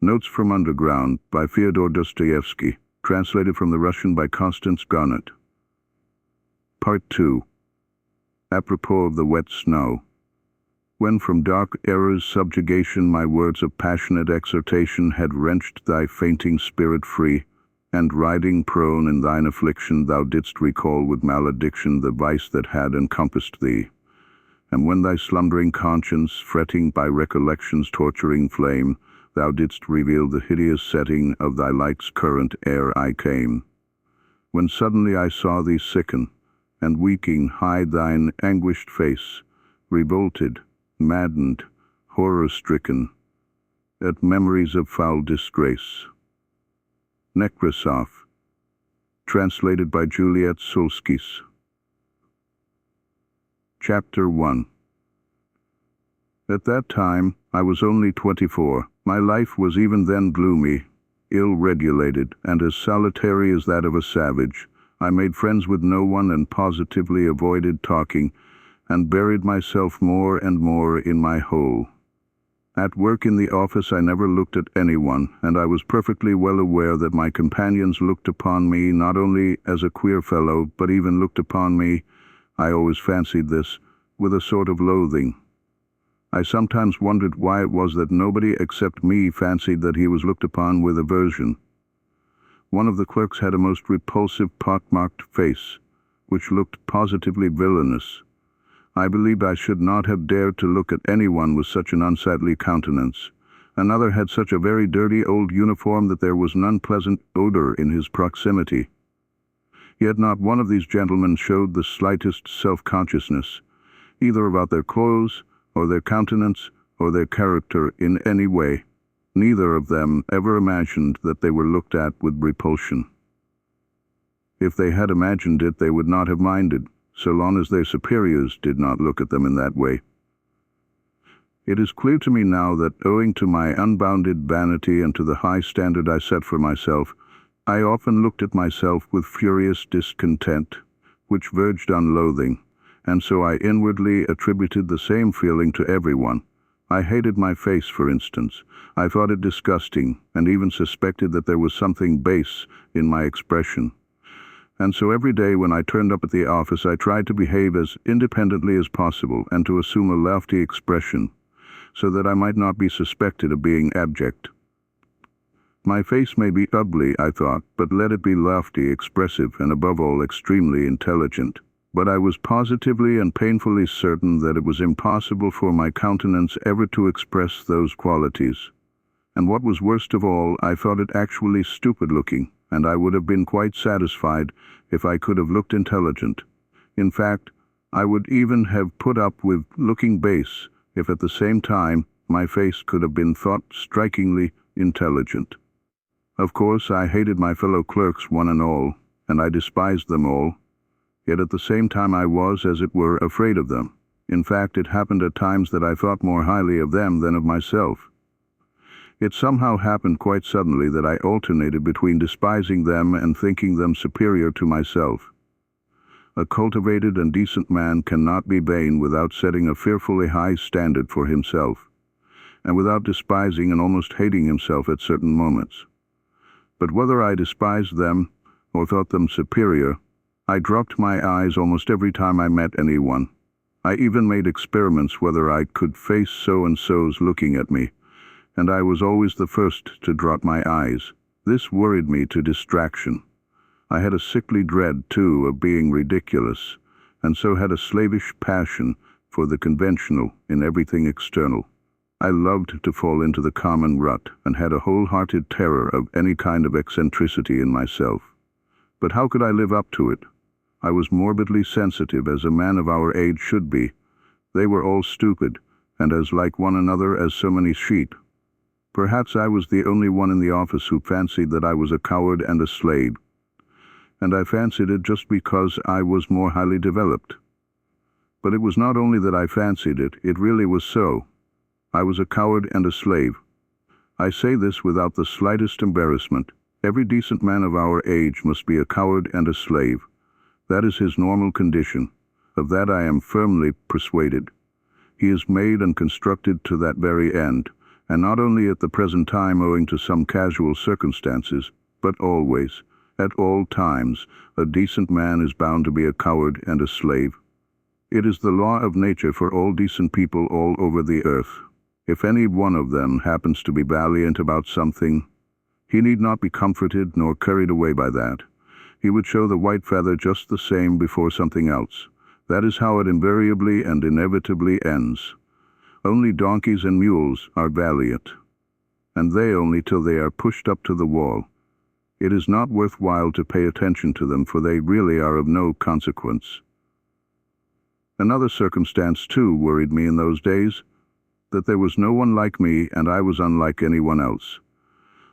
Notes from Underground by Fyodor Dostoevsky, translated from the Russian by Constance Garnett. Part 2. Apropos of the wet snow. When from dark error's subjugation my words of passionate exhortation had wrenched thy fainting spirit free, and riding prone in thine affliction thou didst recall with malediction the vice that had encompassed thee. And when thy slumbering conscience, fretting by recollection's torturing flame, thou didst reveal the hideous setting of thy light's current ere I came. When suddenly I saw thee sicken, and weaking hide thine anguished face, revolted, maddened, horror-stricken, at memories of foul disgrace. Nekrasov, translated by Juliet Solskis. Chapter 1. At that time, I was only 24. My life was even then gloomy, ill-regulated, and as solitary as that of a savage. I made friends with no one and positively avoided talking, and buried myself more and more in my hole. At work in the office I never looked at anyone, and I was perfectly well aware that my companions looked upon me not only as a queer fellow, but even looked upon me, I always fancied this, with a sort of loathing. I sometimes wondered why it was that nobody except me fancied that he was looked upon with aversion. One of the clerks had a most repulsive pock-marked face, which looked positively villainous. I believed I should not have dared to look at anyone with such an unsightly countenance. Another had such a very dirty old uniform that there was an unpleasant odor in his proximity. Yet not one of these gentlemen showed the slightest self-consciousness, either about their clothes, or their countenance, or their character in any way. Neither of them ever imagined that they were looked at with repulsion. If they had imagined it, they would not have minded, so long as their superiors did not look at them in that way. It is clear to me now that, owing to my unbounded vanity and to the high standard I set for myself, I often looked at myself with furious discontent, which verged on loathing, and so I inwardly attributed the same feeling to everyone. I hated my face, for instance. I thought it disgusting, and even suspected that there was something base in my expression. And so every day when I turned up at the office I tried to behave as independently as possible and to assume a lofty expression, so that I might not be suspected of being abject. My face may be ugly, I thought, but let it be lofty, expressive, and above all extremely intelligent. But I was positively and painfully certain that it was impossible for my countenance ever to express those qualities. And what was worst of all, I thought it actually stupid-looking, and I would have been quite satisfied if I could have looked intelligent. In fact, I would even have put up with looking base if at the same time my face could have been thought strikingly intelligent. Of course, I hated my fellow clerks one and all, and I despised them all. Yet at the same time I was, as it were, afraid of them. In fact, it happened at times that I thought more highly of them than of myself. It somehow happened quite suddenly that I alternated between despising them and thinking them superior to myself. A cultivated and decent man cannot be vain without setting a fearfully high standard for himself, and without despising and almost hating himself at certain moments. But whether I despised them or thought them superior, I dropped my eyes almost every time I met anyone. I even made experiments whether I could face so-and-so's looking at me, and I was always the first to drop my eyes. This worried me to distraction. I had a sickly dread, too, of being ridiculous, and so had a slavish passion for the conventional in everything external. I loved to fall into the common rut, and had a wholehearted terror of any kind of eccentricity in myself. But how could I live up to it? I was morbidly sensitive, as a man of our age should be. They were all stupid, and as like one another as so many sheep. Perhaps I was the only one in the office who fancied that I was a coward and a slave, and I fancied it just because I was more highly developed. But it was not only that I fancied it, it really was so. I was a coward and a slave. I say this without the slightest embarrassment. Every decent man of our age must be a coward and a slave. That is his normal condition. Of that I am firmly persuaded. He is made and constructed to that very end, and not only at the present time owing to some casual circumstances, but always, at all times, a decent man is bound to be a coward and a slave. It is the law of nature for all decent people all over the earth. If any one of them happens to be valiant about something, he need not be comforted nor carried away by that. He would show the white feather just the same before something else. That is how it invariably and inevitably ends. Only donkeys and mules are valiant, and they only till they are pushed up to the wall. It is not worthwhile to pay attention to them, for they really are of no consequence. Another circumstance, too, worried me in those days, that there was no one like me and I was unlike anyone else.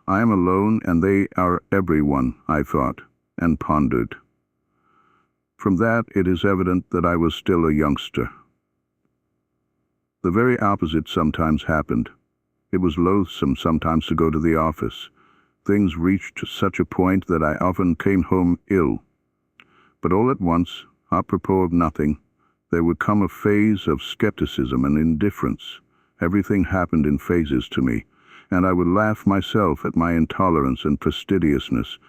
I am alone and they are everyone, I thought, and pondered. From that it is evident that I was still a youngster. The very opposite sometimes happened. It was loathsome sometimes to go to the office. Things reached such a point that I often came home ill. But all at once, apropos of nothing, there would come a phase of skepticism and indifference. Everything happened in phases to me, and I would laugh myself at my intolerance and fastidiousness.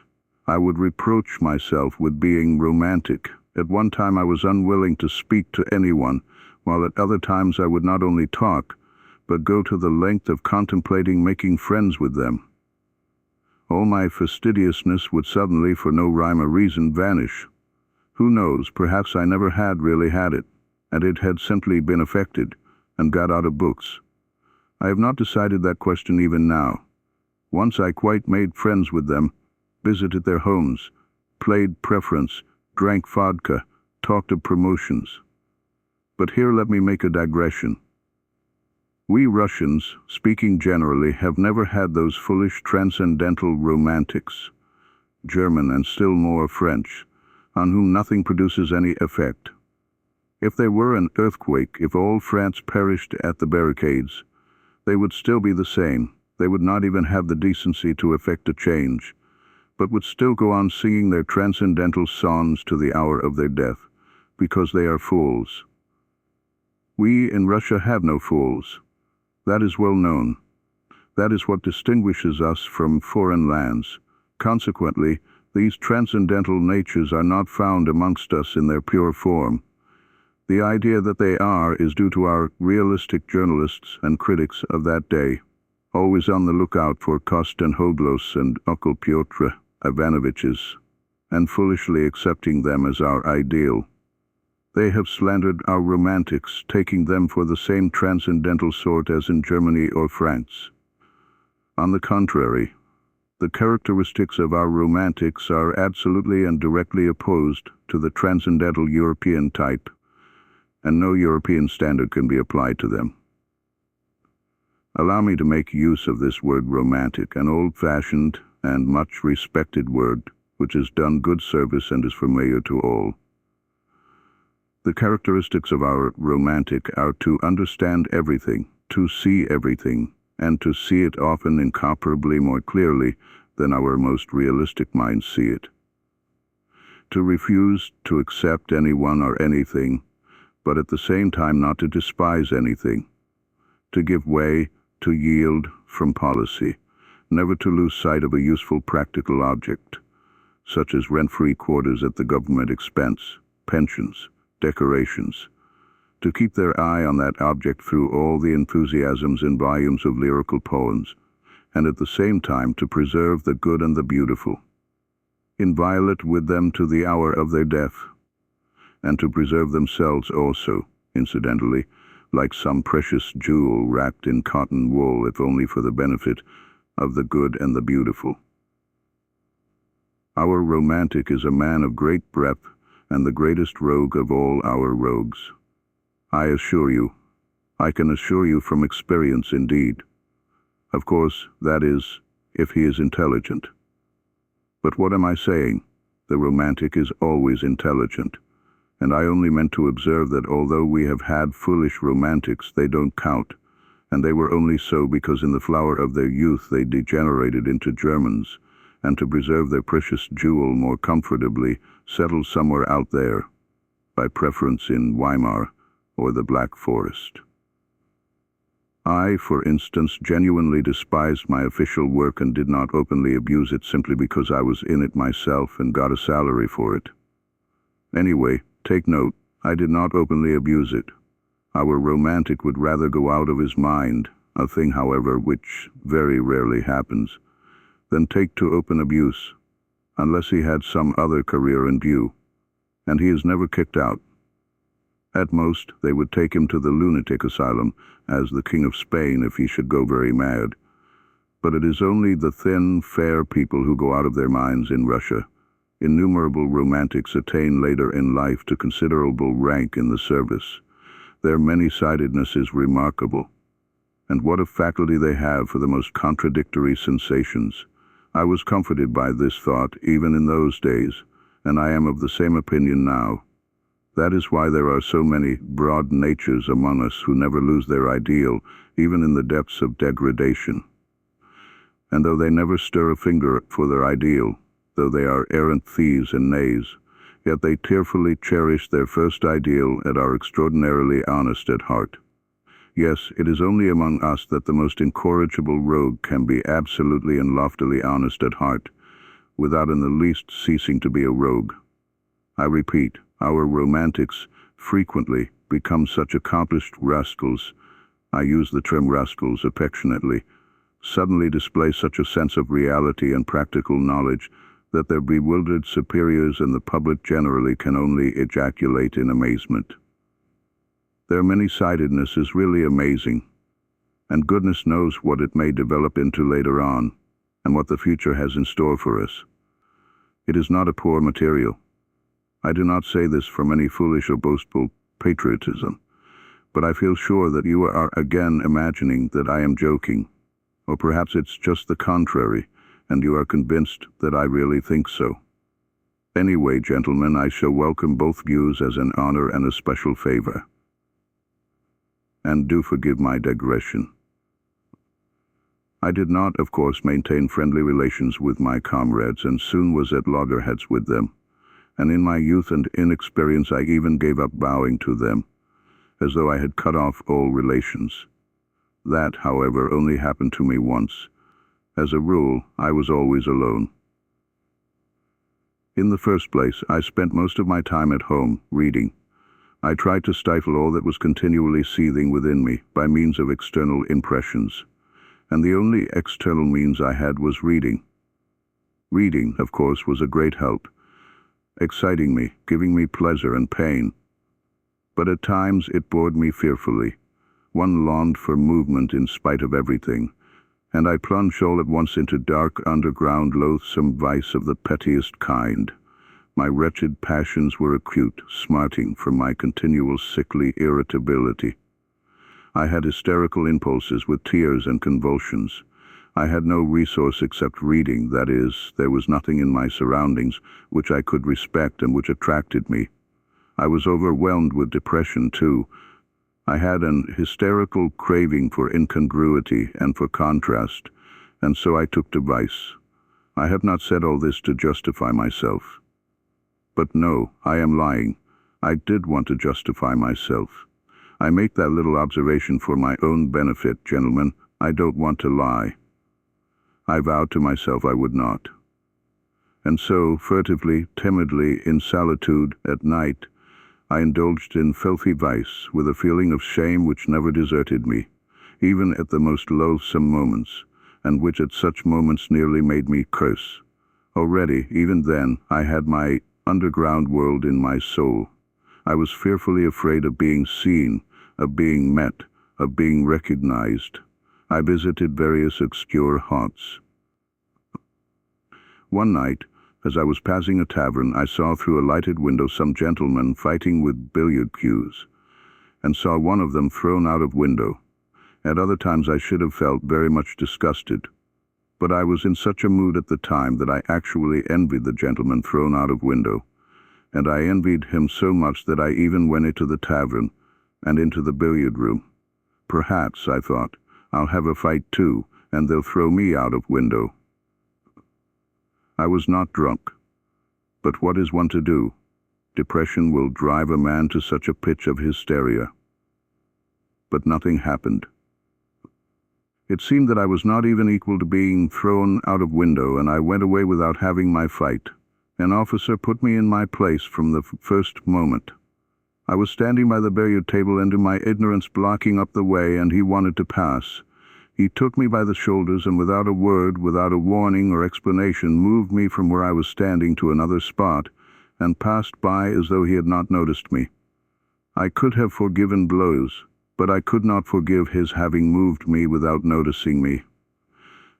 I would reproach myself with being romantic. At one time I was unwilling to speak to anyone, while at other times I would not only talk, but go to the length of contemplating making friends with them. All my fastidiousness would suddenly, for no rhyme or reason, vanish. Who knows, perhaps I never had really had it, and it had simply been affected, and got out of books. I have not decided that question even now. Once I quite made friends with them, visited their homes, played preference, drank vodka, talked of promotions. But here let me make a digression. We Russians, speaking generally, have never had those foolish transcendental romantics, German and still more French, on whom nothing produces any effect. If there were an earthquake, if all France perished at the barricades, they would still be the same. They would not even have the decency to effect a change, but would still go on singing their transcendental songs to the hour of their death, because they are fools. We in Russia have no fools. That is well known. That is what distinguishes us from foreign lands. Consequently, these transcendental natures are not found amongst us in their pure form. The idea that they are is due to our realistic journalists and critics of that day, always on the lookout for Kostanhodlos and Uncle Pyotr Ivanoviches, and foolishly accepting them as our ideal. They have slandered our romantics, taking them for the same transcendental sort as in Germany or France. On the contrary, the characteristics of our romantics are absolutely and directly opposed to the transcendental European type, and no European standard can be applied to them. Allow me to make use of this word romantic, an old-fashioned and much respected word, which has done good service and is familiar to all. The characteristics of our romantic are to understand everything, to see everything, and to see it often incomparably more clearly than our most realistic minds see it. To refuse to accept anyone or anything, but at the same time not to despise anything. To give way, to yield from policy, never to lose sight of a useful practical object, such as rent-free quarters at the government expense, pensions, decorations, to keep their eye on that object through all the enthusiasms and volumes of lyrical poems, and at the same time to preserve the good and the beautiful, inviolate with them to the hour of their death, and to preserve themselves also, incidentally, like some precious jewel wrapped in cotton wool, if only for the benefit of the good and the beautiful. Our romantic is a man of great breadth and the greatest rogue of all our rogues. I can assure you from experience indeed. Of course, that is, if he is intelligent. But what am I saying? The romantic is always intelligent, and I only meant to observe that although we have had foolish romantics, they don't count, and they were only so because in the flower of their youth they degenerated into Germans, and to preserve their precious jewel more comfortably settled somewhere out there, by preference in Weimar or the Black Forest. I, for instance, genuinely despised my official work and did not openly abuse it simply because I was in it myself and got a salary for it. Anyway, take note, I did not openly abuse it. Our romantic would rather go out of his mind, a thing, however, which very rarely happens, than take to open abuse, unless he had some other career in view, and he is never kicked out. At most, they would take him to the lunatic asylum as the King of Spain if he should go very mad. But it is only the thin, fair people who go out of their minds in Russia. Innumerable romantics attain later in life to considerable rank in the service. Their many-sidedness is remarkable. And what a faculty they have for the most contradictory sensations. I was comforted by this thought even in those days, and I am of the same opinion now. That is why there are so many broad natures among us who never lose their ideal, even in the depths of degradation. And though they never stir a finger for their ideal, though they are errant thieves and knaves, yet they tearfully cherish their first ideal and are extraordinarily honest at heart. Yes, it is only among us that the most incorrigible rogue can be absolutely and loftily honest at heart, without in the least ceasing to be a rogue. I repeat, our romantics frequently become such accomplished rascals, I use the term rascals affectionately, suddenly display such a sense of reality and practical knowledge that their bewildered superiors and the public generally can only ejaculate in amazement. Their many-sidedness is really amazing, and goodness knows what it may develop into later on, and what the future has in store for us. It is not a poor material. I do not say this from any foolish or boastful patriotism, but I feel sure that you are again imagining that I am joking, or perhaps it's just the contrary, and you are convinced that I really think so. Anyway, gentlemen, I shall welcome both views as an honor and a special favor. And do forgive my digression. I did not, of course, maintain friendly relations with my comrades, and soon was at loggerheads with them. And in my youth and inexperience I even gave up bowing to them, as though I had cut off all relations. That, however, only happened to me once. As a rule, I was always alone. In the first place, I spent most of my time at home, reading. I tried to stifle all that was continually seething within me by means of external impressions, and the only external means I had was reading. Reading, of course, was a great help, exciting me, giving me pleasure and pain. But at times it bored me fearfully. One longed for movement in spite of everything, and I plunged all at once into dark, underground, loathsome vice of the pettiest kind. My wretched passions were acute, smarting from my continual sickly irritability. I had hysterical impulses with tears and convulsions. I had no resource except reading, that is, there was nothing in my surroundings which I could respect and which attracted me. I was overwhelmed with depression, too. I had an hysterical craving for incongruity and for contrast, and so I took to vice. I have not said all this to justify myself. But no, I am lying. I did want to justify myself. I make that little observation for my own benefit, gentlemen. I don't want to lie. I vowed to myself I would not. And so, furtively, timidly, in solitude, at night, I indulged in filthy vice with a feeling of shame which never deserted me, even at the most loathsome moments, and which at such moments nearly made me curse. Already, even then, I had my underground world in my soul. I was fearfully afraid of being seen, of being met, of being recognized. I visited various obscure haunts. One night, as I was passing a tavern, I saw through a lighted window some gentlemen fighting with billiard cues, and saw one of them thrown out of window. At other times I should have felt very much disgusted, but I was in such a mood at the time that I actually envied the gentleman thrown out of window, and I envied him so much that I even went into the tavern and into the billiard room. Perhaps, I thought, I'll have a fight too, and they'll throw me out of window. I was not drunk, but what is one to do? Depression will drive a man to such a pitch of hysteria. But nothing happened. It seemed that I was not even equal to being thrown out of window, and I went away without having my fight. An officer put me in my place from the first moment. I was standing by the billiard table and in my ignorance blocking up the way, and he wanted to pass. He took me by the shoulders and without a word, without a warning or explanation, moved me from where I was standing to another spot and passed by as though he had not noticed me. I could have forgiven blows, but I could not forgive his having moved me without noticing me.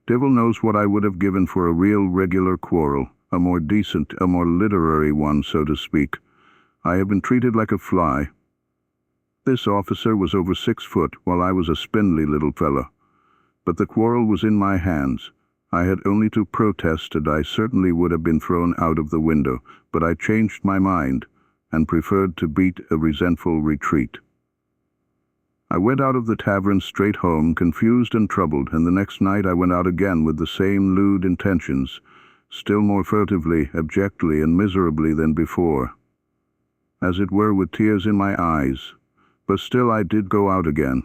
Devil knows what I would have given for a real regular quarrel, a more decent, a more literary one, so to speak. I have been treated like a fly. This officer was over 6 foot, while I was a spindly little fellow. But the quarrel was in my hands. I had only to protest, and I certainly would have been thrown out of the window, but I changed my mind and preferred to beat a resentful retreat. I went out of the tavern straight home, confused and troubled, and the next night I went out again with the same lewd intentions, still more furtively, abjectly, and miserably than before, as it were with tears in my eyes. But still I did go out again.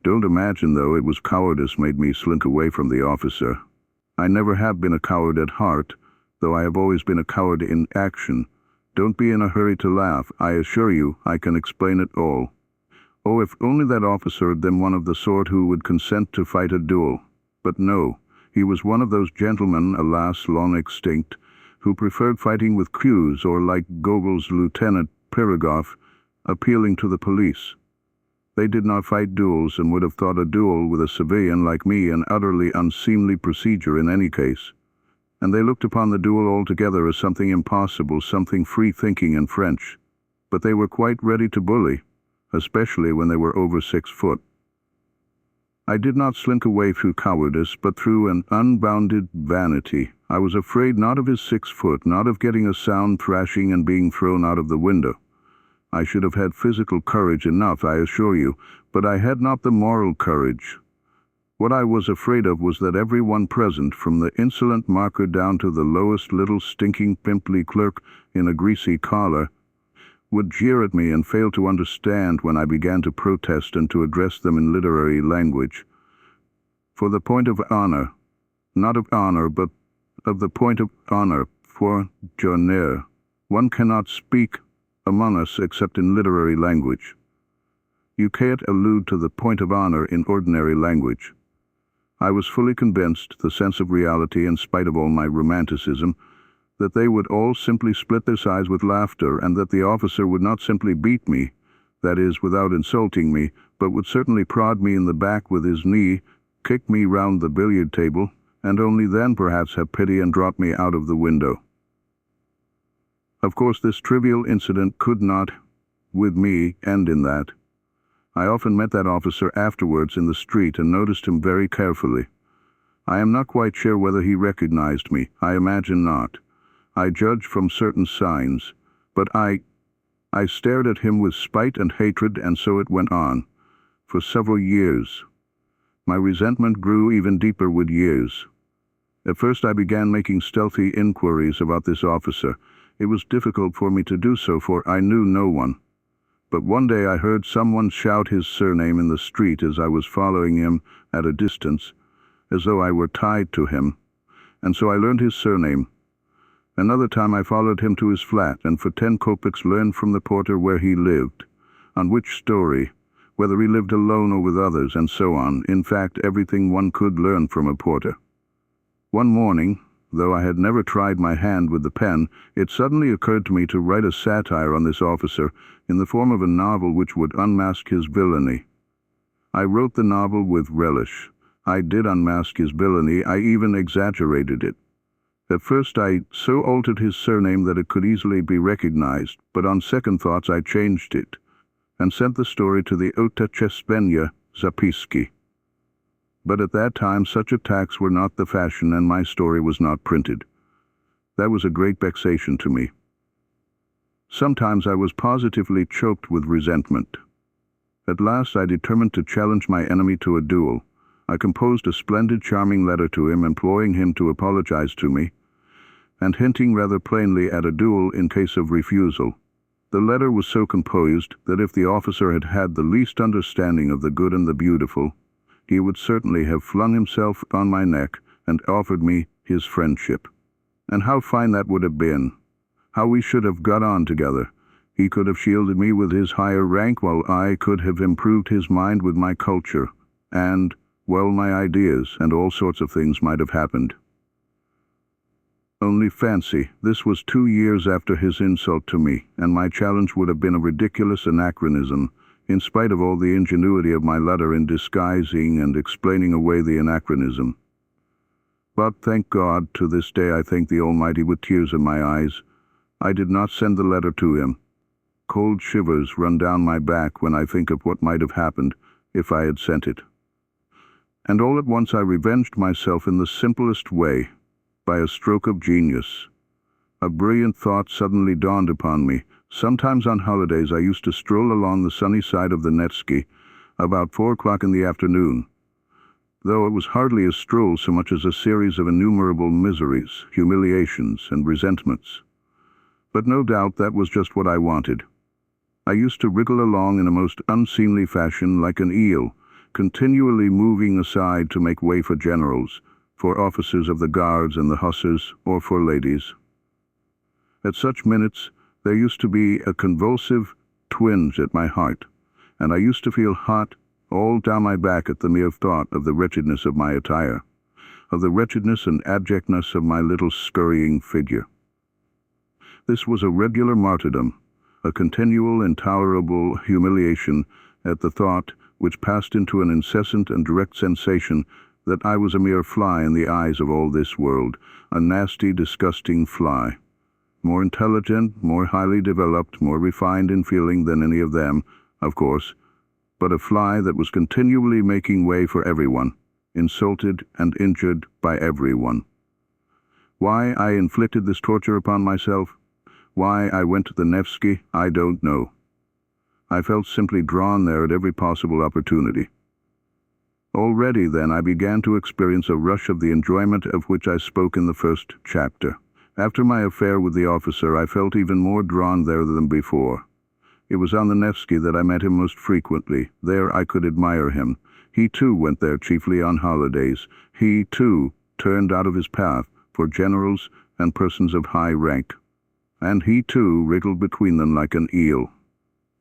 Don't imagine, though, it was cowardice made me slink away from the officer. I never have been a coward at heart, though I have always been a coward in action. Don't be in a hurry to laugh. I assure you I can explain it all. Oh, if only that officer had been one of the sort who would consent to fight a duel. But no, he was one of those gentlemen, alas, long extinct, who preferred fighting with cues, or, like Gogol's Lieutenant Pirogoff, appealing to the police. They did not fight duels, and would have thought a duel with a civilian like me an utterly unseemly procedure in any case. And they looked upon the duel altogether as something impossible, something free-thinking and French. But they were quite ready to bully, especially when they were over 6 foot. I did not slink away through cowardice, but through an unbounded vanity. I was afraid not of his 6 foot, not of getting a sound thrashing and being thrown out of the window. I should have had physical courage enough, I assure you, but I had not the moral courage. What I was afraid of was that every one present, from the insolent marker down to the lowest little stinking pimply clerk in a greasy collar, would jeer at me and fail to understand when I began to protest and to address them in literary language. For the point of honor, not of honor, but of the point of honor, for j'honneur, one cannot speak among us except in literary language. You can't allude to the point of honor in ordinary language. I was fully convinced, the sense of reality in spite of all my romanticism, that they would all simply split their sides with laughter, and that the officer would not simply beat me, that is, without insulting me, but would certainly prod me in the back with his knee, kick me round the billiard table, and only then perhaps have pity and drop me out of the window. Of course, this trivial incident could not, with me, end in that. I often met that officer afterwards in the street and noticed him very carefully. I am not quite sure whether he recognized me. I imagine not. I judge from certain signs, but I stared at him with spite and hatred, and so it went on, for several years. My resentment grew even deeper with years. At first I began making stealthy inquiries about this officer. It was difficult for me to do so, for I knew no one. But one day I heard someone shout his surname in the street as I was following him at a distance, as though I were tied to him, and so I learned his surname. Another time I followed him to his flat, and for 10 kopecks learned from the porter where he lived, on which story, whether he lived alone or with others, and so on, in fact everything one could learn from a porter. One morning, though I had never tried my hand with the pen, it suddenly occurred to me to write a satire on this officer in the form of a novel which would unmask his villainy. I wrote the novel with relish. I did unmask his villainy. I even exaggerated it. At first I so altered his surname that it could easily be recognized, but on second thoughts I changed it, and sent the story to the Otechespenia Zapiski. But at that time such attacks were not the fashion, and my story was not printed. That was a great vexation to me. Sometimes I was positively choked with resentment. At last I determined to challenge my enemy to a duel. I composed a splendid, charming letter to him, imploring him to apologize to me, and hinting rather plainly at a duel in case of refusal. The letter was so composed that if the officer had had the least understanding of the good and the beautiful, he would certainly have flung himself on my neck and offered me his friendship. And how fine that would have been! How we should have got on together! He could have shielded me with his higher rank, while I could have improved his mind with my culture. And, well, my ideas, and all sorts of things might have happened. Only fancy, this was 2 years after his insult to me, and my challenge would have been a ridiculous anachronism, in spite of all the ingenuity of my letter in disguising and explaining away the anachronism. But, thank God, to this day I thank the Almighty with tears in my eyes, I did not send the letter to him. Cold shivers run down my back when I think of what might have happened if I had sent it. And all at once I revenged myself in the simplest way, by a stroke of genius. A brilliant thought suddenly dawned upon me. Sometimes on holidays I used to stroll along the sunny side of the Nevsky about 4 o'clock in the afternoon, though it was hardly a stroll so much as a series of innumerable miseries, humiliations, and resentments. But no doubt that was just what I wanted. I used to wriggle along in a most unseemly fashion like an eel, continually moving aside to make way for generals, for officers of the guards and the hussars, or for ladies. At such minutes there used to be a convulsive twinge at my heart, and I used to feel hot all down my back at the mere thought of the wretchedness of my attire, of the wretchedness and abjectness of my little scurrying figure. This was a regular martyrdom, a continual, intolerable humiliation at the thought, which passed into an incessant and direct sensation that I was a mere fly in the eyes of all this world, a nasty, disgusting fly. More intelligent, more highly developed, more refined in feeling than any of them, of course, but a fly that was continually making way for everyone, insulted and injured by everyone. Why I inflicted this torture upon myself, why I went to the Nevsky, I don't know. I felt simply drawn there at every possible opportunity. Already then I began to experience a rush of the enjoyment of which I spoke in the first chapter. After my affair with the officer, I felt even more drawn there than before. It was on the Nevsky that I met him most frequently. There I could admire him. He too went there chiefly on holidays. He too turned out of his path for generals and persons of high rank. And he too wriggled between them like an eel.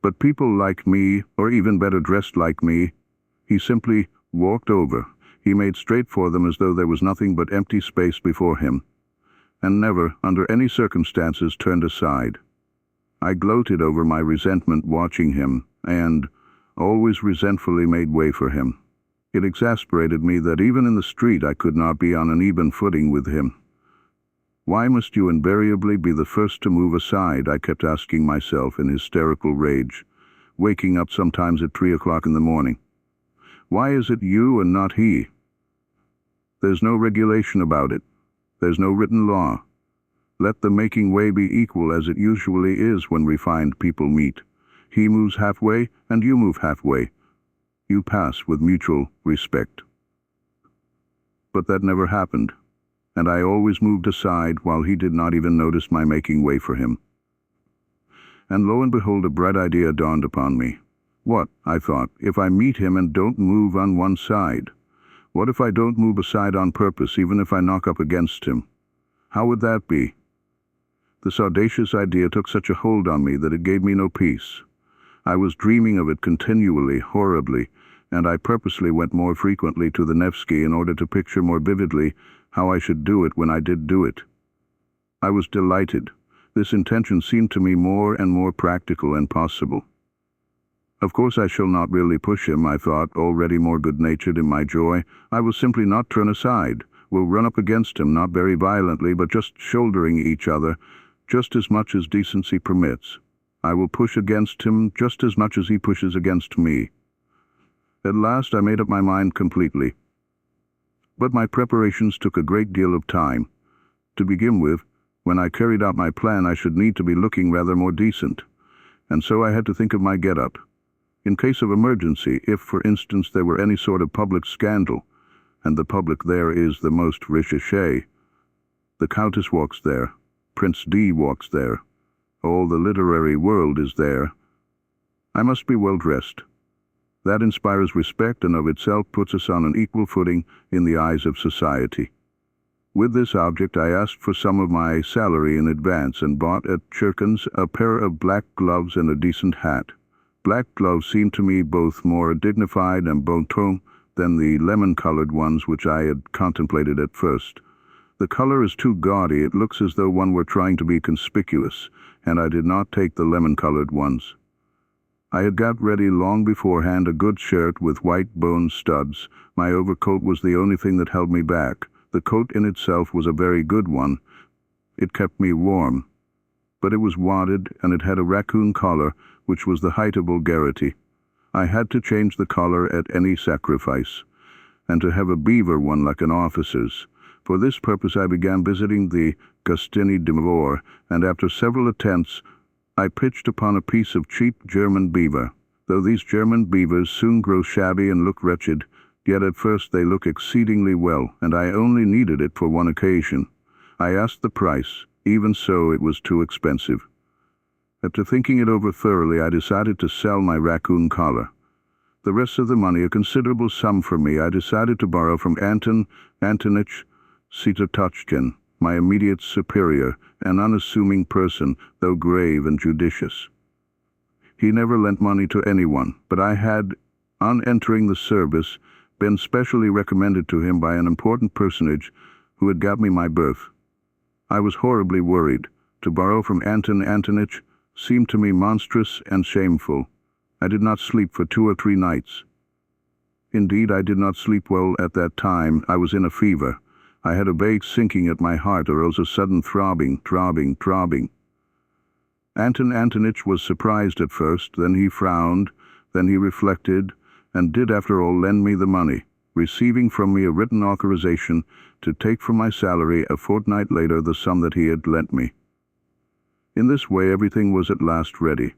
But people like me, or even better dressed like me, he simply walked over. He made straight for them as though there was nothing but empty space before him, and never, under any circumstances, turned aside. I gloated over my resentment watching him, and always resentfully made way for him. It exasperated me that even in the street I could not be on an even footing with him. Why must you invariably be the first to move aside, I kept asking myself in hysterical rage, waking up sometimes at 3 o'clock in the morning. Why is it you and not he? There's no regulation about it. There's no written law. Let the making way be equal as it usually is when refined people meet. He moves halfway, and you move halfway. You pass with mutual respect. But that never happened, and I always moved aside while he did not even notice my making way for him. And lo and behold, a bright idea dawned upon me. What, I thought, if I meet him and don't move on one side? What if I don't move aside on purpose, even if I knock up against him? How would that be? This audacious idea took such a hold on me that it gave me no peace. I was dreaming of it continually, horribly, and I purposely went more frequently to the Nevsky in order to picture more vividly how I should do it when I did do it. I was delighted. This intention seemed to me more and more practical and possible. Of course I shall not really push him, I thought, already more good-natured in my joy. I will simply not turn aside. We'll run up against him, not very violently, but just shouldering each other, just as much as decency permits. I will push against him just as much as he pushes against me. At last I made up my mind completely. But my preparations took a great deal of time. To begin with, when I carried out my plan, I should need to be looking rather more decent, and so I had to think of my get-up. In case of emergency, if, for instance, there were any sort of public scandal, and the public there is the most recherché, the Countess walks there, Prince D walks there, all the literary world is there, I must be well dressed. That inspires respect and of itself puts us on an equal footing in the eyes of society. With this object I asked for some of my salary in advance and bought at Churkin's a pair of black gloves and a decent hat. Black gloves seemed to me both more dignified and bon ton than the lemon-colored ones which I had contemplated at first. The color is too gaudy, it looks as though one were trying to be conspicuous, and I did not take the lemon-colored ones. I had got ready long beforehand a good shirt with white bone studs. My overcoat was the only thing that held me back. The coat in itself was a very good one. It kept me warm. But it was wadded, and it had a raccoon collar, which was the height of vulgarity. I had to change the collar at any sacrifice, and to have a beaver one like an officer's. For this purpose I began visiting the Gostiny d'Ivor, and after several attempts I pitched upon a piece of cheap German beaver. Though these German beavers soon grow shabby and look wretched, yet at first they look exceedingly well, and I only needed it for one occasion. I asked the price. Even so, it was too expensive. After thinking it over thoroughly, I decided to sell my raccoon collar. The rest of the money, a considerable sum for me, I decided to borrow from Anton Antonich Sitotochkin, my immediate superior, an unassuming person, though grave and judicious. He never lent money to anyone, but I had, on entering the service, been specially recommended to him by an important personage who had got me my berth. I was horribly worried. To borrow from Anton Antonich seemed to me monstrous and shameful. I did not sleep for 2 or 3 nights. Indeed, I did not sleep well at that time. I was in a fever. I had a vague sinking at my heart, or else a sudden throbbing. Anton Antonich was surprised at first, then he frowned, then he reflected, and did after all lend me the money, receiving from me a written authorization to take from my salary a fortnight later the sum that he had lent me. In this way everything was at last ready.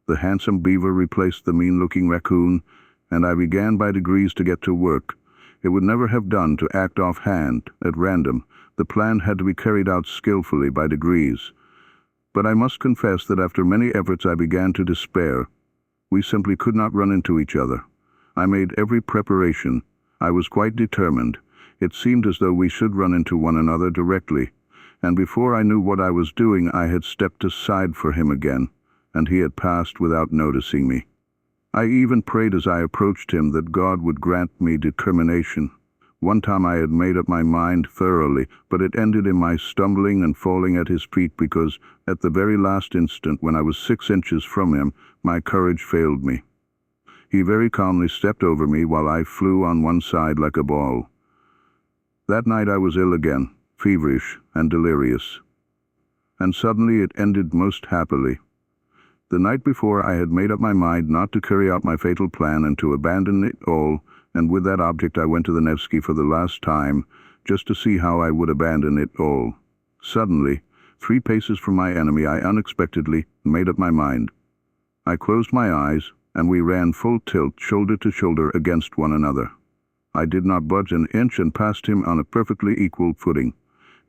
The handsome beaver replaced the mean-looking raccoon, and I began by degrees to get to work. It would never have done to act offhand, at random. The plan had to be carried out skillfully by degrees. But I must confess that after many efforts I began to despair. We simply could not run into each other. I made every preparation. I was quite determined. It seemed as though we should run into one another directly, and before I knew what I was doing I had stepped aside for him again, and he had passed without noticing me. I even prayed as I approached him that God would grant me determination. One time I had made up my mind thoroughly, but it ended in my stumbling and falling at his feet because, at the very last instant, when I was 6 inches from him, my courage failed me. He very calmly stepped over me while I flew on one side like a ball. That night I was ill again, feverish and delirious. And suddenly it ended most happily. The night before I had made up my mind not to carry out my fatal plan and to abandon it all, and with that object I went to the Nevsky for the last time, just to see how I would abandon it all. Suddenly, 3 paces from my enemy, I unexpectedly made up my mind. I closed my eyes, and we ran full tilt, shoulder to shoulder, against one another. I did not budge an inch and passed him on a perfectly equal footing.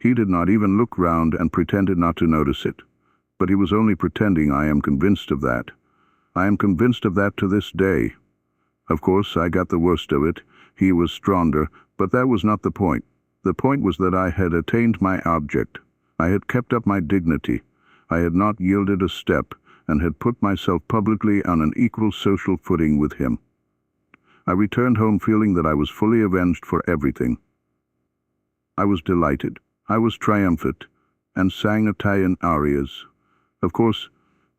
He did not even look round and pretended not to notice it. But he was only pretending, I am convinced of that. I am convinced of that to this day. Of course, I got the worst of it. He was stronger, but that was not the point. The point was that I had attained my object. I had kept up my dignity. I had not yielded a step, and had put myself publicly on an equal social footing with him. I returned home feeling that I was fully avenged for everything. I was delighted. I was triumphant, and sang Italian arias. Of course,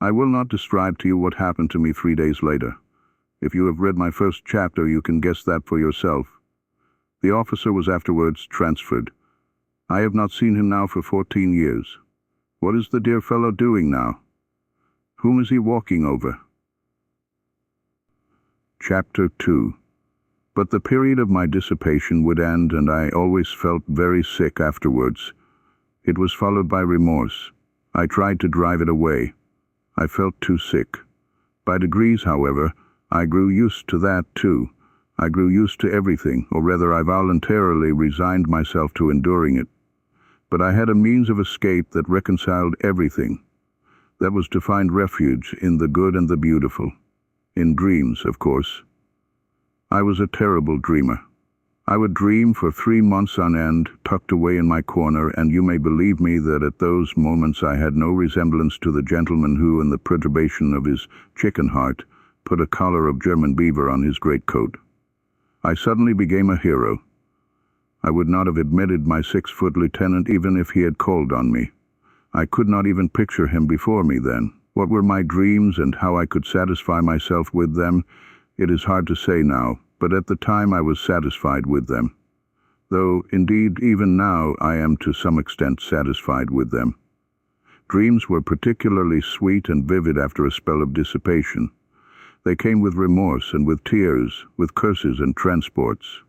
I will not describe to you what happened to me 3 days later. If you have read my first chapter, you can guess that for yourself. The officer was afterwards transferred. I have not seen him now for 14 years. What is the dear fellow doing now? Whom is he walking over? Chapter 2. But the period of my dissipation would end, and I always felt very sick afterwards. It was followed by remorse. I tried to drive it away. I felt too sick. By degrees, however, I grew used to that too. I grew used to everything, or rather I voluntarily resigned myself to enduring it. But I had a means of escape that reconciled everything. That was to find refuge in the good and the beautiful. In dreams, of course. I was a terrible dreamer. I would dream for 3 months on end, tucked away in my corner, and you may believe me that at those moments I had no resemblance to the gentleman who, in the perturbation of his chicken heart, put a collar of German beaver on his greatcoat. I suddenly became a hero. I would not have admitted my 6-foot lieutenant even if he had called on me. I could not even picture him before me then. What were my dreams and how I could satisfy myself with them, it is hard to say now, but at the time I was satisfied with them. Though, indeed, even now I am to some extent satisfied with them. Dreams were particularly sweet and vivid after a spell of dissipation. They came with remorse and with tears, with curses and transports.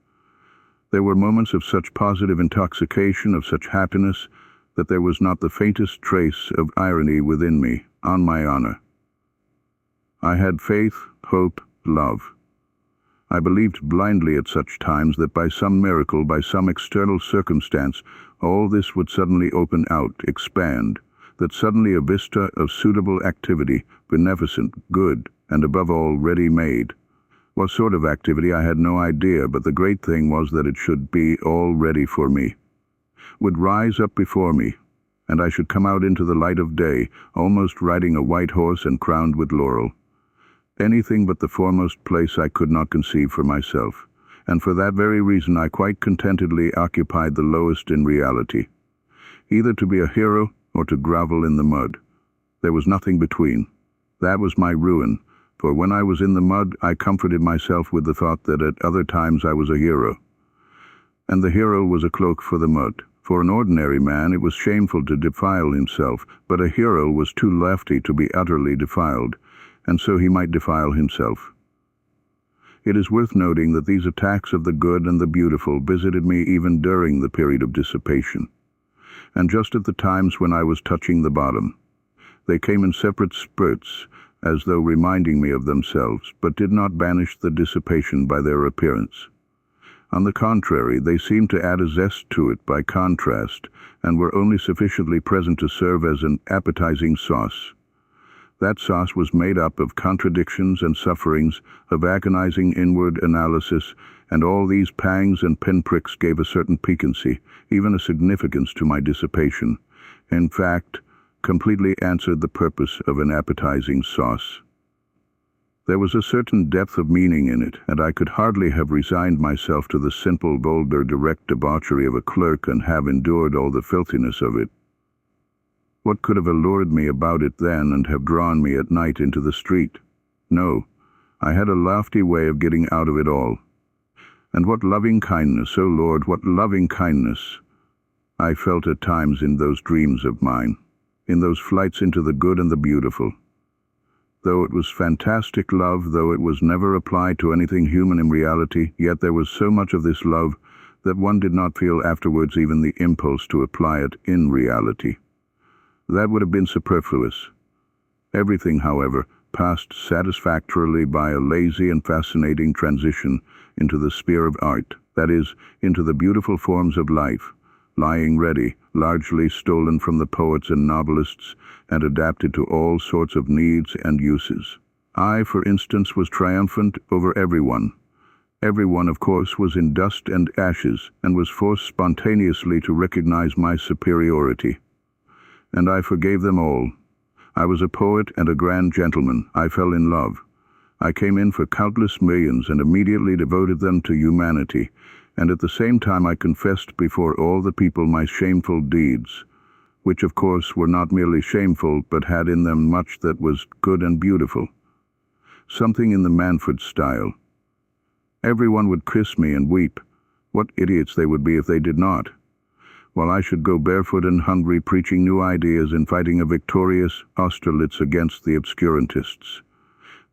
There were moments of such positive intoxication, of such happiness, that there was not the faintest trace of irony within me, on my honor. I had faith, hope, love. I believed blindly at such times that by some miracle, by some external circumstance, all this would suddenly open out, expand, that suddenly a vista of suitable activity, beneficent, good, and above all ready-made. What sort of activity I had no idea, but the great thing was that it should be all ready for me, would rise up before me, and I should come out into the light of day, almost riding a white horse and crowned with laurel. Anything but the foremost place I could not conceive for myself, and for that very reason I quite contentedly occupied the lowest in reality, either to be a hero or to grovel in the mud. There was nothing between. That was my ruin. For when I was in the mud, I comforted myself with the thought that at other times I was a hero. And the hero was a cloak for the mud. For an ordinary man, it was shameful to defile himself, but a hero was too lofty to be utterly defiled, and so he might defile himself. It is worth noting that these attacks of the good and the beautiful visited me even during the period of dissipation, and just at the times when I was touching the bottom. They came in separate spurts, as though reminding me of themselves, but did not banish the dissipation by their appearance. On the contrary, they seemed to add a zest to it by contrast, and were only sufficiently present to serve as an appetizing sauce. That sauce was made up of contradictions and sufferings, of agonizing inward analysis, and all these pangs and pinpricks gave a certain piquancy, even a significance to my dissipation. In fact, completely answered the purpose of an appetizing sauce. There was a certain depth of meaning in it, and I could hardly have resigned myself to the simple, vulgar, direct debauchery of a clerk and have endured all the filthiness of it. What could have allured me about it then and have drawn me at night into the street? No, I had a lofty way of getting out of it all. And what loving kindness, O Lord, what loving kindness I felt at times in those dreams of mine, in those flights into the good and the beautiful. Though it was fantastic love, though it was never applied to anything human in reality, yet there was so much of this love that one did not feel afterwards even the impulse to apply it in reality. That would have been superfluous. Everything, however, passed satisfactorily by a lazy and fascinating transition into the sphere of art, that is, into the beautiful forms of life, lying ready, largely stolen from the poets and novelists, and adapted to all sorts of needs and uses. I, for instance, was triumphant over everyone. Everyone, of course, was in dust and ashes, and was forced spontaneously to recognize my superiority. And I forgave them all. I was a poet and a grand gentleman. I fell in love. I came in for countless millions and immediately devoted them to humanity, and at the same time I confessed before all the people my shameful deeds, which of course were not merely shameful, but had in them much that was good and beautiful. Something in the Manfred style. Everyone would kiss me and weep. What idiots they would be if they did not. While I should go barefoot and hungry, preaching new ideas and fighting a victorious Austerlitz against the obscurantists.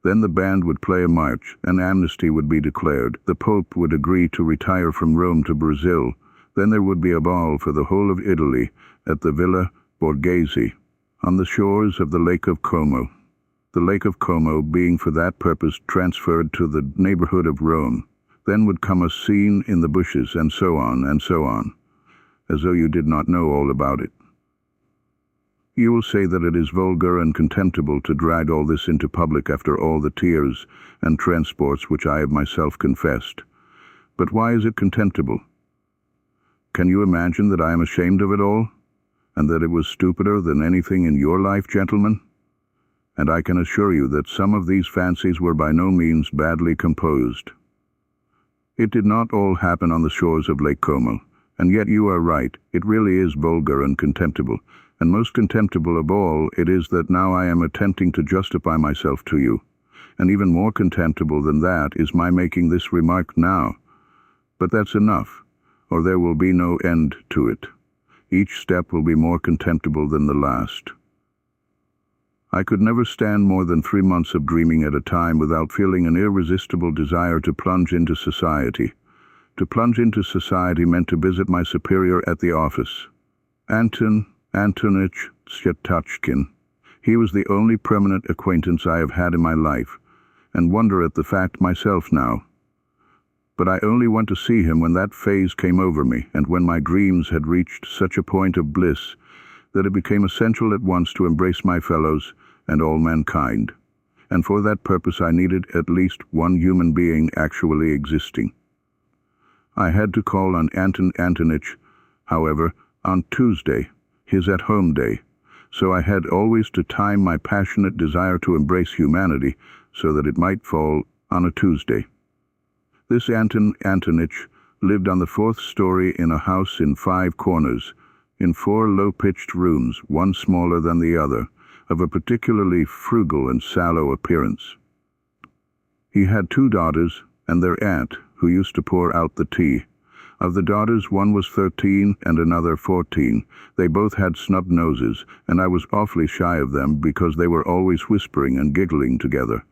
Then the band would play a march, an amnesty would be declared, the Pope would agree to retire from Rome to Brazil, then there would be a ball for the whole of Italy at the Villa Borghese, on the shores of the Lake of Como, the Lake of Como being for that purpose transferred to the neighborhood of Rome. Then would come a scene in the bushes, and so on, as though you did not know all about it. You will say that it is vulgar and contemptible to drag all this into public after all the tears and transports which I have myself confessed. But why is it contemptible? Can you imagine that I am ashamed of it all, and that it was stupider than anything in your life, gentlemen? And I can assure you that some of these fancies were by no means badly composed. It did not all happen on the shores of Lake Como, and yet you are right, it really is vulgar and contemptible, and most contemptible of all it is that now I am attempting to justify myself to you, and even more contemptible than that is my making this remark now. But that's enough, or there will be no end to it. Each step will be more contemptible than the last. I could never stand more than 3 months of dreaming at a time without feeling an irresistible desire to plunge into society. To plunge into society meant to visit my superior at the office, Anton Antonich Shatachkin. He was the only permanent acquaintance I have had in my life, and wonder at the fact myself now. But I only went to see him when that phase came over me, and when my dreams had reached such a point of bliss that it became essential at once to embrace my fellows and all mankind. And for that purpose I needed at least one human being actually existing. I had to call on Anton Antonich, however, on Tuesday, his at-home day, so I had always to time my passionate desire to embrace humanity so that it might fall on a Tuesday. This Anton Antonich lived on the 4th story in a house in 5 corners, in 4 low-pitched rooms, one smaller than the other, of a particularly frugal and sallow appearance. He had 2 daughters and their aunt, who used to pour out the tea. Of the daughters, one was 13 and another 14. They both had snub noses, and I was awfully shy of them because they were always whispering and giggling together.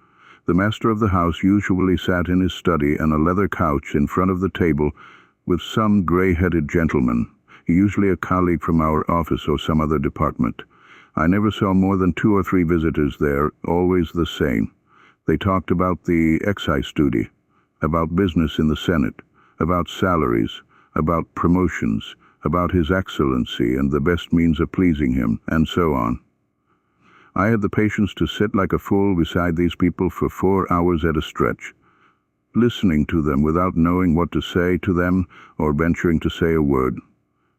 The master of the house usually sat in his study on a leather couch in front of the table with some gray-headed gentleman, usually a colleague from our office or some other department. I never saw more than 2 or 3 visitors there, always the same. They talked about the excise duty, about business in the Senate, about salaries, about promotions, about His Excellency and the best means of pleasing him, and so on. I had the patience to sit like a fool beside these people for 4 hours at a stretch, listening to them without knowing what to say to them or venturing to say a word.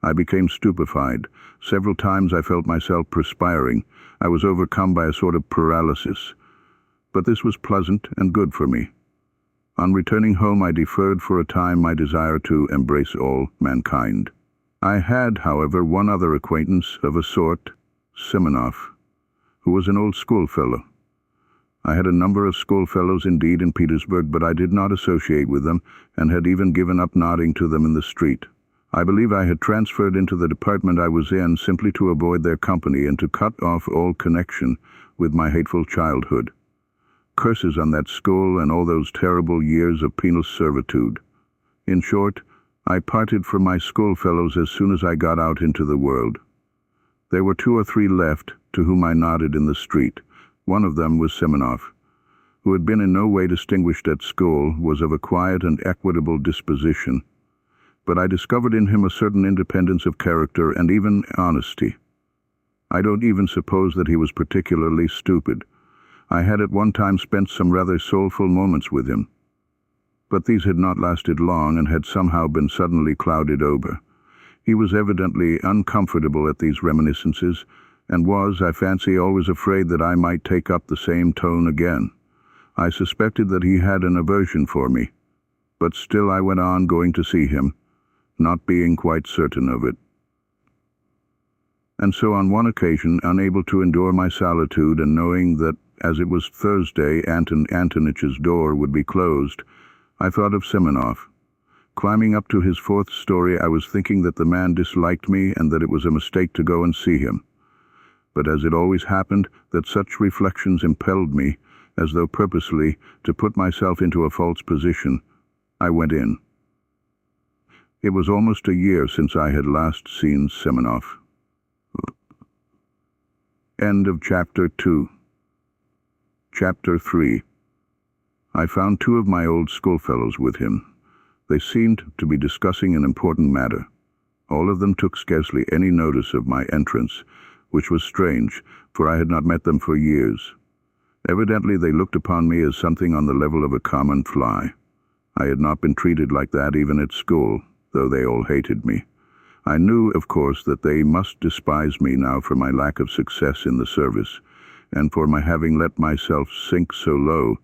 I became stupefied. Several times I felt myself perspiring. I was overcome by a sort of paralysis. But this was pleasant and good for me. On returning home I deferred for a time my desire to embrace all mankind. I had, however, one other acquaintance of a sort, Simonov, who was an old schoolfellow. I had a number of schoolfellows indeed in Petersburg, but I did not associate with them, and had even given up nodding to them in the street. I believe I had transferred into the department I was in simply to avoid their company and to cut off all connection with my hateful childhood. Curses on that school and all those terrible years of penal servitude. In short, I parted from my schoolfellows as soon as I got out into the world. There were 2 or 3 left to whom I nodded in the street. One of them was Simonov, who had been in no way distinguished at school, was of a quiet and equitable disposition, but I discovered in him a certain independence of character and even honesty. I don't even suppose that he was particularly stupid. I had at one time spent some rather soulful moments with him, but these had not lasted long and had somehow been suddenly clouded over. He was evidently uncomfortable at these reminiscences, and was, I fancy, always afraid that I might take up the same tone again. I suspected that he had an aversion for me, but still I went on going to see him, not being quite certain of it. And so on one occasion, unable to endure my solitude and knowing that as it was Thursday Anton Antonich's door would be closed, I thought of Simonov. Climbing up to his 4th story, I was thinking that the man disliked me and that it was a mistake to go and see him. But as it always happened, that such reflections impelled me, as though purposely, to put myself into a false position, I went in. It was almost a year since I had last seen Simonov. End of Chapter 2. Chapter 3. I found 2 of my old schoolfellows with him. They seemed to be discussing an important matter. All of them took scarcely any notice of my entrance, which was strange, for I had not met them for years. Evidently they looked upon me as something on the level of a common fly. I had not been treated like that even at school, though they all hated me. I knew, of course, that they must despise me now for my lack of success in the service, and for my having let myself sink so low,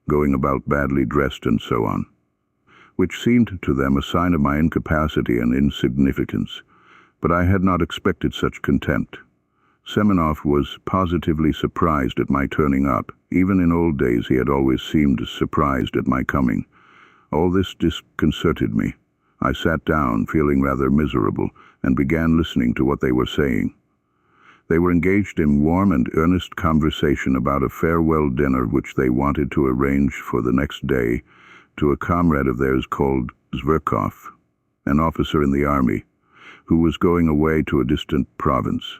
going about badly dressed and so on, which seemed to them a sign of my incapacity and insignificance. But I had not expected such contempt. Semenov was positively surprised at my turning up. Even in old days he had always seemed surprised at my coming. All this disconcerted me. I sat down, feeling rather miserable, and began listening to what they were saying. They were engaged in warm and earnest conversation about a farewell dinner which they wanted to arrange for the next day to a comrade of theirs called Zverkov, an officer in the army, who was going away to a distant province.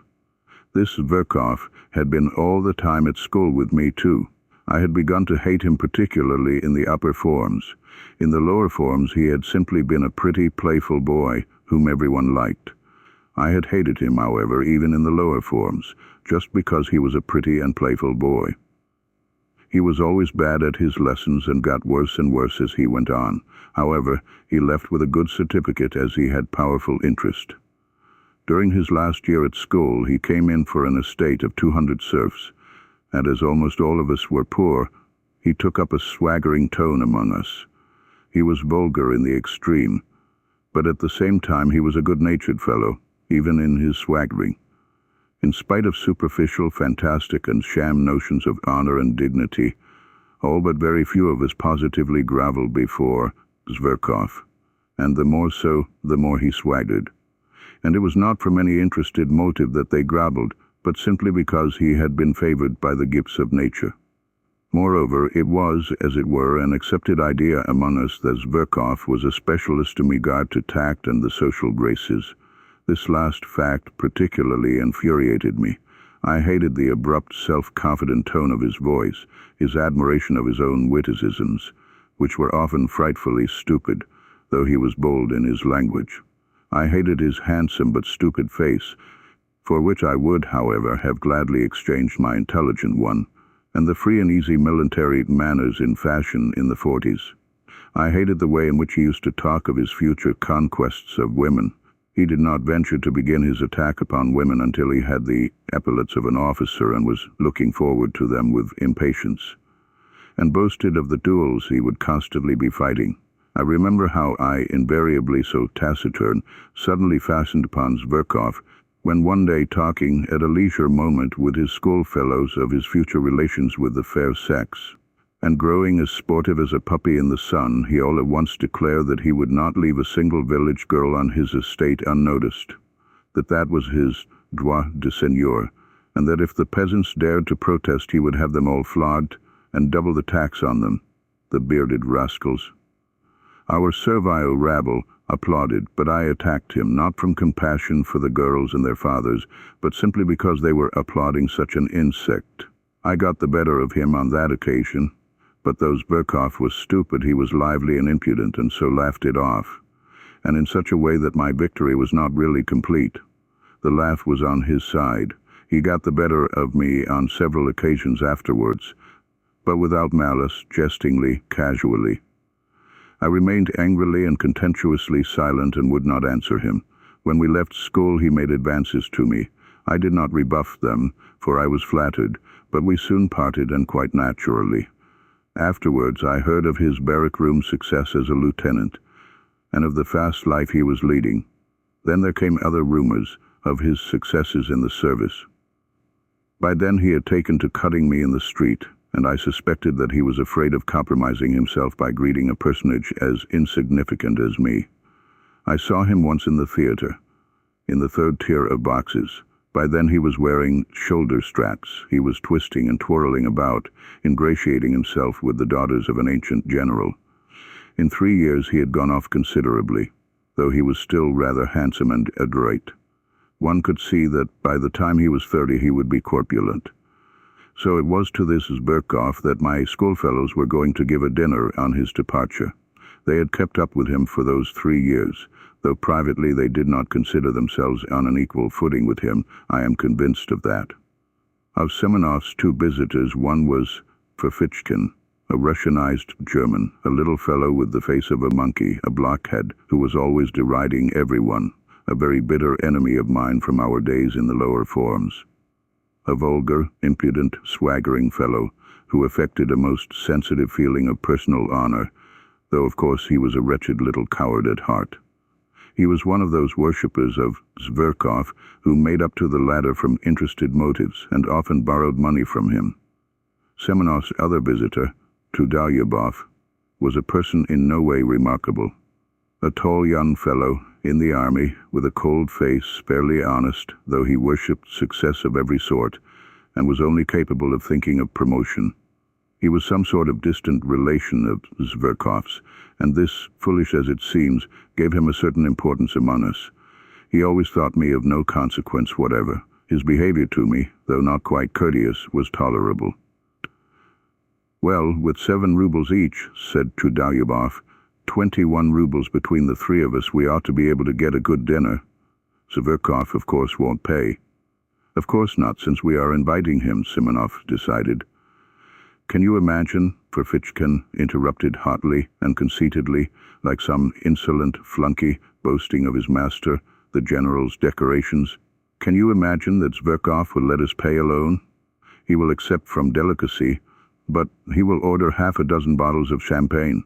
This Zverkov had been all the time at school with me too. I had begun to hate him particularly in the upper forms. In the lower forms he had simply been a pretty, playful boy whom everyone liked. I had hated him, however, even in the lower forms, just because he was a pretty and playful boy. He was always bad at his lessons and got worse and worse as he went on. However, he left with a good certificate as he had powerful interest. During his last year at school, he came in for an estate of 200 serfs, and as almost all of us were poor, he took up a swaggering tone among us. He was vulgar in the extreme, but at the same time he was a good-natured fellow, even in his swaggering. In spite of superficial, fantastic, and sham notions of honor and dignity, all but very few of us positively groveled before Zverkov, and the more so, the more he swaggered. And it was not from any interested motive that they groveled, but simply because he had been favored by the gifts of nature. Moreover, it was, as it were, an accepted idea among us that Zverkov was a specialist in regard to tact and the social graces. This last fact particularly infuriated me. I hated the abrupt, self-confident tone of his voice, his admiration of his own witticisms, which were often frightfully stupid, though he was bold in his language. I hated his handsome but stupid face, for which I would, however, have gladly exchanged my intelligent one, and the free and easy military manners in fashion in the 40s. I hated the way in which he used to talk of his future conquests of women. He did not venture to begin his attack upon women until he had the epaulets of an officer and was looking forward to them with impatience, and boasted of the duels he would constantly be fighting. I remember how I, invariably so taciturn, suddenly fastened upon Zverkov when one day, talking at a leisure moment with his schoolfellows of his future relations with the fair sex, and growing as sportive as a puppy in the sun, he all at once declared that he would not leave a single village girl on his estate unnoticed, that was his droit de seigneur, and that if the peasants dared to protest he would have them all flogged and double the tax on them, the bearded rascals. Our servile rabble applauded, but I attacked him, not from compassion for the girls and their fathers, but simply because they were applauding such an insect. I got the better of him on that occasion, but though Zverkov was stupid, he was lively and impudent, and so laughed it off, and in such a way that my victory was not really complete. The laugh was on his side. He got the better of me on several occasions afterwards, but without malice, jestingly, casually. I remained angrily and contemptuously silent and would not answer him. When we left school he made advances to me. I did not rebuff them, for I was flattered, but we soon parted, and quite naturally. Afterwards I heard of his barrack-room success as a lieutenant, and of the fast life he was leading. Then there came other rumors of his successes in the service. By then he had taken to cutting me in the street, and I suspected that he was afraid of compromising himself by greeting a personage as insignificant as me. I saw him once in the theater, in the third tier of boxes. By then he was wearing shoulder straps. He was twisting and twirling about, ingratiating himself with the daughters of an ancient general. In 3 years he had gone off considerably, though he was still rather handsome and adroit. One could see that by the time he was 30 he would be corpulent. So it was to this Zverkov that my schoolfellows were going to give a dinner on his departure. They had kept up with him for those 3 years, though privately they did not consider themselves on an equal footing with him. I am convinced of that. Of Semenov's 2 visitors, one was Fyodor, a Russianized German, a little fellow with the face of a monkey, a blockhead, who was always deriding everyone, a very bitter enemy of mine from our days in the lower forms. A vulgar, impudent, swaggering fellow, who affected a most sensitive feeling of personal honor, though of course he was a wretched little coward at heart. He was one of those worshippers of Zverkov who made up to the latter from interested motives and often borrowed money from him. Semenov's other visitor, Trudolyubov, was a person in no way remarkable. A tall young fellow, in the army, with a cold face, barely honest, though he worshipped success of every sort, and was only capable of thinking of promotion. He was some sort of distant relation of Zverkov's, and this, foolish as it seems, gave him a certain importance among us. He always thought me of no consequence whatever. His behavior to me, though not quite courteous, was tolerable. "Well, with 7 rubles each," said Trudolyubov, 21 rubles between the 3 of us, we ought to be able to get a good dinner. Zverkov, of course, won't pay." "Of course not, since we are inviting him," Semenov decided. "Can you imagine," Fyodor interrupted hotly and conceitedly, like some insolent flunky boasting of his master, the general's decorations, "can you imagine that Zverkov will let us pay alone? He will accept from delicacy, but he will order 6 bottles of champagne."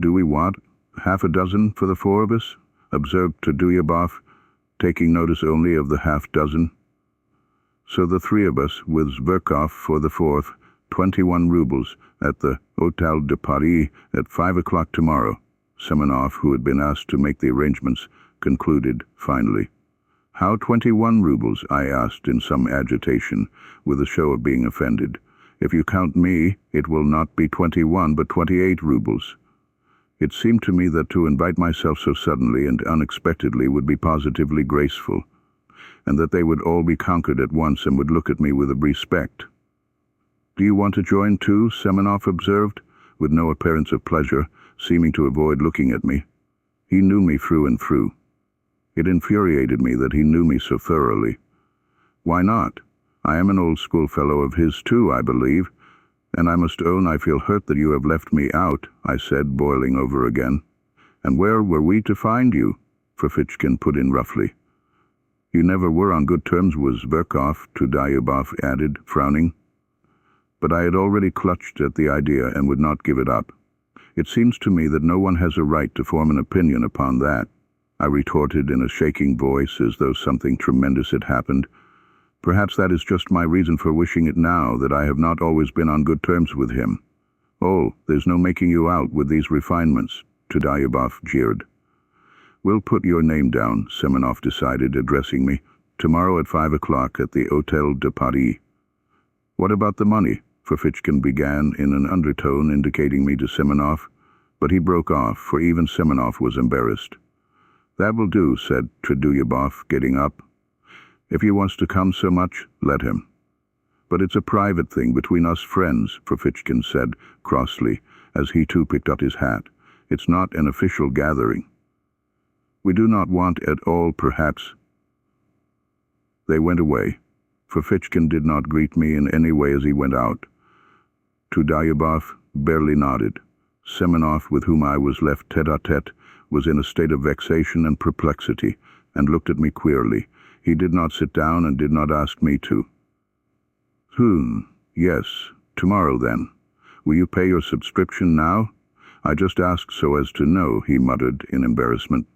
"Do we want 6 for the 4 of us?" observed Trudolyubov, taking notice only of the 6. "So the 3 of us, with Zverkov for the 4th, 21 rubles, at the Hôtel de Paris at 5 o'clock tomorrow," Semenov, who had been asked to make the arrangements, concluded finally. "How 21 rubles?" I asked in some agitation, with a show of being offended. "If you count me, it will not be 21 but 28 rubles." It seemed to me that to invite myself so suddenly and unexpectedly would be positively graceful, and that they would all be conquered at once and would look at me with respect. "Do you want to join too?" Semenov observed, with no appearance of pleasure, seeming to avoid looking at me. He knew me through and through. It infuriated me that he knew me so thoroughly. "Why not? I am an old schoolfellow of his too, I believe, and I must own I feel hurt that you have left me out," I said, boiling over again. "And where were we to find you?" Fyodor put in roughly. "You never were on good terms with Zverkov," Trudolyubov added, frowning. But I had already clutched at the idea and would not give it up. "It seems to me that no one has a right to form an opinion upon that," I retorted in a shaking voice as though something tremendous had happened. "Perhaps that is just my reason for wishing it now, that I have not always been on good terms with him." "Oh, there's no making you out with these refinements," Trudolyubov jeered. "We'll put your name down," Semenov decided, addressing me. "Tomorrow at 5 o'clock at the Hôtel de Paris." "What about the money?" Fyodor began in an undertone, indicating me to Semenov, but he broke off, for even Semenov was embarrassed. "That will do," said Trudolyubov, getting up. "If he wants to come so much, let him." "But it's a private thing between us friends," Fyodor said crossly, as he too picked up his hat. "It's not an official gathering." "We do not want at all, perhaps." They went away. Fyodor did not greet me in any way as he went out. Trudolyubov barely nodded. Semenov, with whom I was left tête-à-tête, was in a state of vexation and perplexity, and looked at me queerly. He did not sit down and did not ask me to. Yes, tomorrow then. Will you pay your subscription now?" "I just asked so as to know," he muttered in embarrassment.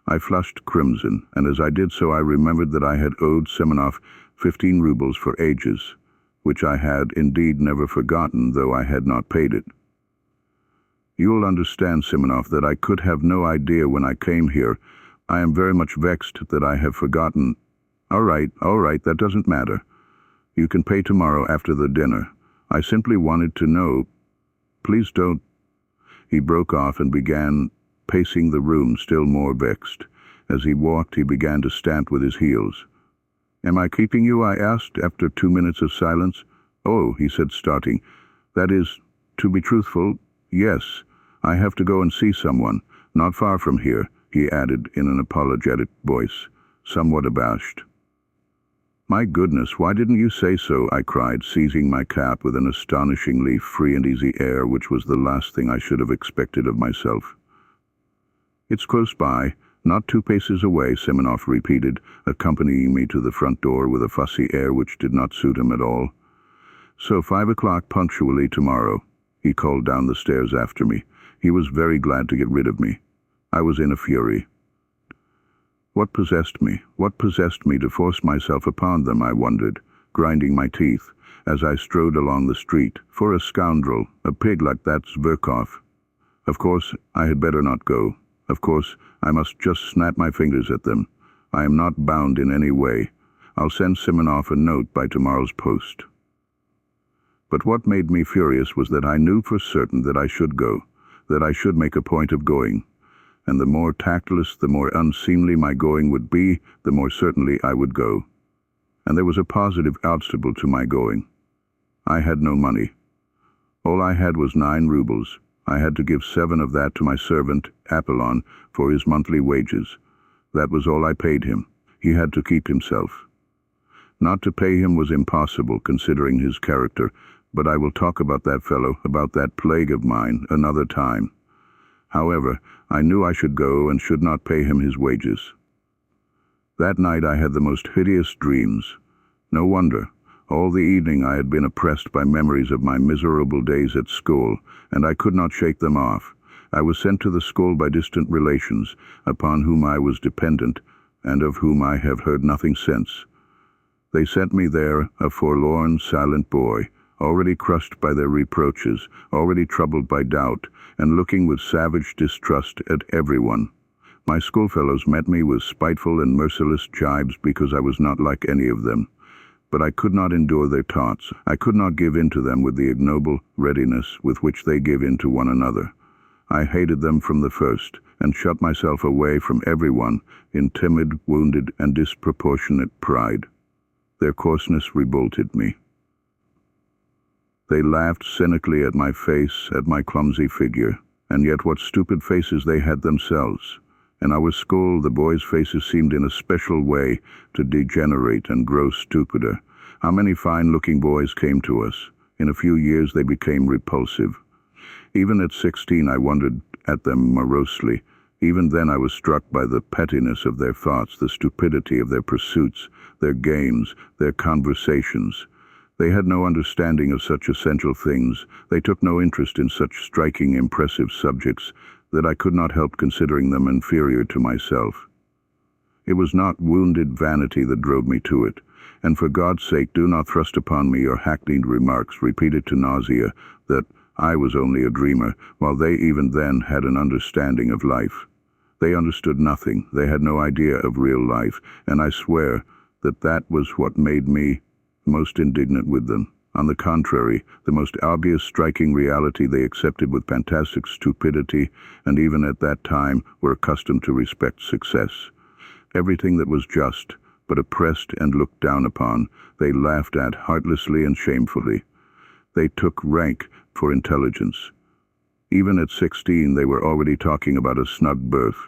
I flushed crimson, and as I did so I remembered that I had owed Semenov 15 rubles for ages, which I had indeed never forgotten, though I had not paid it. "You'll understand, Semenov, that I could have no idea when I came here. I am very much vexed that I have forgotten." All right, that doesn't matter. You can pay tomorrow after the dinner. I simply wanted to know." "Please don't." He broke off and began pacing the room, still more vexed. As he walked, he began to stamp with his heels. "Am I keeping you?" I asked, after 2 minutes of silence. "Oh," he said, starting. "That is, to be truthful, yes. "I have to go and see someone, not far from here," he added in an apologetic voice, somewhat abashed. "My goodness, why didn't you say so?" I cried, seizing my cap with an astonishingly free and easy air, which was the last thing I should have expected of myself. "It's close by, not 2 paces away," Simonov repeated, accompanying me to the front door with a fussy air which did not suit him at all. "So 5 o'clock punctually tomorrow," he called down the stairs after me. He was very glad to get rid of me. I was in a fury. What possessed me? What possessed me to force myself upon them, I wondered, grinding my teeth, as I strode along the street. For a scoundrel, a pig like that Zverkov. Of course, I had better not go. Of course, I must just snap my fingers at them. I am not bound in any way. I'll send Simonov a note by tomorrow's post. But what made me furious was that I knew for certain that I should go, that I should make a point of going. And the more tactless, the more unseemly my going would be, the more certainly I would go. And there was a positive obstacle to my going. I had no money. All I had was 9 rubles. I had to give 7 of that to my servant, Apollon, for his monthly wages. That was all I paid him. He had to keep himself. Not to pay him was impossible, considering his character, but I will talk about that fellow, about that plague of mine, another time. However, I knew I should go and should not pay him his wages. That night I had the most hideous dreams. No wonder. All the evening I had been oppressed by memories of my miserable days at school, and I could not shake them off. I was sent to the school by distant relations, upon whom I was dependent, and of whom I have heard nothing since. They sent me there, a forlorn, silent boy, already crushed by their reproaches, already troubled by doubt, and looking with savage distrust at everyone. My schoolfellows met me with spiteful and merciless jibes because I was not like any of them. But I could not endure their taunts. I could not give in to them with the ignoble readiness with which they give in to one another. I hated them from the first, and shut myself away from everyone in timid, wounded, and disproportionate pride. Their coarseness revolted me. They laughed cynically at my face, at my clumsy figure, and yet what stupid faces they had themselves. In our school, the boys' faces seemed in a special way to degenerate and grow stupider. How many fine-looking boys came to us? In a few years they became repulsive. Even at 16 I wondered at them morosely. Even then I was struck by the pettiness of their thoughts, the stupidity of their pursuits, their games, their conversations. They had no understanding of such essential things. They took no interest in such striking, impressive subjects that I could not help considering them inferior to myself. It was not wounded vanity that drove me to it, and for God's sake do not thrust upon me your hackneyed remarks, repeated to nausea, that I was only a dreamer, while they even then had an understanding of life. They understood nothing. They had no idea of real life, and I swear that that was what made me most indignant with them. On the contrary, the most obvious striking reality they accepted with fantastic stupidity, and even at that time were accustomed to respect success. Everything that was just, but oppressed and looked down upon, they laughed at heartlessly and shamefully. They took rank for intelligence. Even at 16 they were already talking about a snug berth.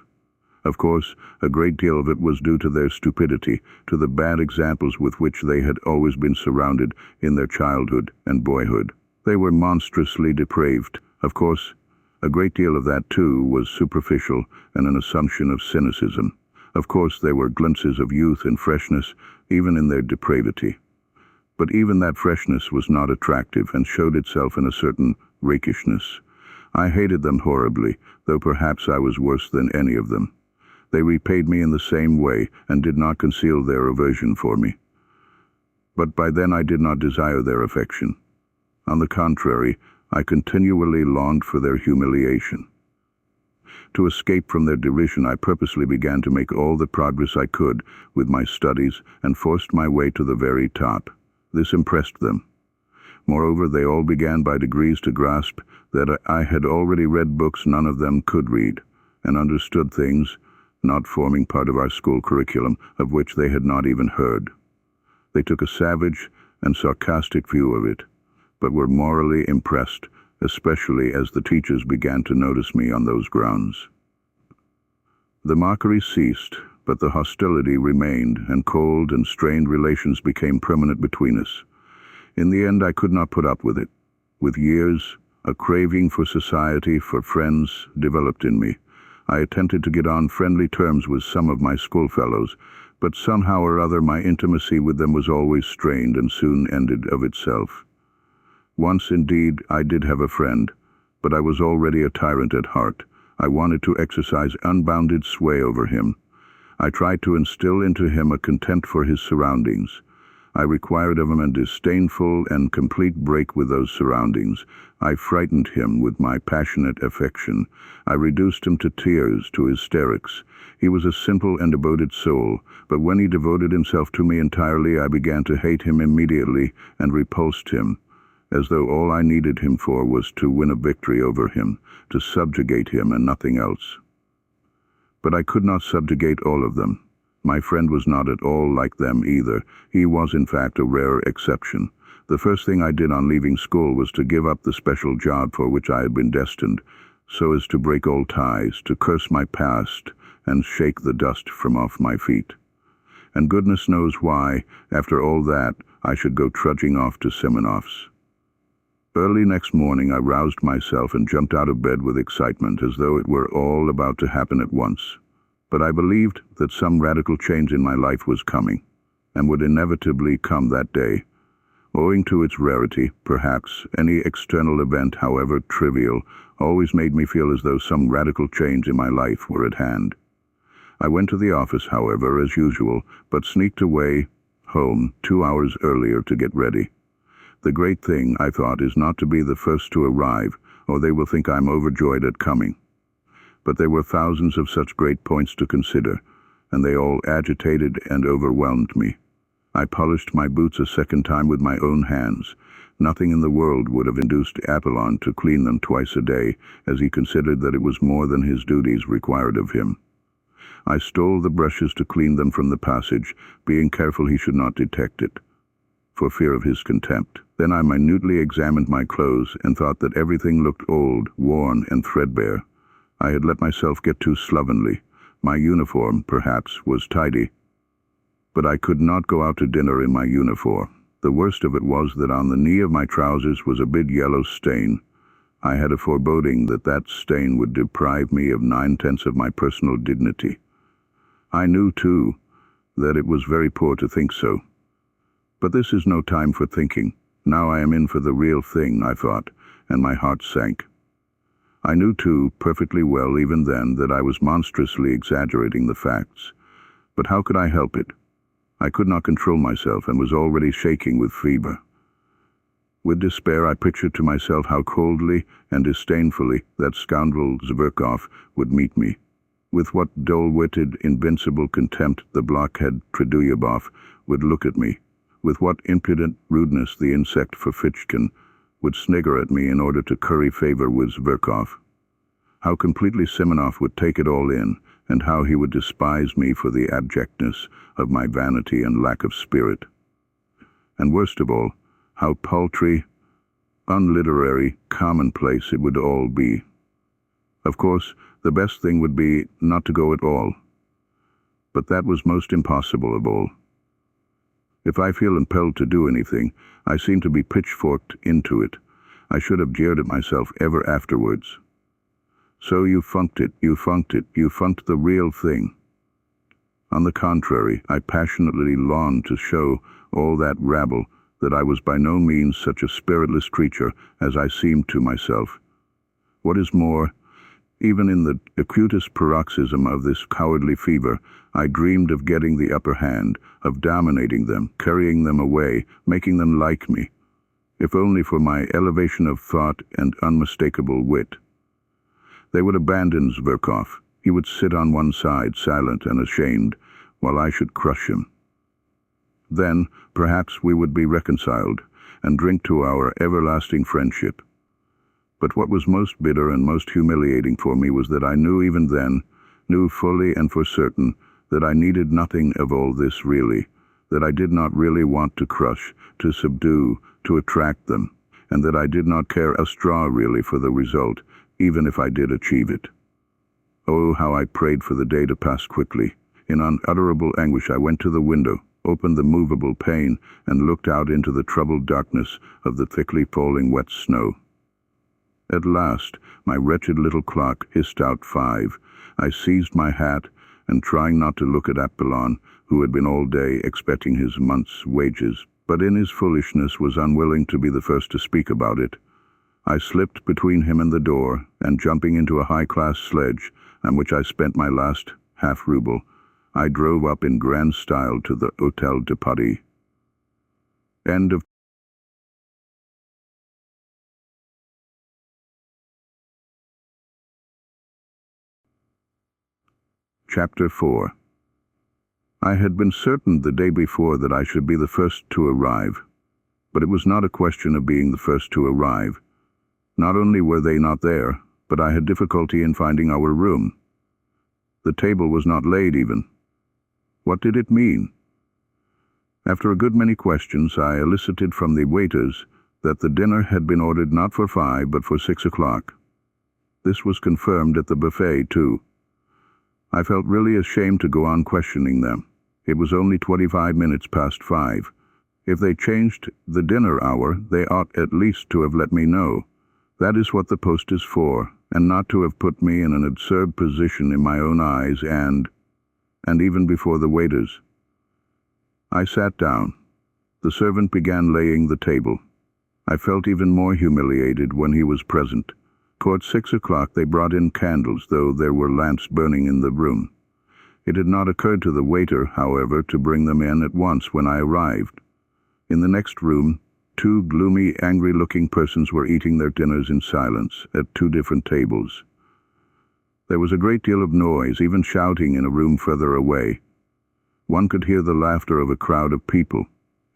Of course, a great deal of it was due to their stupidity, to the bad examples with which they had always been surrounded in their childhood and boyhood. They were monstrously depraved. Of course, a great deal of that, too, was superficial and an assumption of cynicism. Of course, there were glimpses of youth and freshness, even in their depravity. But even that freshness was not attractive and showed itself in a certain rakishness. I hated them horribly, though perhaps I was worse than any of them. They repaid me in the same way and did not conceal their aversion for me. But by then I did not desire their affection. On the contrary, I continually longed for their humiliation. To escape from their derision, I purposely began to make all the progress I could with my studies and forced my way to the very top. This impressed them. Moreover, they all began by degrees to grasp that I had already read books none of them could read, and understood things not forming part of our school curriculum, of which they had not even heard. They took a savage and sarcastic view of it, but were morally impressed especially as the teachers began to notice me on those grounds. The mockery ceased, but the hostility remained, and cold and strained relations became permanent between us. In the end, I could not put up with it. With years, a craving for society, for friends, developed in me. I attempted to get on friendly terms with some of my schoolfellows, but somehow or other my intimacy with them was always strained and soon ended of itself. Once, indeed, I did have a friend, but I was already a tyrant at heart. I wanted to exercise unbounded sway over him. I tried to instill into him a contempt for his surroundings. I required of him a disdainful and complete break with those surroundings. I frightened him with my passionate affection. I reduced him to tears, to hysterics. He was a simple and devoted soul, but when he devoted himself to me entirely, I began to hate him immediately and repulsed him, as though all I needed him for was to win a victory over him, to subjugate him and nothing else. But I could not subjugate all of them. My friend was not at all like them either. He was, in fact, a rare exception. The first thing I did on leaving school was to give up the special job for which I had been destined, so as to break old ties, to curse my past, and shake the dust from off my feet. And goodness knows why, after all that, I should go trudging off to Semenov's. Early next morning I roused myself and jumped out of bed with excitement, as though it were all about to happen at once. But I believed that some radical change in my life was coming, and would inevitably come that day. Owing to its rarity, perhaps, any external event, however trivial, always made me feel as though some radical change in my life were at hand. I went to the office, however, as usual, but sneaked away home 2 hours earlier to get ready. The great thing, I thought, is not to be the first to arrive, or they will think I'm overjoyed at coming. But there were thousands of such great points to consider, and they all agitated and overwhelmed me. I polished my boots a second time with my own hands. Nothing in the world would have induced Apollon to clean them twice a day, as he considered that it was more than his duties required of him. I stole the brushes to clean them from the passage, being careful he should not detect it, for fear of his contempt. Then I minutely examined my clothes and thought that everything looked old, worn, and threadbare. I had let myself get too slovenly. My uniform, perhaps, was tidy. But I could not go out to dinner in my uniform. The worst of it was that on the knee of my trousers was a big yellow stain. I had a foreboding that that stain would deprive me of 9/10 of my personal dignity. I knew, too, that it was very poor to think so. But this is no time for thinking. Now I am in for the real thing, I thought, and my heart sank. I knew, too, perfectly well even then, that I was monstrously exaggerating the facts. But how could I help it? I could not control myself and was already shaking with fever. With despair I pictured to myself how coldly and disdainfully that scoundrel Zverkov would meet me. With what dull-witted, invincible contempt the blockhead Truduyabov would look at me. With what impudent rudeness the insect Forfichkin would snigger at me in order to curry favor with Zverkov. How completely Semenov would take it all in, and how he would despise me for the abjectness of my vanity and lack of spirit. And worst of all, how paltry, unliterary, commonplace it would all be. Of course, the best thing would be not to go at all. But that was most impossible of all. If I feel impelled to do anything, I seem to be pitchforked into it. I should have jeered at myself ever afterwards. So you funked it, you funked the real thing. On the contrary, I passionately longed to show all that rabble that I was by no means such a spiritless creature as I seemed to myself. What is more, even in the acutest paroxysm of this cowardly fever, I dreamed of getting the upper hand, of dominating them, carrying them away, making them like me, if only for my elevation of thought and unmistakable wit. They would abandon Zverkov. He would sit on one side, silent and ashamed, while I should crush him. Then, perhaps, we would be reconciled, and drink to our everlasting friendship. But what was most bitter and most humiliating for me was that I knew even then, knew fully and for certain, that I needed nothing of all this really, that I did not really want to crush, to subdue, to attract them, and that I did not care a straw really for the result, even if I did achieve it. Oh, how I prayed for the day to pass quickly. In unutterable anguish I went to the window, opened the movable pane, and looked out into the troubled darkness of the thickly falling wet snow. At last, my wretched little clock hissed out 5. I seized my hat, and trying not to look at Apollon, who had been all day expecting his month's wages, but in his foolishness was unwilling to be the first to speak about it, I slipped between him and the door, and jumping into a high-class sledge, on which I spent my last half-ruble, I drove up in grand style to the Hôtel de Paris. End of Chapter 4. I had been certain the day before that I should be the first to arrive, but it was not a question of being the first to arrive. Not only were they not there, but I had difficulty in finding our room. The table was not laid even. What did it mean? After a good many questions, I elicited from the waiters that the dinner had been ordered not for 5 but for 6 o'clock. This was confirmed at the buffet, too. I felt really ashamed to go on questioning them. It was only 25 minutes past 5. If they changed the dinner hour, they ought at least to have let me know. That is what the post is for, and not to have put me in an absurd position in my own eyes and even before the waiters. I sat down. The servant began laying the table. I felt even more humiliated when he was present. Toward 6 o'clock they brought in candles, though there were lamps burning in the room. It had not occurred to the waiter, however, to bring them in at once when I arrived. In the next room, 2 gloomy, angry-looking persons were eating their dinners in silence at 2 different tables. There was a great deal of noise, even shouting in a room further away. One could hear the laughter of a crowd of people,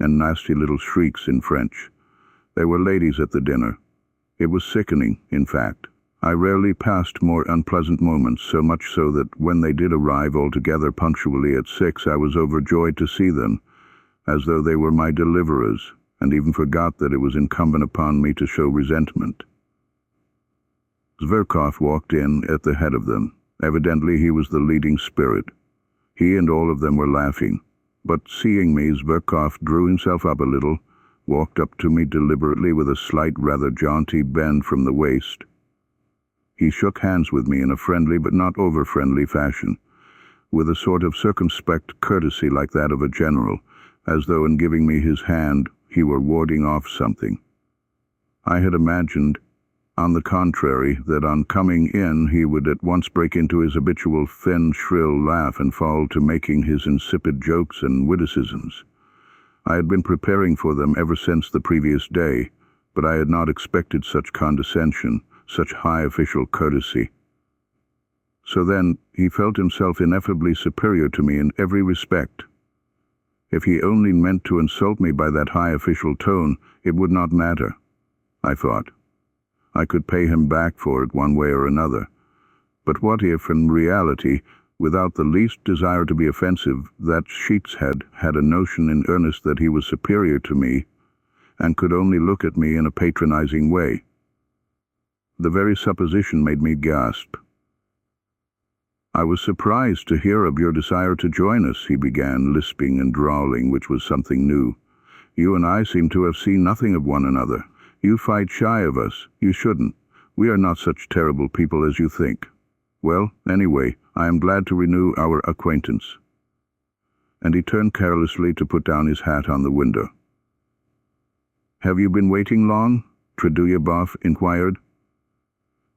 and nasty little shrieks in French. There were ladies at the dinner. It was sickening, in fact. I rarely passed more unpleasant moments, so much so that when they did arrive altogether punctually at 6, I was overjoyed to see them, as though they were my deliverers, and even forgot that it was incumbent upon me to show resentment. Zverkov walked in at the head of them. Evidently he was the leading spirit. He and all of them were laughing, but seeing me, Zverkov drew himself up a little, walked up to me deliberately with a slight, rather jaunty bend from the waist. He shook hands with me in a friendly but not over-friendly fashion, with a sort of circumspect courtesy like that of a general, as though in giving me his hand he were warding off something. I had imagined, on the contrary, that on coming in he would at once break into his habitual thin, shrill laugh and fall to making his insipid jokes and witticisms. I had been preparing for them ever since the previous day, but I had not expected such condescension, such high official courtesy. So then, he felt himself ineffably superior to me in every respect. If he only meant to insult me by that high official tone, it would not matter, I thought. I could pay him back for it one way or another. But what if, in reality, without the least desire to be offensive, that sheepshead had a notion in earnest that he was superior to me, and could only look at me in a patronizing way? The very supposition made me gasp. "I was surprised to hear of your desire to join us," he began, lisping and drawling, which was something new. "You and I seem to have seen nothing of one another. You fight shy of us. You shouldn't. We are not such terrible people as you think. Well, anyway, I am glad to renew our acquaintance." And he turned carelessly to put down his hat on the window. "Have you been waiting long?" Trudolyubov inquired.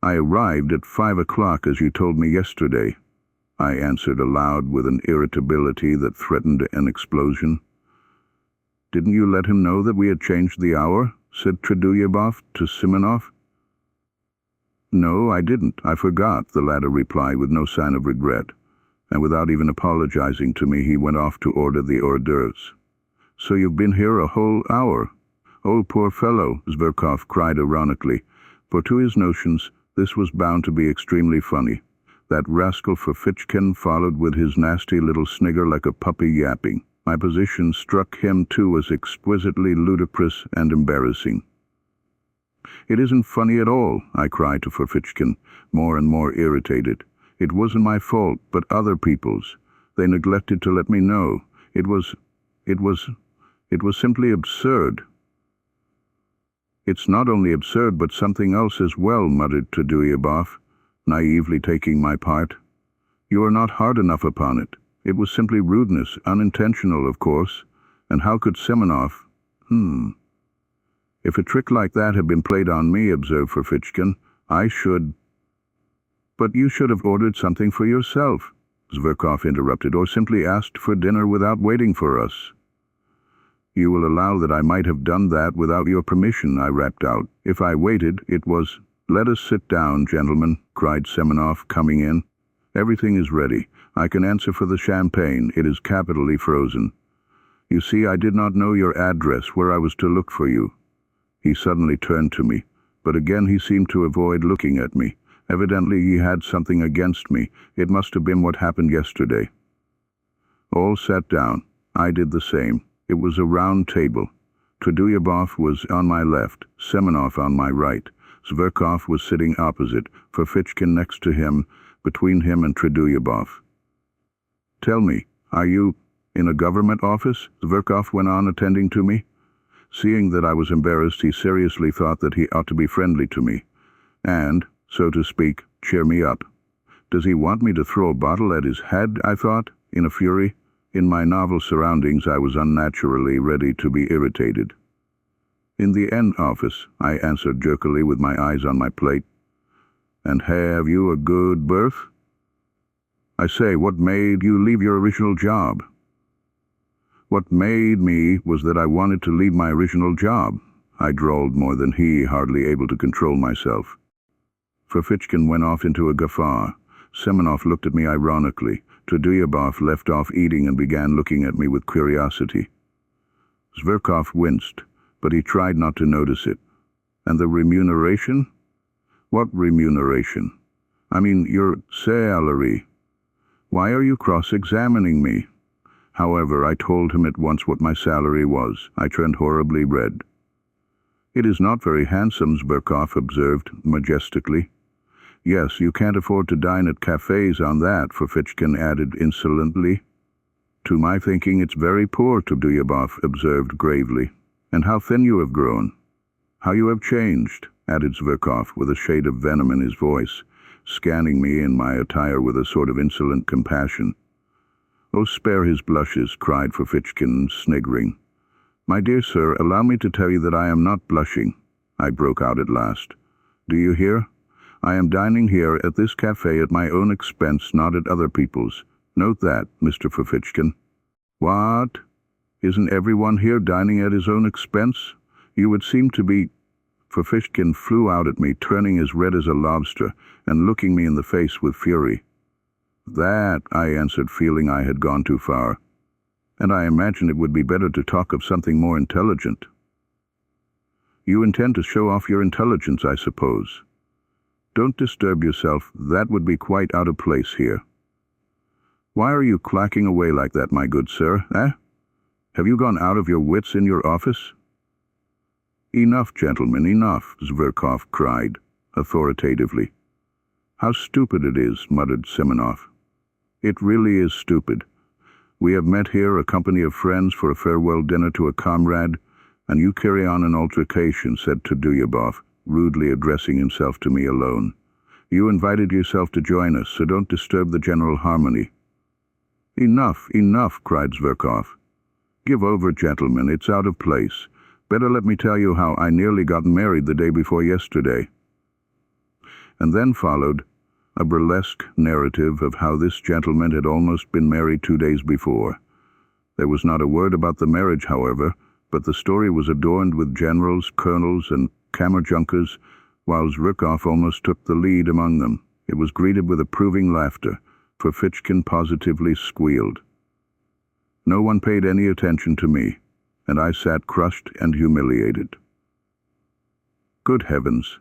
"I arrived at 5 o'clock as you told me yesterday," I answered aloud with an irritability that threatened an explosion. "Didn't you let him know that we had changed the hour?" said Trudolyubov to Simonov. "No, I didn't. I forgot," the latter replied with no sign of regret, and without even apologizing to me he went off to order the hors d'oeuvres. "So you've been here a whole hour?" "Oh, poor fellow," Zverkov cried ironically, for to his notions this was bound to be extremely funny. That rascal Ferfitchkin followed with his nasty little snigger like a puppy yapping. My position struck him too as exquisitely ludicrous and embarrassing. "It isn't funny at all," I cried to Ferfitchkin, more and more irritated. "It wasn't my fault, but other people's. They neglected to let me know. It was simply absurd." "It's not only absurd, but something else as well," muttered Trudolyubov, naively taking my part. "You are not hard enough upon it. It was simply rudeness, unintentional, of course. And how could Semenov—" "If a trick like that had been played on me," observed Ferfitchkin, "I should—" "But you should have ordered something for yourself," Zverkov interrupted, "or simply asked for dinner without waiting for us." "You will allow that I might have done that without your permission," I rapped out. "If I waited, it was—" "Let us sit down, gentlemen," cried Semenov, coming in. "Everything is ready. I can answer for the champagne. It is capitally frozen. You see, I did not know your address, where I was to look for you." He suddenly turned to me, but again he seemed to avoid looking at me. Evidently he had something against me. It must have been what happened yesterday. All sat down. I did the same. It was a round table. Trudolyubov was on my left, Semenov on my right. Zverkov was sitting opposite, Ferfitchkin next to him, between him and Trudolyubov. "Tell me, are you in a government office?" Zverkov went on, attending to me. Seeing that I was embarrassed, he seriously thought that he ought to be friendly to me and, so to speak, cheer me up. Does he want me to throw a bottle at his head, I thought, in a fury. In my novel surroundings, I was unnaturally ready to be irritated. "In the N office," I answered jerkily with my eyes on my plate. "And have you a good berth?" "I say, what made you leave your original job?" "What made me was that I wanted to leave my original job." I drawled more than he, hardly able to control myself. Ferfitchkin went off into a guffaw. Semenov looked at me ironically. Trudolyubov left off eating and began looking at me with curiosity. Zverkov winced, but he tried not to notice it. "And the remuneration?" "What remuneration?" "I mean your salary." "Why are you cross-examining me?" However, I told him at once what my salary was. I turned horribly red. "It is not very handsome," Zverkov observed majestically. "Yes, you can't afford to dine at cafes on that," Ferfitchkin added insolently. "To my thinking, it's very poor," Trudolyubov observed gravely. "And how thin you have grown." "How you have changed," added Zverkov with a shade of venom in his voice, scanning me in my attire with a sort of insolent compassion. "Oh, spare his blushes," cried Ferfitchkin, sniggering. "My dear sir, allow me to tell you that I am not blushing," I broke out at last. "Do you hear? I am dining here at this cafe at my own expense, not at other people's. Note that, Mr. Ferfitchkin." "What? Isn't everyone here dining at his own expense? You would seem to be—" Ferfitchkin flew out at me, turning as red as a lobster, and looking me in the face with fury. "That," I answered, feeling I had gone too far. "And I imagine it would be better to talk of something more intelligent." "You intend to show off your intelligence, I suppose." "Don't disturb yourself. That would be quite out of place here." "Why are you clacking away like that, my good sir, eh? Have you gone out of your wits in your office?" "Enough, gentlemen, enough," Zverkov cried, authoritatively. "How stupid it is," muttered Semenov. "It really is stupid. We have met here, a company of friends, for a farewell dinner to a comrade, and you carry on an altercation," said Trudolyubov, rudely addressing himself to me alone. "You invited yourself to join us, so don't disturb the general harmony." "Enough, enough," cried Zverkov. "Give over, gentlemen, it's out of place. Better let me tell you how I nearly got married the day before yesterday." And then followed a burlesque narrative of how this gentleman had almost been married 2 days before. There was not a word about the marriage, however, but the story was adorned with generals, colonels, and kammerjunkers, while Zverkov almost took the lead among them. It was greeted with approving laughter. Ferfitchkin positively squealed. No one paid any attention to me, and I sat crushed and humiliated. Good heavens,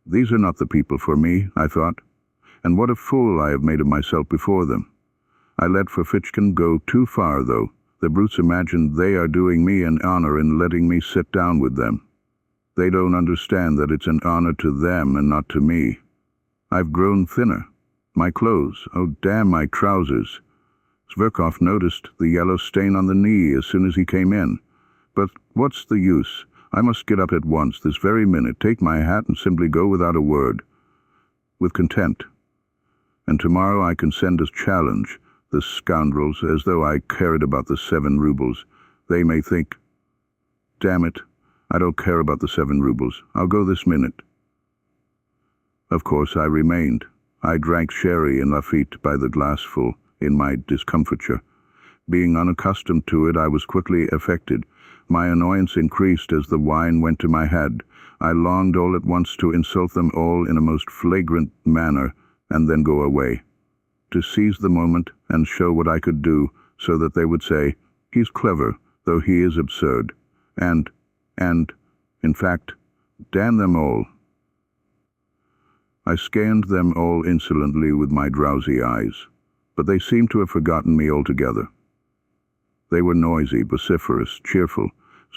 these are not the people for me, I thought, and what a fool I have made of myself before them. I let Ferfitchkin go too far, though. The brutes imagine they are doing me an honor in letting me sit down with them. They don't understand that it's an honor to them and not to me. I've grown thinner. My clothes, oh damn my trousers. Zverkov noticed the yellow stain on the knee as soon as he came in. But what's the use? I must get up at once, this very minute, take my hat and simply go without a word. With contempt. And tomorrow I can send a challenge, the scoundrels, as though I cared about the 7 rubles. They may think, damn it, I don't care about the 7 rubles. I'll go this minute. Of course I remained. I drank sherry and Lafitte by the glassful in my discomfiture. Being unaccustomed to it, I was quickly affected. My annoyance increased as the wine went to my head. I longed all at once to insult them all in a most flagrant manner, and then go away. To seize the moment and show what I could do, so that they would say, he's clever, though he is absurd. And, in fact, damn them all. I scanned them all insolently with my drowsy eyes, but they seemed to have forgotten me altogether. They were noisy, vociferous, cheerful.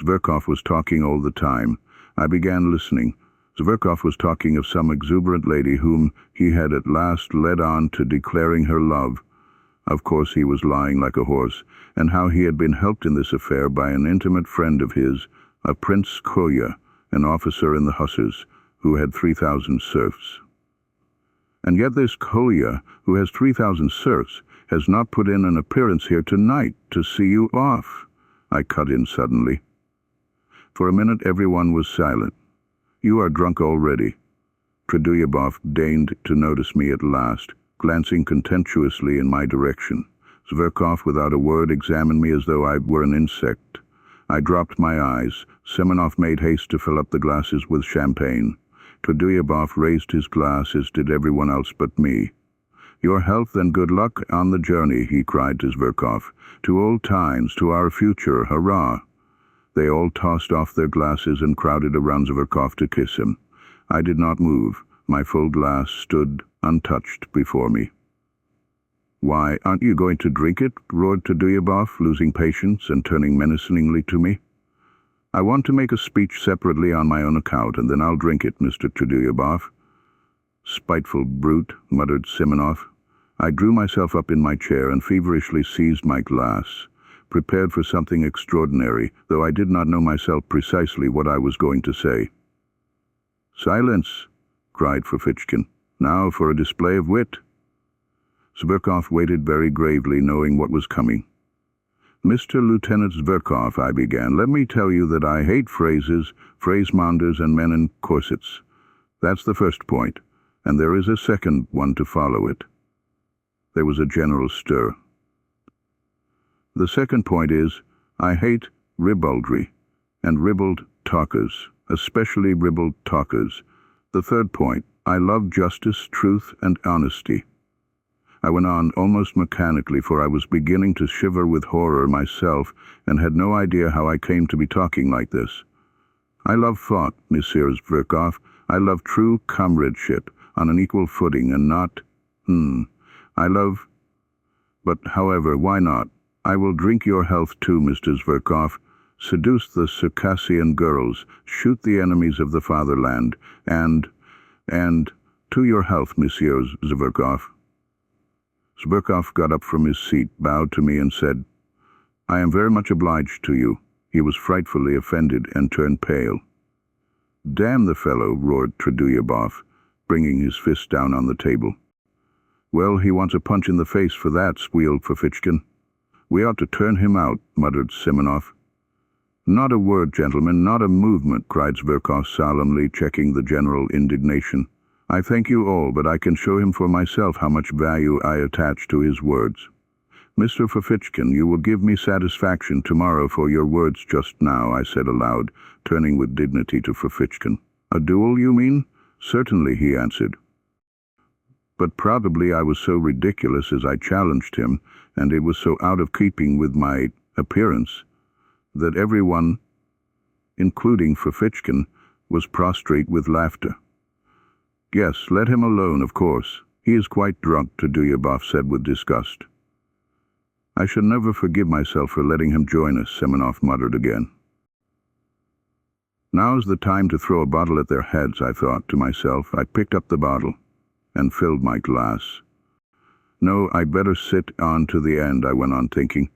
Zverkov was talking all the time. I began listening. Zverkov was talking of some exuberant lady whom he had at last led on to declaring her love. Of course he was lying like a horse, and how he had been helped in this affair by an intimate friend of his, a Prince Kolya, an officer in the hussars, who had 3,000 serfs. And yet this Kolya, who has 3,000 serfs, has not put in an appearance here tonight to see you off. I cut in suddenly. For a minute everyone was silent. You are drunk already. Trudolyubov deigned to notice me at last, glancing contemptuously in my direction. Zverkov, without a word, examined me as though I were an insect. I dropped my eyes. Semenov made haste to fill up the glasses with champagne. Trudolyubov raised his glass, as did everyone else but me. Your health and good luck on the journey, he cried to Zverkov. To old times, to our future, hurrah! They all tossed off their glasses and crowded around Zverkov to kiss him. I did not move. My full glass stood untouched before me. Why, aren't you going to drink it? Roared Trudolyubov, losing patience and turning menacingly to me. I want to make a speech separately on my own account, and then I'll drink it, Mr. Trudolyubov. Spiteful brute, muttered Semenov. I drew myself up in my chair and feverishly seized my glass, prepared for something extraordinary, though I did not know myself precisely what I was going to say. Silence, cried Ferfitchkin. Now for a display of wit. Zverkov waited very gravely, knowing what was coming. Mr. Lieutenant Zverkov, I began, let me tell you that I hate phrases, phrasemongers, and men in corsets. That's the first point, and there is a second one to follow it. There was a general stir. The second point is, I hate ribaldry and ribald talkers, especially ribald talkers. The third point, I love justice, truth, and honesty. I went on almost mechanically, for I was beginning to shiver with horror myself and had no idea how I came to be talking like this. I love thought, Monsieur Zverkov. I love true comradeship on an equal footing and not, I love, but however, why not? I will drink your health too, Mr. Zverkov. Seduce the Circassian girls, shoot the enemies of the fatherland, and to your health, Monsieur Zverkov. Zverkov got up from his seat, bowed to me and said, I am very much obliged to you. He was frightfully offended and turned pale. Damn the fellow, roared Trudolyubov, bringing his fist down on the table. Well, he wants a punch in the face for that, squealed Ferfitchkin. We ought to turn him out, muttered Semenov. Not a word, gentlemen, not a movement, cried Zverkov solemnly, checking the general indignation. I thank you all, but I can show him for myself how much value I attach to his words. Mr. Ferfitchkin, you will give me satisfaction tomorrow for your words just now, I said aloud, turning with dignity to Ferfitchkin. A duel, you mean? Certainly, he answered. But probably I was so ridiculous as I challenged him, and it was so out of keeping with my appearance, that everyone, including Ferfitchkin, was prostrate with laughter. Yes, let him alone, of course. He is quite drunk, Trudolyubov said with disgust. I shall never forgive myself for letting him join us, Semenov muttered again. Now's the time to throw a bottle at their heads, I thought to myself. I picked up the bottle and filled my glass. No, I'd better sit on to the end, I went on thinking.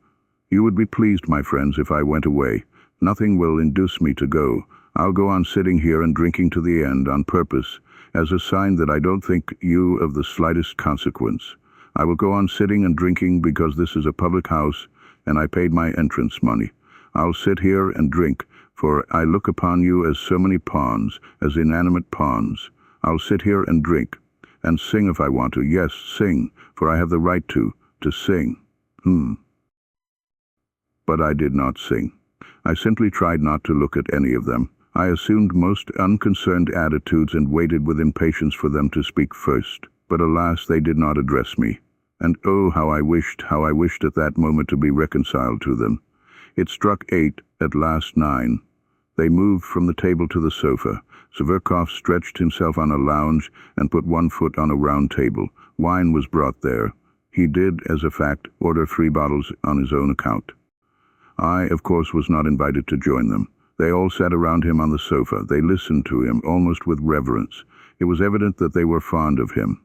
You would be pleased, my friends, if I went away. Nothing will induce me to go. I'll go on sitting here and drinking to the end on purpose, as a sign that I don't think you of the slightest consequence. I will go on sitting and drinking because this is a public house and I paid my entrance money. I'll sit here and drink, for I look upon you as so many pawns, as inanimate pawns. I'll sit here and drink, and sing if I want to. Yes, sing, for I have the right to sing. But I did not sing. I simply tried not to look at any of them. I assumed most unconcerned attitudes and waited with impatience for them to speak first. But alas, they did not address me. And oh, how I wished at that moment to be reconciled to them. It struck 8, at last 9. They moved from the table to the sofa. Zverkov stretched himself on a lounge and put one foot on a round table. Wine was brought there. He did, as a fact, order 3 bottles on his own account. I, of course, was not invited to join them. They all sat around him on the sofa. They listened to him, almost with reverence. It was evident that they were fond of him.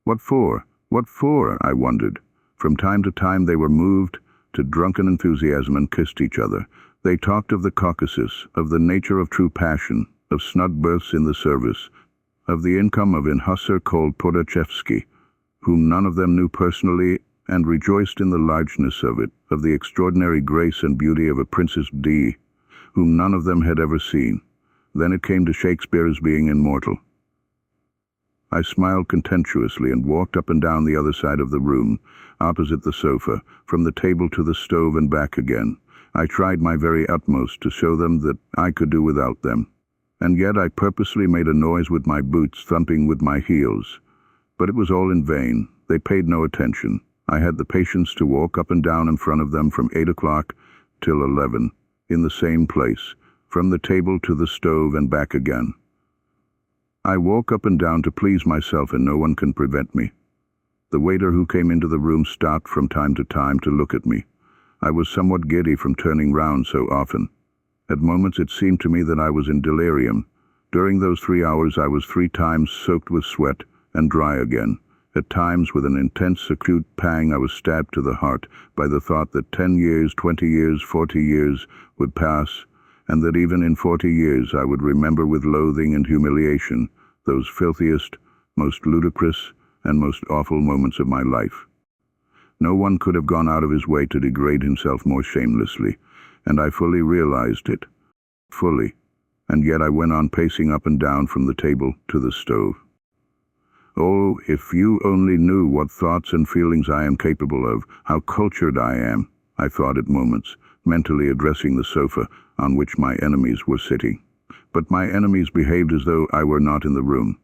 What for? What for? I wondered. From time to time they were moved to drunken enthusiasm and kissed each other. They talked of the Caucasus, of the nature of true passion, of snug berths in the service, of the income of an hussar called Dostoevsky, whom none of them knew personally, and rejoiced in the largeness of it, of the extraordinary grace and beauty of a Princess D, whom none of them had ever seen. Then it came to Shakespeare as being immortal. I smiled contemptuously and walked up and down the other side of the room, opposite the sofa, from the table to the stove and back again. I tried my very utmost to show them that I could do without them. And yet I purposely made a noise with my boots, thumping with my heels. But it was all in vain. They paid no attention. I had the patience to walk up and down in front of them from 8 o'clock till 11, in the same place, from the table to the stove and back again. I walk up and down to please myself, and no one can prevent me. The waiter who came into the room stopped from time to time to look at me. I was somewhat giddy from turning round so often. At moments it seemed to me that I was in delirium. During those 3 hours I was 3 times soaked with sweat and dry again. At times, with an intense, acute pang, I was stabbed to the heart by the thought that 10 years, 20 years, 40 years would pass, and that even in 40 years I would remember with loathing and humiliation those filthiest, most ludicrous, and most awful moments of my life. No one could have gone out of his way to degrade himself more shamelessly, and I fully realized it. Fully. And yet I went on pacing up and down from the table to the stove. Oh, if you only knew what thoughts and feelings I am capable of, how cultured I am, I thought at moments, mentally addressing the sofa on which my enemies were sitting. But my enemies behaved as though I were not in the room.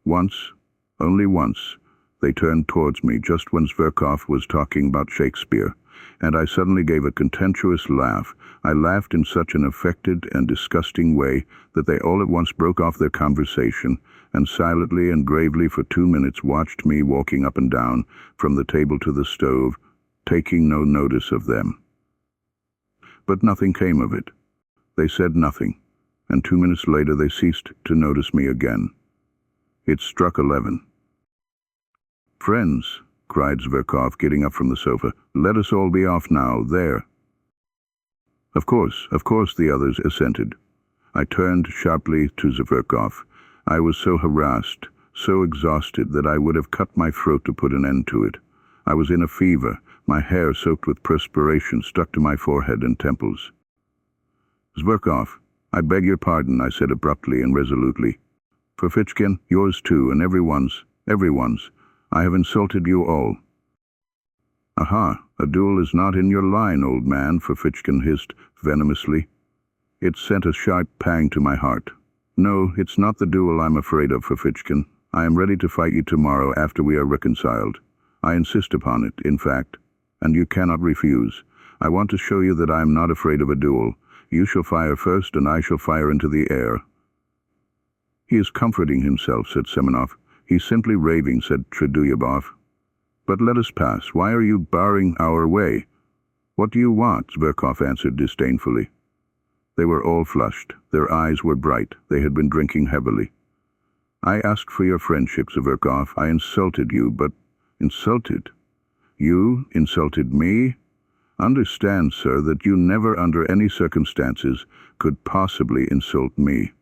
Once, only once, they turned towards me just when Zverkov was talking about Shakespeare, and I suddenly gave a contemptuous laugh. I laughed in such an affected and disgusting way that they all at once broke off their conversation and silently and gravely for 2 minutes watched me walking up and down from the table to the stove, taking no notice of them. But nothing came of it. They said nothing, and 2 minutes later they ceased to notice me again. It struck 11. "Friends," cried Zverkov, getting up from the sofa, "let us all be off now, there." Of course, the others assented. I turned sharply to Zverkov. I was so harassed, so exhausted, that I would have cut my throat to put an end to it. I was in a fever, my hair soaked with perspiration stuck to my forehead and temples. "Zverkov, I beg your pardon," I said abruptly and resolutely. "Ferfitchkin, yours too, and everyone's. I have insulted you all." "Aha, a duel is not in your line, old man," Ferfitchkin hissed venomously. It sent a sharp pang to my heart. "No, it's not the duel I'm afraid of, Ferfitchkin. I am ready to fight you tomorrow after we are reconciled. I insist upon it, in fact, and you cannot refuse. I want to show you that I am not afraid of a duel. You shall fire first, and I shall fire into the air." "He is comforting himself," said Semenov. "He's simply raving," said Truduyabov. "But let us pass. Why are you barring our way?" "What do you want?" Zverkov answered disdainfully. They were all flushed. Their eyes were bright. They had been drinking heavily. "I asked for your friendship, Zverkov. I insulted you, but—" "Insulted? You insulted me? Understand, sir, that you never under any circumstances could possibly insult me.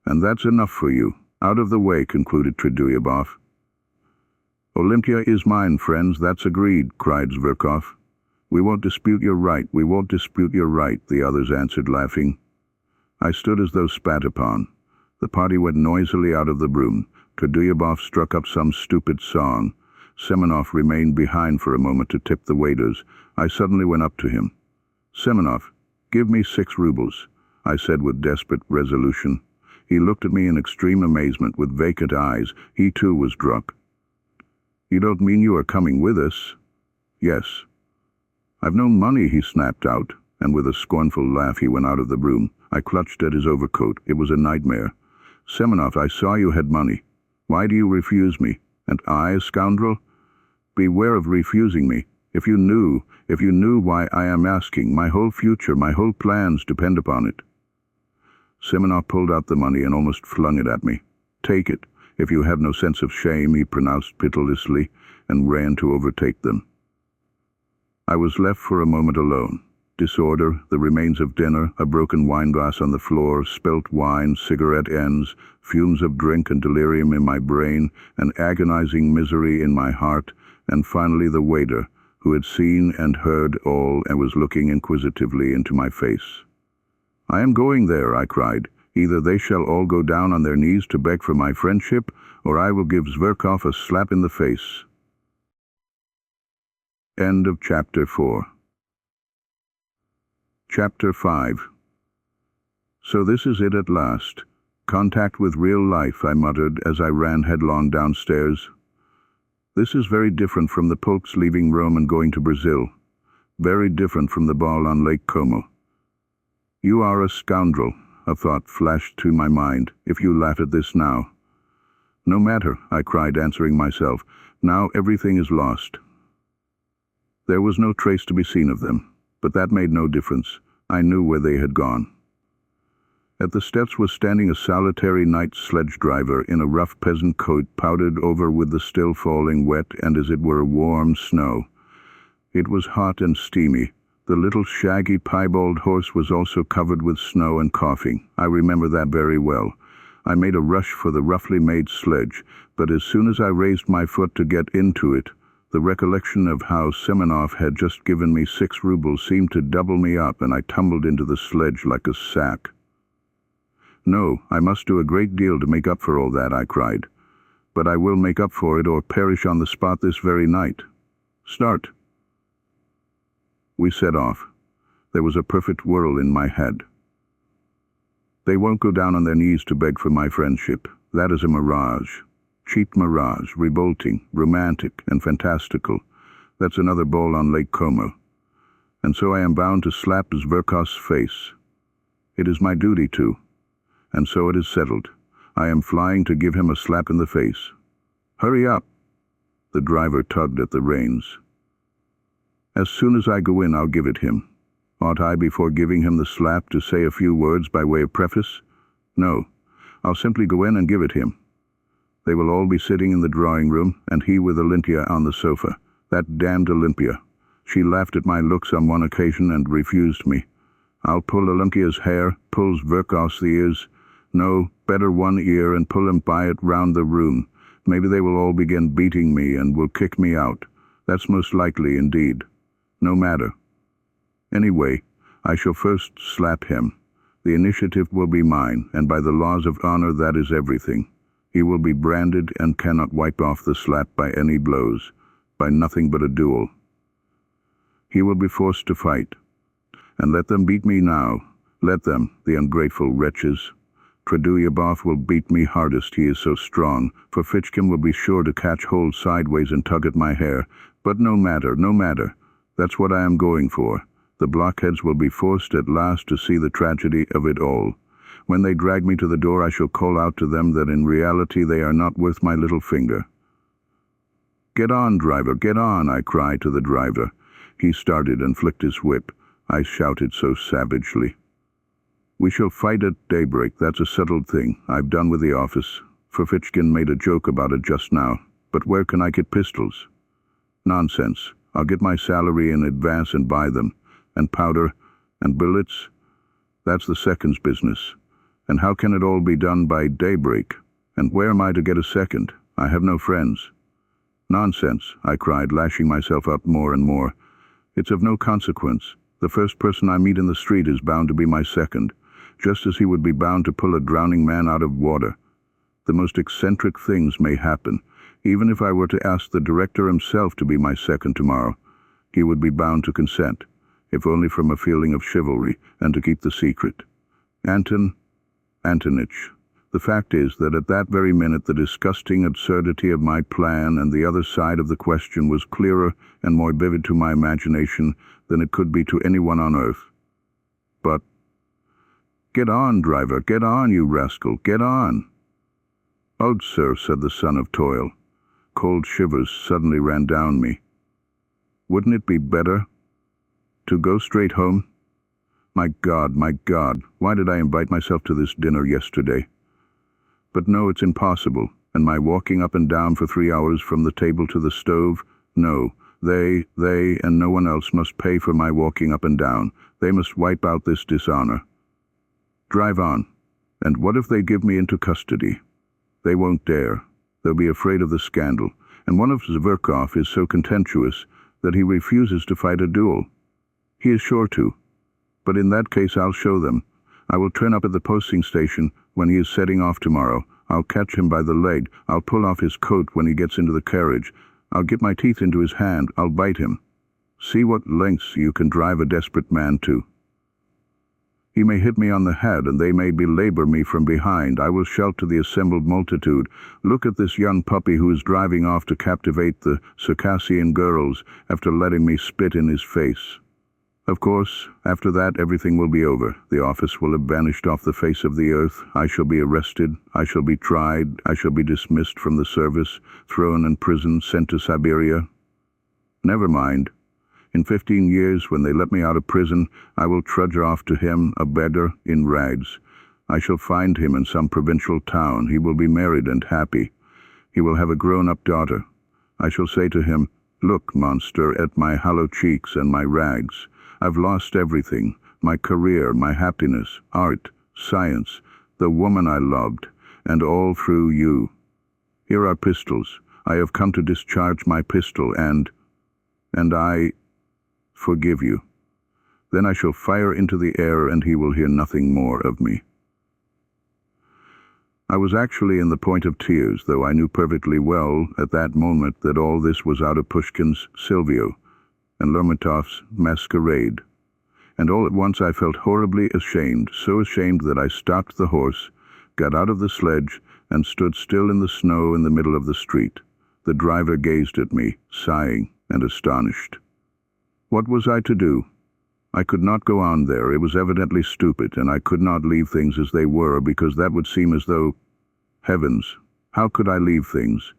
And that's enough for you. Out of the way," concluded Trudolyubov. "Olympia is mine, friends, that's agreed," cried Zverkov. "We won't dispute your right, we won't dispute your right," the others answered, laughing. I stood as though spat upon. The party went noisily out of the room. Trudolyubov struck up some stupid song. Semenov remained behind for a moment to tip the waiters. I suddenly went up to him. "Semenov, give me 6 rubles," I said with desperate resolution. He looked at me in extreme amazement with vacant eyes. He too was drunk. "You don't mean you are coming with us?" "Yes." "I've no money," he snapped out, and with a scornful laugh he went out of the room. I clutched at his overcoat. It was a nightmare. "Semenov, I saw you had money. Why do you refuse me? And I, a scoundrel? Beware of refusing me. If you knew why I am asking, my whole future, my whole plans depend upon it." Semenov pulled out the money and almost flung it at me. "Take it, if you have no sense of shame," he pronounced pitilessly, and ran to overtake them. I was left for a moment alone. Disorder, the remains of dinner, a broken wineglass on the floor, spilt wine, cigarette ends, fumes of drink and delirium in my brain, an agonizing misery in my heart, and finally the waiter, who had seen and heard all and was looking inquisitively into my face. "I am going there," I cried. "Either they shall all go down on their knees to beg for my friendship, or I will give Zverkov a slap in the face." End of Chapter 4. Chapter 5. "So this is it at last. Contact with real life," I muttered as I ran headlong downstairs. "This is very different from the Pope's leaving Rome and going to Brazil. Very different from the ball on Lake Como. You are a scoundrel," a thought flashed through my mind, "if you laugh at this now." "No matter," I cried, answering myself. "Now everything is lost." There was no trace to be seen of them, but that made no difference. I knew where they had gone. At the steps was standing a solitary night sledge driver in a rough peasant coat powdered over with the still falling wet and as it were warm snow. It was hot and steamy. The little shaggy piebald horse was also covered with snow and coughing. I remember that very well. I made a rush for the roughly made sledge, but as soon as I raised my foot to get into it, the recollection of how Semenov had just given me 6 rubles seemed to double me up, and I tumbled into the sledge like a sack. "No, I must do a great deal to make up for all that," I cried. "But I will make up for it or perish on the spot this very night. Start." We set off. There was a perfect whirl in my head. "They won't go down on their knees to beg for my friendship. That is a mirage. Cheap mirage, revolting, romantic, and fantastical. That's another ball on Lake Como. And so I am bound to slap Zverkov's face. It is my duty to. And so it is settled. I am flying to give him a slap in the face. Hurry up!" The driver tugged at the reins. "As soon as I go in, I'll give it him. Ought I, before giving him the slap, to say a few words by way of preface? No. I'll simply go in and give it him. They will all be sitting in the drawing-room, and he with Olympia on the sofa. That damned Olympia. She laughed at my looks on one occasion and refused me. I'll pull Olympia's hair, pull Zverkov's ears. No, better one ear and pull him by it round the room. Maybe they will all begin beating me and will kick me out. That's most likely indeed. No matter. Anyway, I shall first slap him. The initiative will be mine, and by the laws of honor that is everything. He will be branded and cannot wipe off the slap by any blows, by nothing but a duel. He will be forced to fight. And let them beat me now. Let them, the ungrateful wretches. Trudolyubov will beat me hardest, he is so strong, for Fitchkin will be sure to catch hold sideways and tug at my hair. But no matter, no matter. That's what I am going for. The blockheads will be forced at last to see the tragedy of it all. When they drag me to the door, I shall call out to them that in reality they are not worth my little finger. "Get on, driver, get on," I cried to the driver. He started and flicked his whip. I shouted so savagely. We shall fight at daybreak. That's a settled thing. I've done with the office. Ferfitchkin made a joke about it just now. But where can I get pistols? Nonsense. I'll get my salary in advance and buy them. And powder. And bullets. That's the second's business. And how can it all be done by daybreak? And where am I to get a second? I have no friends. Nonsense, I cried, lashing myself up more and more. It's of no consequence. The first person I meet in the street is bound to be my second, just as he would be bound to pull a drowning man out of water. The most eccentric things may happen. Even if I were to ask the director himself to be my second tomorrow, he would be bound to consent, if only from a feeling of chivalry and to keep the secret. Antonich. The fact is that at that very minute the disgusting absurdity of my plan and the other side of the question was clearer and more vivid to my imagination than it could be to anyone on earth. But, "Get on, driver, get on, you rascal, get on." "Oh, sir," said the son of toil. Cold shivers suddenly ran down me. Wouldn't it be better to go straight home? My God, why did I invite myself to this dinner yesterday? But no, it's impossible, and my walking up and down for 3 hours from the table to the stove, no, they and no one else must pay for my walking up and down. They must wipe out this dishonor. Drive on. And what if they give me into custody? They won't dare. They'll be afraid of the scandal, and one of Zverkov is so contemptuous that he refuses to fight a duel. He is sure to. But in that case I'll show them. I will turn up at the posting station when he is setting off tomorrow. I'll catch him by the leg. I'll pull off his coat when he gets into the carriage. I'll get my teeth into his hand. I'll bite him. See what lengths you can drive a desperate man to. He may hit me on the head, and they may belabor me from behind. I will shout to the assembled multitude, "Look at this young puppy who is driving off to captivate the Circassian girls after letting me spit in his face." Of course, after that everything will be over. The office will have vanished off the face of the earth. I shall be arrested. I shall be tried. I shall be dismissed from the service, thrown in prison, sent to Siberia. Never mind. In 15 years, when they let me out of prison, I will trudge off to him, a beggar, in rags. I shall find him in some provincial town. He will be married and happy. He will have a grown-up daughter. I shall say to him, "Look, monster, at my hollow cheeks and my rags. I've lost everything, my career, my happiness, art, science, the woman I loved, and all through you. Here are pistols. I have come to discharge my pistol, and I forgive you." Then I shall fire into the air, and he will hear nothing more of me. I was actually in the point of tears, though I knew perfectly well at that moment that all this was out of Pushkin's Silvio and Lermontov's Masquerade. And all at once I felt horribly ashamed, so ashamed that I stopped the horse, got out of the sledge, and stood still in the snow in the middle of the street. The driver gazed at me, sighing and astonished. What was I to do? I could not go on there. It was evidently stupid, and I could not leave things as they were, because that would seem as though... Heavens, how could I leave things?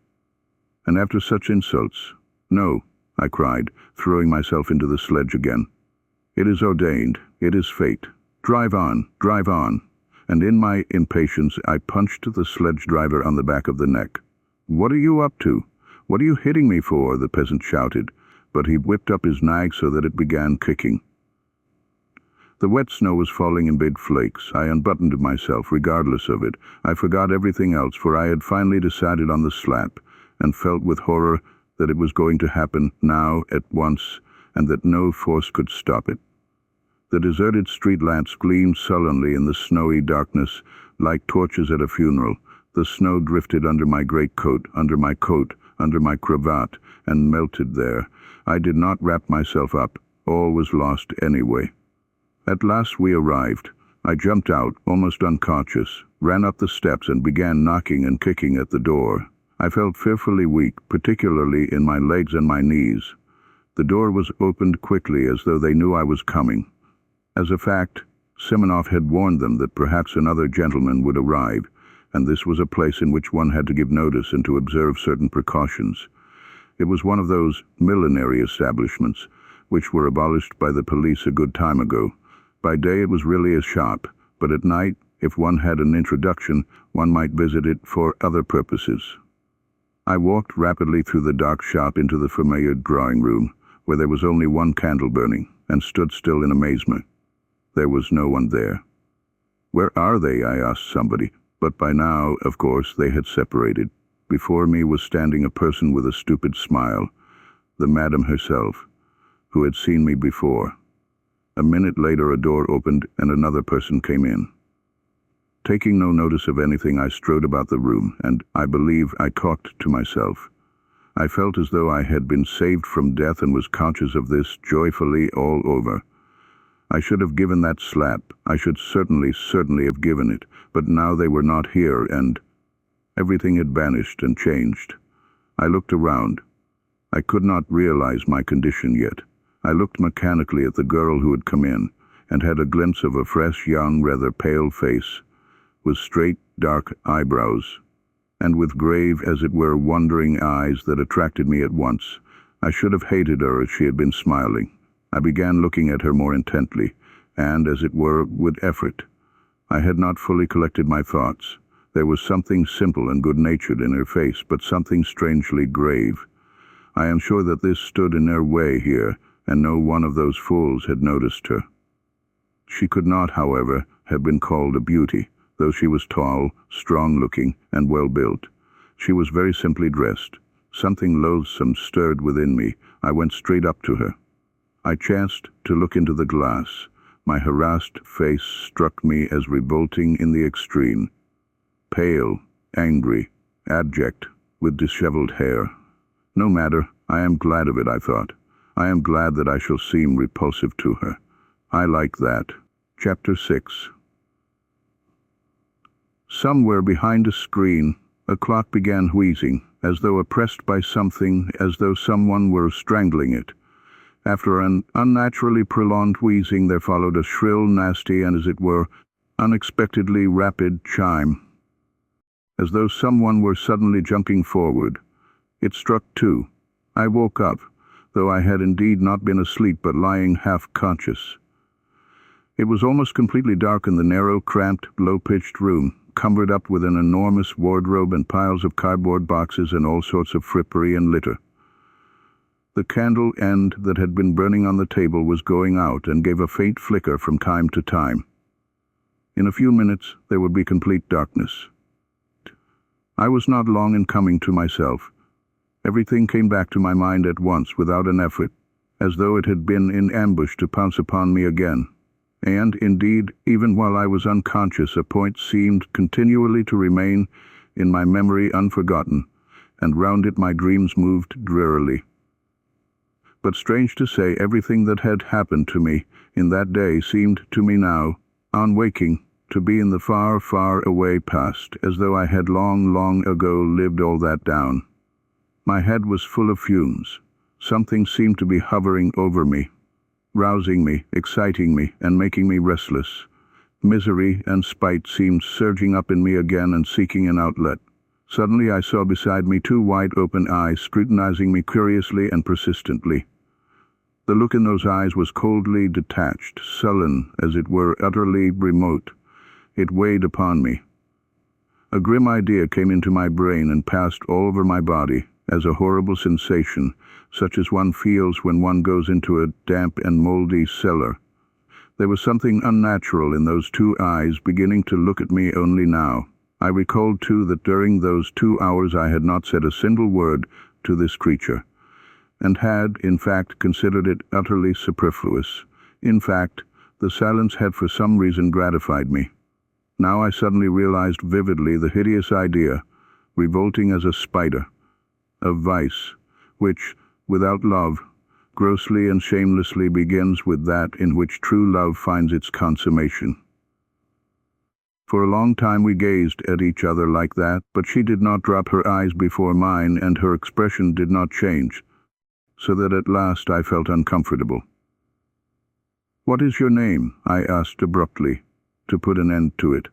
And after such insults? No, I cried, throwing myself into the sledge again. It is ordained. It is fate. Drive on, drive on. And in my impatience I punched the sledge driver on the back of the neck. "What are you up to? What are you hitting me for?" the peasant shouted, but he whipped up his nag so that it began kicking. The wet snow was falling in big flakes. I unbuttoned myself, regardless of it. I forgot everything else, for I had finally decided on the slap, and felt with horror that it was going to happen now, at once, and that no force could stop it. The deserted street lamps gleamed sullenly in the snowy darkness, like torches at a funeral. The snow drifted under my greatcoat, under my coat, under my cravat, and melted there. I did not wrap myself up. All was lost anyway. At last we arrived. I jumped out, almost unconscious, ran up the steps and began knocking and kicking at the door. I felt fearfully weak, particularly in my legs and my knees. The door was opened quickly, as though they knew I was coming. As a fact, Simonov had warned them that perhaps another gentleman would arrive, and this was a place in which one had to give notice and to observe certain precautions. It was one of those millinery establishments which were abolished by the police a good time ago. By day it was really a shop, but at night, if one had an introduction, one might visit it for other purposes. I walked rapidly through the dark shop into the familiar drawing room, where there was only one candle burning, and stood still in amazement. There was no one there. "Where are they?" I asked somebody, but by now, of course, they had separated. Before me was standing a person with a stupid smile, the madam herself, who had seen me before. A minute later a door opened and another person came in. Taking no notice of anything, I strode about the room, and I believe I talked to myself. I felt as though I had been saved from death and was conscious of this joyfully all over. I should have given that slap. I should certainly have given it, but now they were not here, and everything had vanished and changed. I looked around. I could not realize my condition yet. I looked mechanically at the girl who had come in, and had a glimpse of a fresh, young, rather pale face, with straight, dark eyebrows, and with grave, as it were, wondering eyes that attracted me at once. I should have hated her if she had been smiling. I began looking at her more intently, and, as it were, with effort. I had not fully collected my thoughts. There was something simple and good-natured in her face, but something strangely grave. I am sure that this stood in their way here, and no one of those fools had noticed her. She could not, however, have been called a beauty, though she was tall, strong-looking, and well-built. She was very simply dressed. Something loathsome stirred within me. I went straight up to her. I chanced to look into the glass. My harassed face struck me as revolting in the extreme. Pale, angry, abject, with disheveled hair. No matter, I am glad of it, I thought. I am glad that I shall seem repulsive to her. I like that. Chapter 6. Somewhere behind a screen, a clock began wheezing, as though oppressed by something, as though someone were strangling it. After an unnaturally prolonged wheezing, there followed a shrill, nasty, and, as it were, unexpectedly rapid chime, as though someone were suddenly jumping forward. It struck 2. I woke up, though I had indeed not been asleep but lying half-conscious. It was almost completely dark in the narrow, cramped, low-pitched room, cumbered up with an enormous wardrobe and piles of cardboard boxes and all sorts of frippery and litter. The candle end that had been burning on the table was going out and gave a faint flicker from time to time. In a few minutes there would be complete darkness. I was not long in coming to myself. Everything came back to my mind at once without an effort, as though it had been in ambush to pounce upon me again. And, indeed, even while I was unconscious, a point seemed continually to remain in my memory unforgotten, and round it my dreams moved drearily. But strange to say, everything that had happened to me in that day seemed to me now, on waking, to be in the far, far away past, as though I had long, long ago lived all that down. My head was full of fumes. Something seemed to be hovering over me, rousing me, exciting me, and making me restless. Misery and spite seemed surging up in me again and seeking an outlet. Suddenly I saw beside me 2 wide-open eyes scrutinizing me curiously and persistently. The look in those eyes was coldly detached, sullen, as it were, utterly remote. It weighed upon me. A grim idea came into my brain and passed all over my body, as a horrible sensation, such as one feels when one goes into a damp and moldy cellar. There was something unnatural in those 2 eyes beginning to look at me only now. I recalled, too, that during those 2 hours I had not said a single word to this creature, and had, in fact, considered it utterly superfluous. In fact, the silence had for some reason gratified me. Now I suddenly realized vividly the hideous idea, revolting as a spider, of vice, which, without love, grossly and shamelessly begins with that in which true love finds its consummation. For a long time we gazed at each other like that, but she did not drop her eyes before mine, and her expression did not change, so that at last I felt uncomfortable. "What is your name?" I asked abruptly, to put an end to it.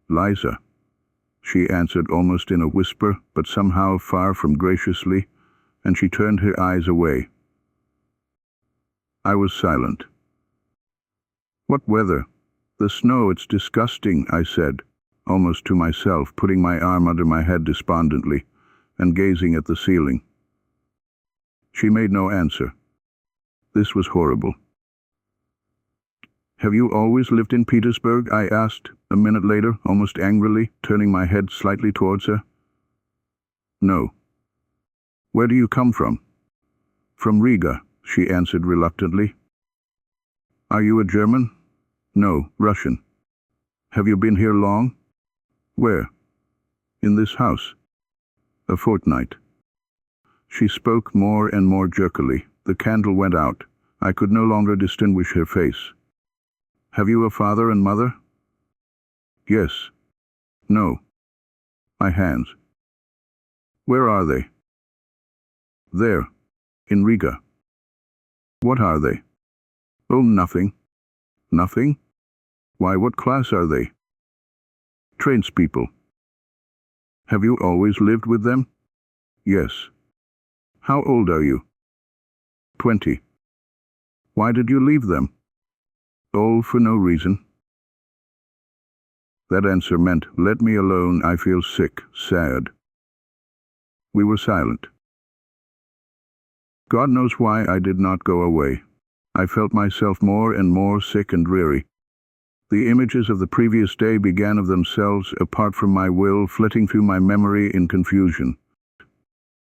"Liza," she answered almost in a whisper, but somehow far from graciously, and she turned her eyes away. I was silent. "What weather?" The snow, it's disgusting, I said, almost to myself, putting my arm under my head despondently and gazing at the ceiling. She made no answer. This was horrible. Have you always lived in Petersburg? I asked, a minute later, almost angrily, turning my head slightly towards her. No. Where do you come from? From Riga, she answered reluctantly. Are you a German? No, Russian. Have you been here long? Where? In this house. A fortnight. She spoke more and more jerkily. The candle went out. I could no longer distinguish her face. Have you a father and mother? Yes. No. My hands. Where are they? There. In Riga. What are they? Oh, nothing. Nothing? Why, what class are they? Tradespeople. Have you always lived with them? Yes. How old are you? 20. Why did you leave them? All for no reason. That answer meant, let me alone, I feel sick, sad. We were silent. God knows why I did not go away. I felt myself more and more sick and dreary. The images of the previous day began of themselves, apart from my will, flitting through my memory in confusion.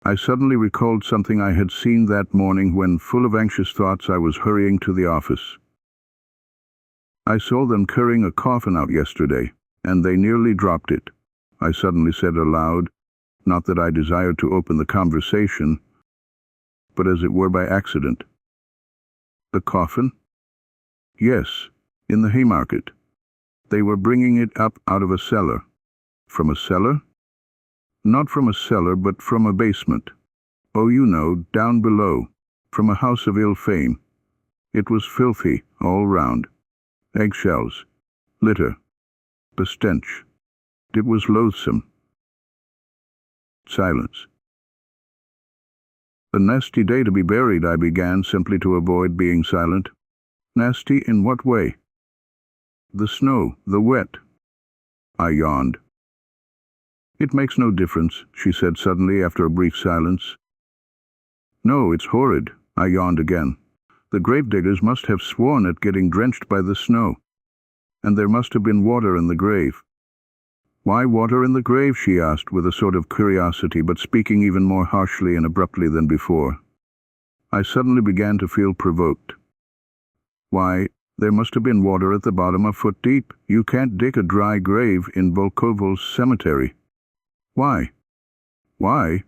I suddenly recalled something I had seen that morning when, full of anxious thoughts, I was hurrying to the office. I saw them carrying a coffin out yesterday, and they nearly dropped it. I suddenly said aloud, not that I desired to open the conversation, but as it were by accident. The coffin? Yes, in the Haymarket. They were bringing it up out of a cellar. From a cellar? Not from a cellar, but from a basement. Oh, you know, down below, from a house of ill fame. It was filthy, all round. Eggshells, litter, the stench. It was loathsome. Silence. A nasty day to be buried, I began, simply to avoid being silent. Nasty in what way? The snow, the wet. I yawned. It makes no difference, she said suddenly after a brief silence. No, it's horrid, I yawned again. The gravediggers must have sworn at getting drenched by the snow. And there must have been water in the grave. Why water in the grave? She asked with a sort of curiosity, but speaking even more harshly and abruptly than before. I suddenly began to feel provoked. Why, there must have been water at the bottom a foot deep. You can't dig a dry grave in Volkovo's cemetery. Why? Why?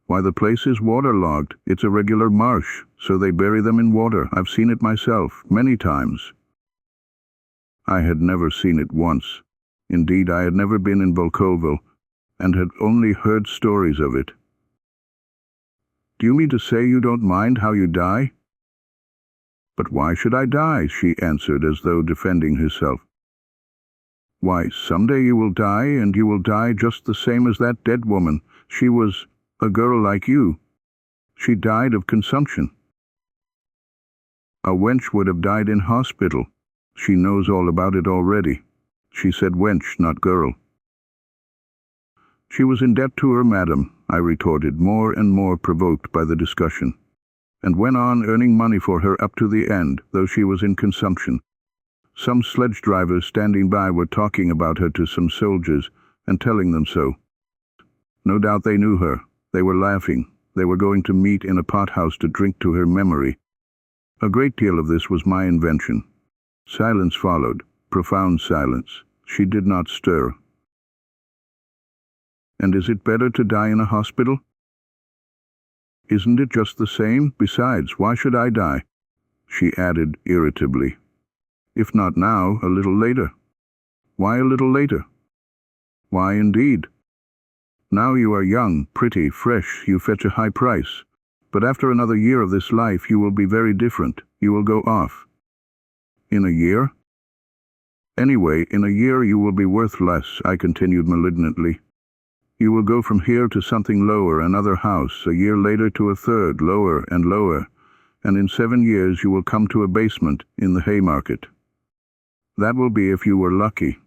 Why, the place is waterlogged. It's a regular marsh, so they bury them in water. I've seen it myself, many times. I had never seen it once. Indeed, I had never been in Volkovo, and had only heard stories of it. Do you mean to say you don't mind how you die? But why should I die? She answered, as though defending herself. Why, someday you will die, and you will die just the same as that dead woman. She was a girl like you. She died of consumption. A wench would have died in hospital. She knows all about it already. She said wench, not girl. She was in debt to her madam, I retorted, more and more provoked by the discussion, and went on earning money for her up to the end, though she was in consumption. Some sledge drivers standing by were talking about her to some soldiers and telling them so. No doubt they knew her. They were laughing. They were going to meet in a pothouse to drink to her memory. A great deal of this was my invention. Silence followed, profound silence. She did not stir. And is it better to die in a hospital? Isn't it just the same? Besides, why should I die? She added irritably. If not now, a little later. Why a little later? Why indeed? Now you are young, pretty, fresh, you fetch a high price. But after another year of this life you will be very different. You will go off. In a year? Anyway, in a year you will be worth less, I continued malignantly. You will go from here to something lower, another house, a year later to a third, lower and lower, and in 7 years you will come to a basement in the Haymarket. That will be if you were lucky.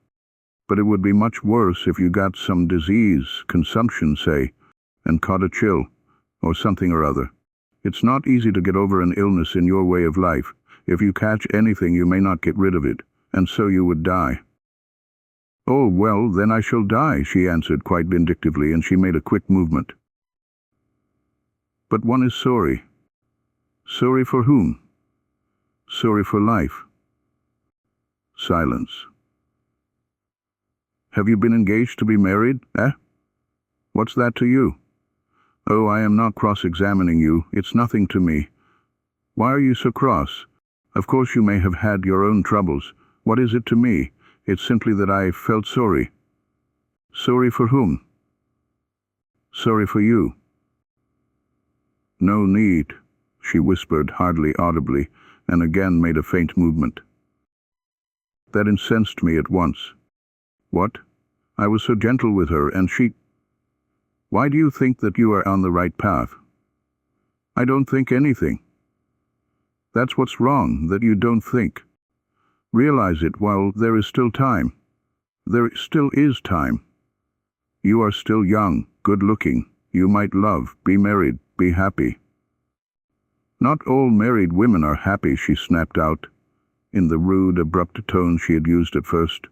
But it would be much worse if you got some disease, consumption, say, and caught a chill, or something or other. It's not easy to get over an illness in your way of life. If you catch anything, you may not get rid of it, and so you would die." "Oh, well, then I shall die," she answered quite vindictively, and she made a quick movement. "But one is sorry." "Sorry for whom?" "Sorry for life." Silence. "Have you been engaged to be married, eh? What's that to you?" "Oh, I am not cross-examining you. It's nothing to me." "Why are you so cross? Of course you may have had your own troubles. What is it to me? It's simply that I felt sorry." "Sorry for whom?" "Sorry for you." "No need," she whispered hardly audibly, and again made a faint movement. That incensed me at once. What? I was so gentle with her, and she— "Why do you think that you are on the right path?" "I don't think anything." "That's what's wrong, that you don't think. Realize it while there is still time. There still is time. You are still young, good-looking. You might love, be married, be happy." "Not all married women are happy," she snapped out, in the rude, abrupt tone she had used at first.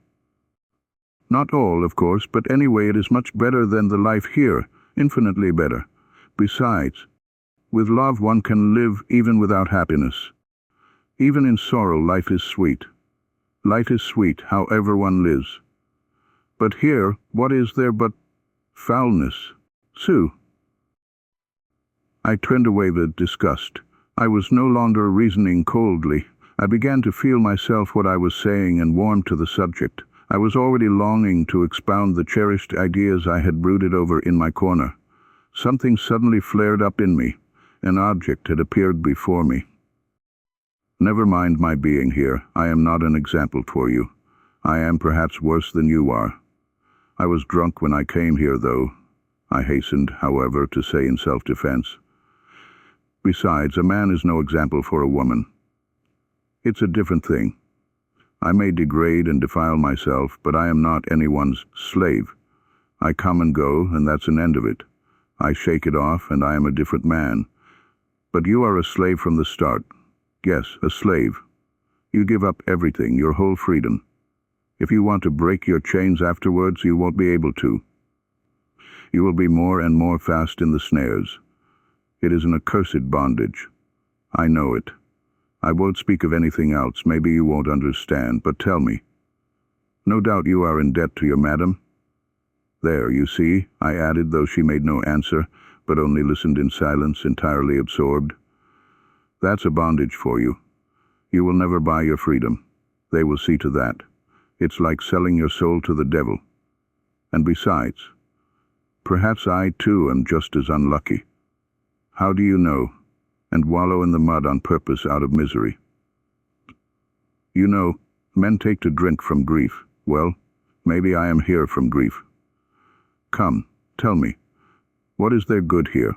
"Not all, of course, but anyway it is much better than the life here, infinitely better. Besides, with love one can live even without happiness. Even in sorrow life is sweet. Life is sweet, however one lives. But here, what is there but foulness? Sue." I turned away with disgust. I was no longer reasoning coldly. I began to feel myself what I was saying and warmed to the subject. I was already longing to expound the cherished ideas I had brooded over in my corner. Something suddenly flared up in me. An object had appeared before me. "Never mind my being here. I am not an example for you. I am perhaps worse than you are. I was drunk when I came here, though," I hastened, however, to say in self-defense. "Besides, a man is no example for a woman. It's a different thing. I may degrade and defile myself, but I am not anyone's slave. I come and go, and that's an end of it. I shake it off, and I am a different man. But you are a slave from the start. Yes, a slave. You give up everything, your whole freedom. If you want to break your chains afterwards, you won't be able to. You will be more and more fast in the snares. It is an accursed bondage. I know it. I won't speak of anything else. Maybe you won't understand, but tell me. No doubt you are in debt to your madam?" "There, you see," I added, though she made no answer, but only listened in silence, entirely absorbed. "That's a bondage for you. You will never buy your freedom. They will see to that. It's like selling your soul to the devil. And besides, perhaps I, too, am just as unlucky. How do you know? And wallow in the mud on purpose out of misery. You know, men take to drink from grief. Well, maybe I am here from grief. Come, tell me, what is there good here?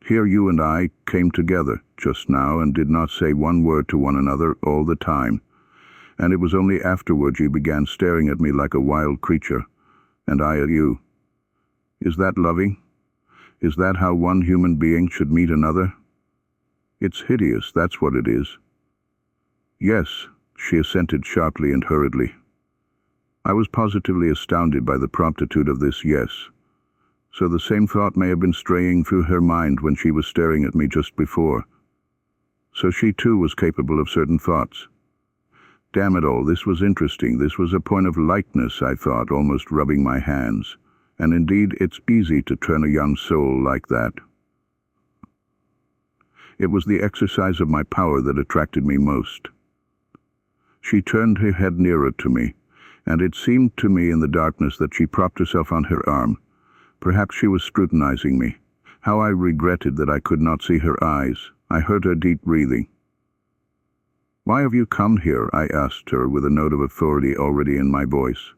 Here you and I came together just now and did not say one word to one another all the time, and it was only afterward you began staring at me like a wild creature, and I at you. Is that loving? Is that how one human being should meet another? It's hideous, that's what it is." "Yes," she assented sharply and hurriedly. I was positively astounded by the promptitude of this yes. So the same thought may have been straying through her mind when she was staring at me just before. So she too was capable of certain thoughts. Damn it all, this was interesting. This was a point of lightness, I thought, almost rubbing my hands. And indeed, it's easy to turn a young soul like that. It was the exercise of my power that attracted me most. She turned her head nearer to me, and it seemed to me in the darkness that she propped herself on her arm. Perhaps she was scrutinizing me. How I regretted that I could not see her eyes. I heard her deep breathing. "Why have you come here?" I asked her with a note of authority already in my voice.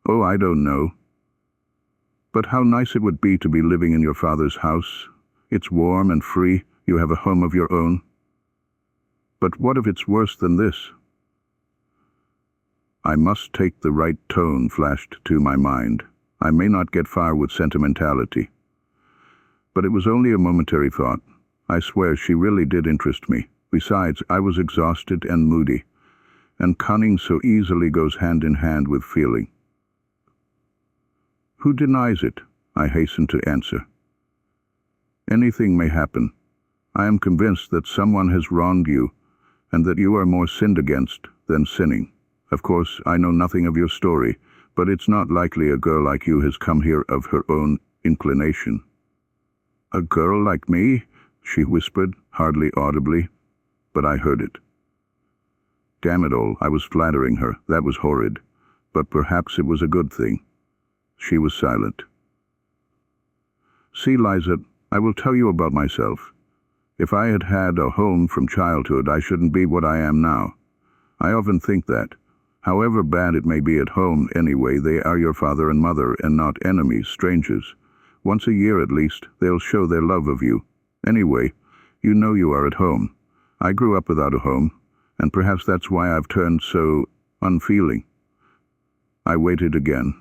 "Oh, I don't know. But how nice it would be to be living in your father's house. It's warm and free. You have a home of your own. But what if it's worse than this? I must take the right tone flashed to my mind. I may not get far with sentimentality. But it was only a momentary thought. I swear she really did interest me. Besides, I was exhausted and moody, and cunning so easily goes hand in hand with feeling. Who denies it? I hastened to answer. Anything may happen. I am convinced that someone has wronged you, and that you are more sinned against than sinning. Of course, I know nothing of your story, but it's not likely a girl like you has come here of her own inclination. A girl like me? She whispered, hardly audibly, but I heard it. Damn it all, I was flattering her. That was horrid. But perhaps it was a good thing. She was silent. See, Liza, I will tell you about myself. If I had had a home from childhood, I shouldn't be what I am now. I often think that. However bad it may be at home, anyway, they are your father and mother and not enemies, strangers. Once a year at least, they'll show their love of you. Anyway, you know you are at home. I grew up without a home, and perhaps that's why I've turned so unfeeling. I waited again.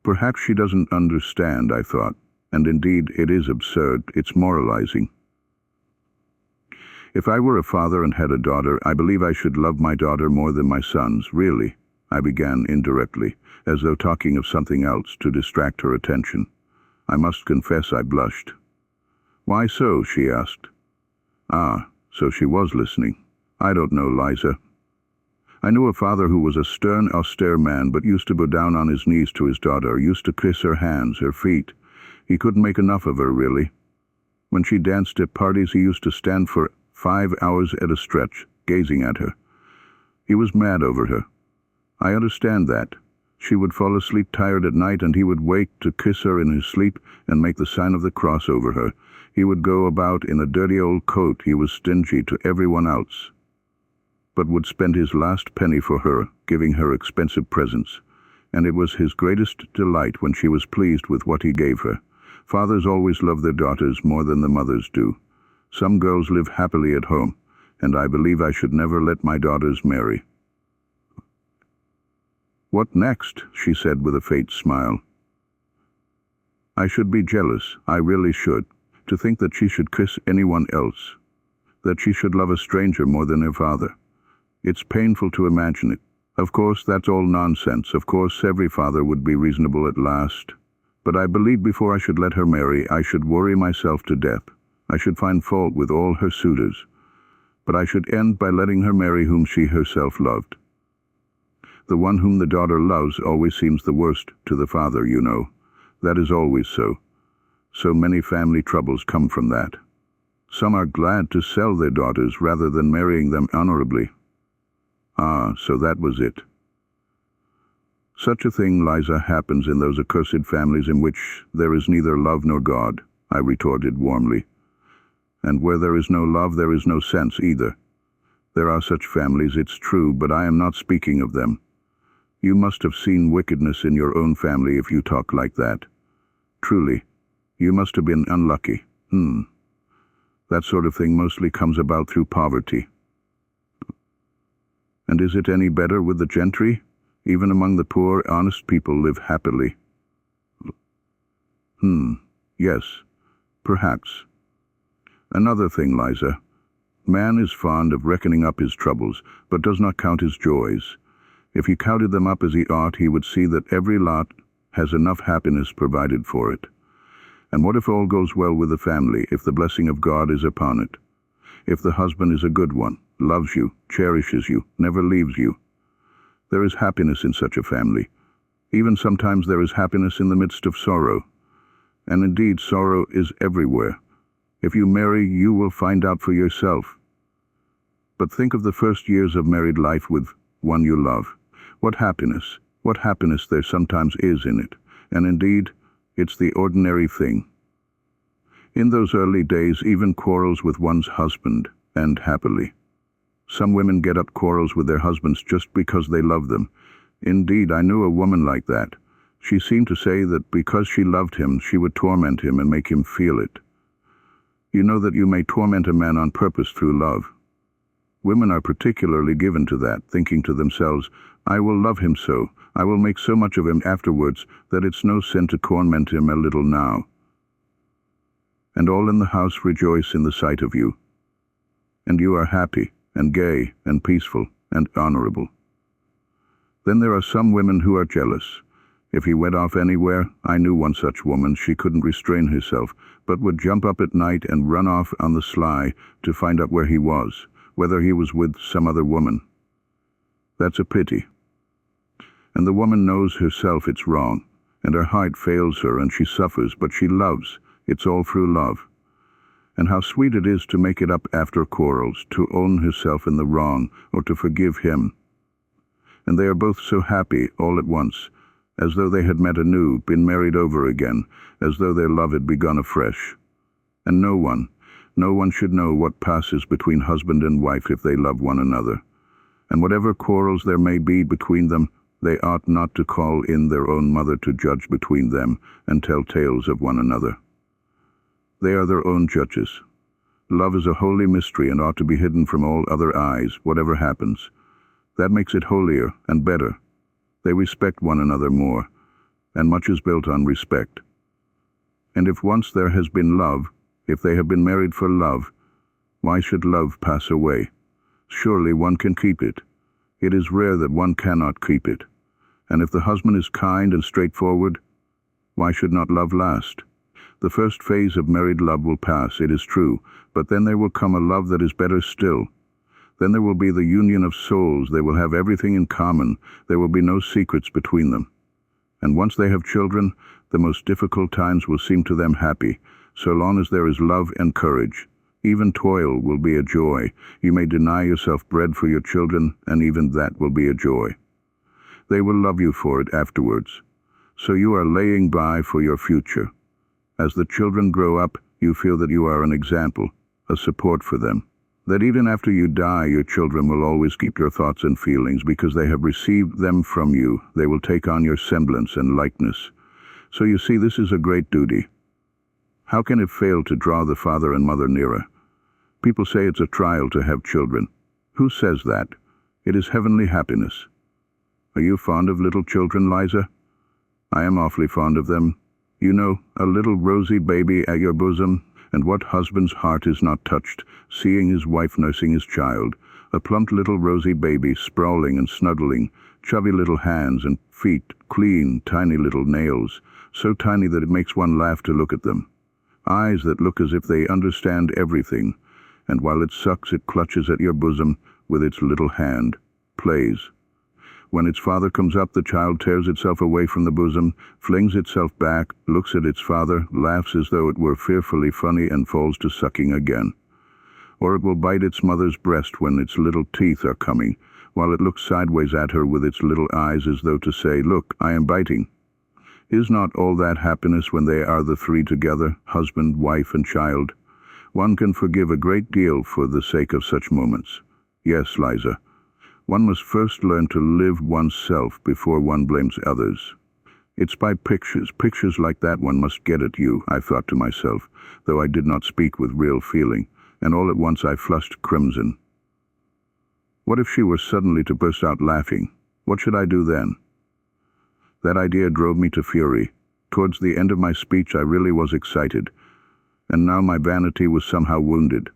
Perhaps she doesn't understand, I thought, and indeed it is absurd, it's moralizing. If I were a father and had a daughter, I believe I should love my daughter more than my sons, really, I began indirectly, as though talking of something else to distract her attention. I must confess I blushed. Why so? She asked. Ah, so she was listening. I don't know, Liza. I knew a father who was a stern, austere man, but used to bow down on his knees to his daughter, used to kiss her hands, her feet. He couldn't make enough of her, really. When she danced at parties, he used to stand for 5 hours at a stretch, gazing at her. He was mad over her. I understand that. She would fall asleep tired at night, and he would wake to kiss her in his sleep and make the sign of the cross over her. He would go about in a dirty old coat. He was stingy to everyone else, but would spend his last penny for her, giving her expensive presents. And it was his greatest delight when she was pleased with what he gave her. Fathers always love their daughters more than the mothers do. Some girls live happily at home, and I believe I should never let my daughters marry. What next? She said with a faint smile. I should be jealous, I really should, to think that she should kiss anyone else, that she should love a stranger more than her father. It's painful to imagine it. Of course, that's all nonsense. Of course, every father would be reasonable at last. But I believe before I should let her marry, I should worry myself to death. I should find fault with all her suitors. But I should end by letting her marry whom she herself loved. The one whom the daughter loves always seems the worst to the father, you know. That is always so. So many family troubles come from that. Some are glad to sell their daughters rather than marrying them honorably. Ah, so that was it. Such a thing, Liza, happens in those accursed families in which there is neither love nor God, I retorted warmly. And where there is no love, there is no sense either. There are such families, it's true, but I am not speaking of them. You must have seen wickedness in your own family if you talk like that. Truly, you must have been unlucky. That sort of thing mostly comes about through poverty. And is it any better with the gentry? Even among the poor, honest people live happily. Yes, perhaps. Another thing, Liza. Man is fond of reckoning up his troubles, but does not count his joys. If he counted them up as he ought, he would see that every lot has enough happiness provided for it. And what if all goes well with the family, if the blessing of God is upon it? If the husband is a good one, loves you, cherishes you, never leaves you? There is happiness in such a family. Even sometimes there is happiness in the midst of sorrow. And indeed, sorrow is everywhere. If you marry, you will find out for yourself. But think of the first years of married life with one you love. What happiness there sometimes is in it. And indeed, it's the ordinary thing. In those early days, even quarrels with one's husband end happily. Some women get up quarrels with their husbands just because they love them. Indeed, I knew a woman like that. She seemed to say that because she loved him, she would torment him and make him feel it. You know that you may torment a man on purpose through love. Women are particularly given to that, thinking to themselves, I will love him so, I will make so much of him afterwards that it's no sin to torment him a little now. And all in the house rejoice in the sight of you. And you are happy, and gay, and peaceful, and honorable. Then there are some women who are jealous. If he went off anywhere, I knew one such woman, she couldn't restrain herself, but would jump up at night and run off on the sly to find out where he was, whether he was with some other woman. That's a pity. And the woman knows herself it's wrong, and her heart fails her and she suffers, but she loves. It's all through love. And how sweet it is to make it up after quarrels, to own herself in the wrong, or to forgive him. And they are both so happy all at once, as though they had met anew, been married over again, as though their love had begun afresh. And no one should know what passes between husband and wife if they love one another. And whatever quarrels there may be between them, they ought not to call in their own mother to judge between them and tell tales of one another. They are their own judges. Love is a holy mystery and ought to be hidden from all other eyes, whatever happens. That makes it holier and better. They respect one another more, and much is built on respect. And if once there has been love, if they have been married for love, why should love pass away? Surely one can keep it. It is rare that one cannot keep it. And if the husband is kind and straightforward, why should not love last? The first phase of married love will pass, it is true, but then there will come a love that is better still. Then there will be the union of souls, they will have everything in common, there will be no secrets between them. And once they have children, the most difficult times will seem to them happy, so long as there is love and courage. Even toil will be a joy. You may deny yourself bread for your children, and even that will be a joy. They will love you for it afterwards. So you are laying by for your future. As the children grow up, you feel that you are an example, a support for them. That even after you die, your children will always keep your thoughts and feelings because they have received them from you. They will take on your semblance and likeness. So you see, this is a great duty. How can it fail to draw the father and mother nearer? People say it's a trial to have children. Who says that? It is heavenly happiness. Are you fond of little children, Liza? I am awfully fond of them. You know, a little rosy baby at your bosom, and what husband's heart is not touched, seeing his wife nursing his child, a plump little rosy baby sprawling and snuggling, chubby little hands and feet, clean, tiny little nails, so tiny that it makes one laugh to look at them. Eyes that look as if they understand everything, and while it sucks it clutches at your bosom with its little hand, plays. When its father comes up, the child tears itself away from the bosom, flings itself back, looks at its father, laughs as though it were fearfully funny, and falls to sucking again. Or it will bite its mother's breast when its little teeth are coming, while it looks sideways at her with its little eyes as though to say, "Look, I am biting." Is not all that happiness when they are the three together, husband, wife, and child? One can forgive a great deal for the sake of such moments. Yes, Liza. One must first learn to live oneself before one blames others. It's by pictures like that one must get at you, I thought to myself, though I did not speak with real feeling, and all at once I flushed crimson. What if she were suddenly to burst out laughing? What should I do then? That idea drove me to fury. Towards the end of my speech I really was excited, and now my vanity was somehow wounded.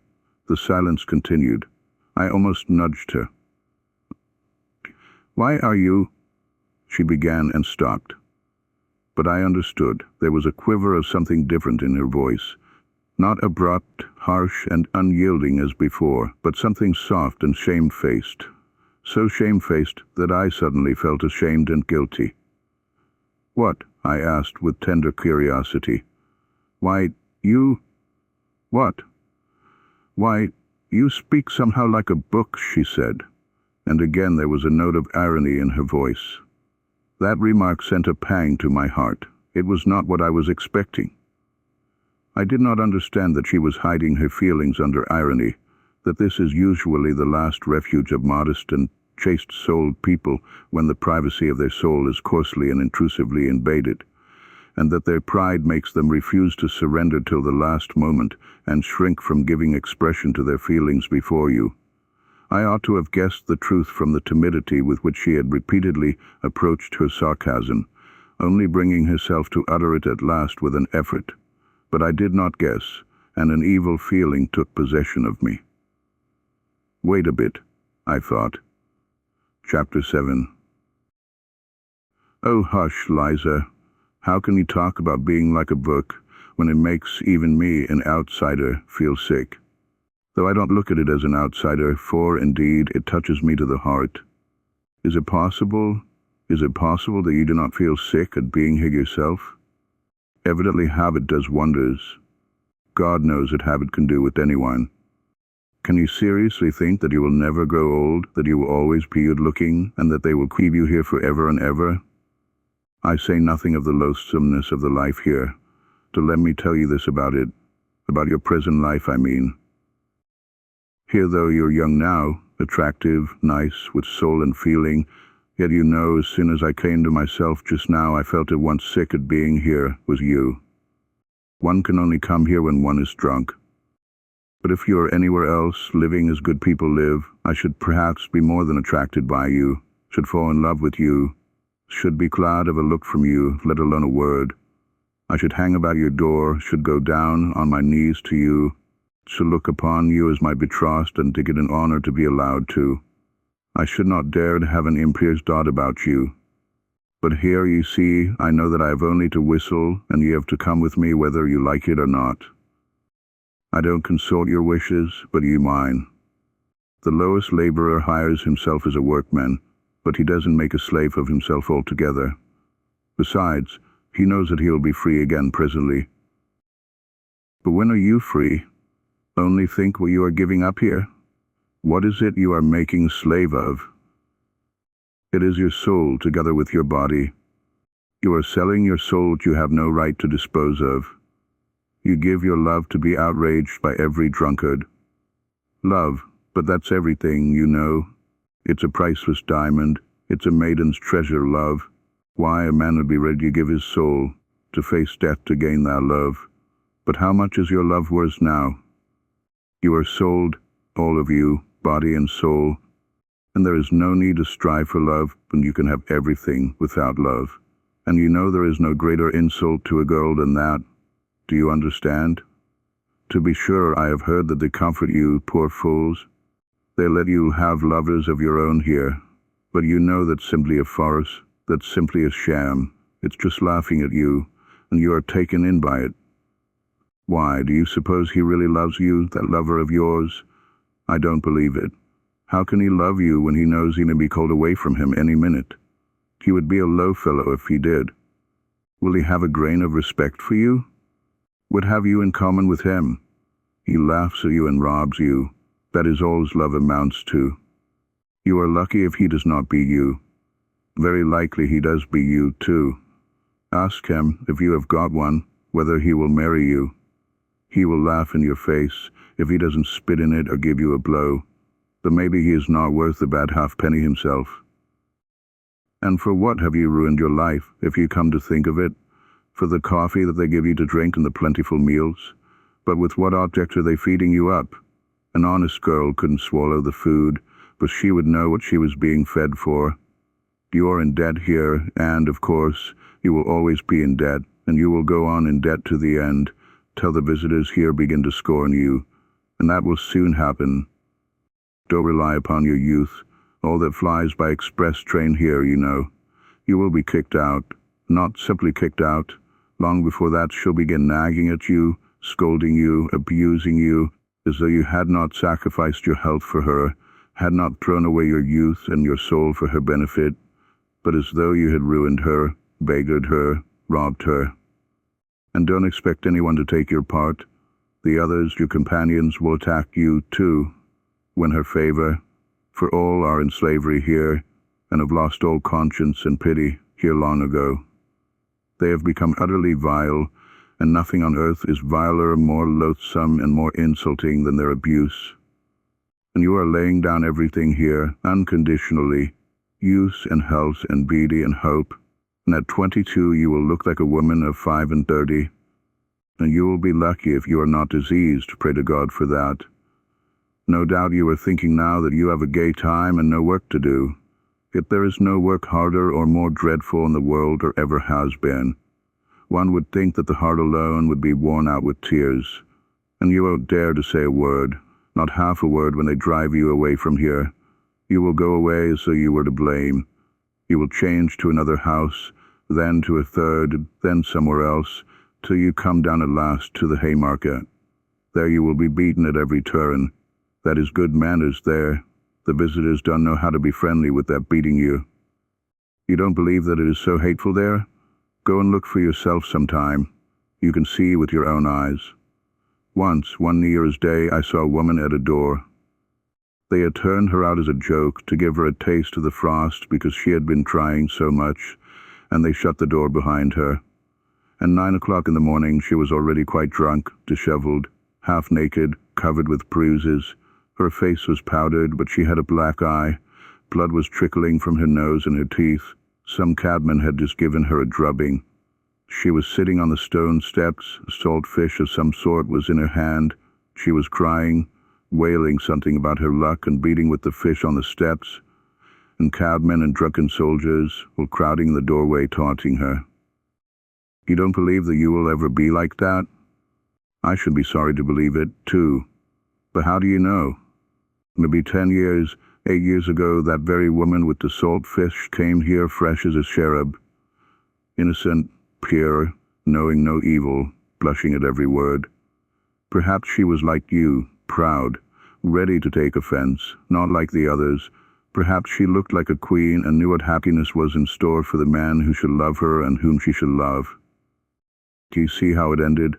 The silence continued. I almost nudged her. "Why are you—" she began and stopped. But I understood. There was a quiver of something different in her voice. Not abrupt, harsh, and unyielding as before, but something soft and shamefaced. So shamefaced that I suddenly felt ashamed and guilty. "What?" I asked with tender curiosity. "Why, you—" "What?" "Why, you speak somehow like a book," she said, and again there was a note of irony in her voice. That remark sent a pang to my heart. It was not what I was expecting. I did not understand that she was hiding her feelings under irony, that this is usually the last refuge of modest and chaste-souled people when the privacy of their soul is coarsely and intrusively invaded, and that their pride makes them refuse to surrender till the last moment and shrink from giving expression to their feelings before you. I ought to have guessed the truth from the timidity with which she had repeatedly approached her sarcasm, only bringing herself to utter it at last with an effort. But I did not guess, and an evil feeling took possession of me. Wait a bit, I thought. Chapter 7. Oh, hush, Liza. How can you talk about being like a book when it makes even me, an outsider, feel sick? Though I don't look at it as an outsider, for, indeed, it touches me to the heart. Is it possible that you do not feel sick at being here yourself? Evidently habit does wonders. God knows what habit can do with anyone. Can you seriously think that you will never grow old, that you will always be good-looking, and that they will keep you here forever and ever? I say nothing of the loathsomeness of the life here. So let me tell you this about it, about your prison life, I mean. Here, though you're young now, attractive, nice, with soul and feeling, yet you know, as soon as I came to myself just now, I felt at once sick at being here, was you. One can only come here when one is drunk. But if you are anywhere else, living as good people live, I should perhaps be more than attracted by you, should fall in love with you, should be glad of a look from you, let alone a word. I should hang about your door, should go down on my knees to you, should look upon you as my betrothed and think it an honor to be allowed to. I should not dare to have an imperious thought about you. But here, you see, I know that I have only to whistle, and you have to come with me whether you like it or not. I don't consult your wishes, but you mine. The lowest laborer hires himself as a workman, but he doesn't make a slave of himself altogether. Besides, he knows that he'll be free again presently. But when are you free? Only think what you are giving up here. What is it you are making slave of? It is your soul together with your body. You are selling your soul which you have no right to dispose of. You give your love to be outraged by every drunkard. Love, but that's everything, you know. It's a priceless diamond. It's a maiden's treasure, love. Why, a man would be ready to give his soul, to face death to gain thy love. But how much is your love worth now? You are sold, all of you, body and soul, and there is no need to strive for love when you can have everything without love. And you know there is no greater insult to a girl than that. Do you understand? To be sure, I have heard that they comfort you, poor fools. They let you have lovers of your own here, but you know that's simply a farce, that's simply a sham. It's just laughing at you, and you are taken in by it. Why, do you suppose he really loves you, that lover of yours? I don't believe it. How can he love you when he knows he may be called away from him any minute? He would be a low fellow if he did. Will he have a grain of respect for you? What have you in common with him? He laughs at you and robs you. That is all his love amounts to. You are lucky if he does not be you. Very likely he does be you, too. Ask him, if you have got one, whether he will marry you. He will laugh in your face if he doesn't spit in it or give you a blow. But maybe he is not worth a bad halfpenny himself. And for what have you ruined your life, if you come to think of it? For the coffee that they give you to drink and the plentiful meals? But with what object are they feeding you up? An honest girl couldn't swallow the food, but she would know what she was being fed for. You are in debt here, and, of course, you will always be in debt, and you will go on in debt to the end, till the visitors here begin to scorn you, and that will soon happen. Don't rely upon your youth, all that flies by express train here, you know. You will be kicked out, not simply kicked out. Long before that she'll begin nagging at you, scolding you, abusing you, as though you had not sacrificed your health for her, had not thrown away your youth and your soul for her benefit, but as though you had ruined her, beggared her, robbed her. And don't expect anyone to take your part. The others, your companions, will attack you, too, win her favor, for all are in slavery here, and have lost all conscience and pity here long ago. They have become utterly vile, and nothing on earth is viler, more loathsome, and more insulting than their abuse. And you are laying down everything here, unconditionally, youth and health and beauty and hope, and at 22 you will look like a woman of 35, and you will be lucky if you are not diseased, pray to God for that. No doubt you are thinking now that you have a gay time and no work to do. Yet there is no work harder or more dreadful in the world or ever has been. One would think that the heart alone would be worn out with tears, and you won't dare to say a word, not half a word, when they drive you away from here. You will go away as though you were to blame. You will change to another house, then to a third, then somewhere else, till you come down at last to the Haymarket. There you will be beaten at every turn. That is good manners there. The visitors don't know how to be friendly with that beating you. You don't believe that it is so hateful there? Go and look for yourself sometime. You can see with your own eyes. Once, one New Year's Day, I saw a woman at a door. They had turned her out as a joke to give her a taste of the frost because she had been trying so much, and they shut the door behind her. At 9 o'clock in the morning she was already quite drunk, disheveled, half naked, covered with bruises. Her face was powdered, but she had a black eye. Blood was trickling from her nose and her teeth. Some cabman had just given her a drubbing. She was sitting on the stone steps. A salt fish of some sort was in her hand. She was crying, wailing something about her luck and beating with the fish on the steps. And cabmen and drunken soldiers were crowding the doorway, taunting her. You don't believe that you will ever be like that? I should be sorry to believe it, too. But how do you know? Maybe 8 years ago, that very woman with the salt fish came here fresh as a cherub. Innocent, pure, knowing no evil, blushing at every word. Perhaps she was like you, proud, ready to take offense, not like the others. Perhaps she looked like a queen and knew what happiness was in store for the man who should love her and whom she should love. Do you see how it ended?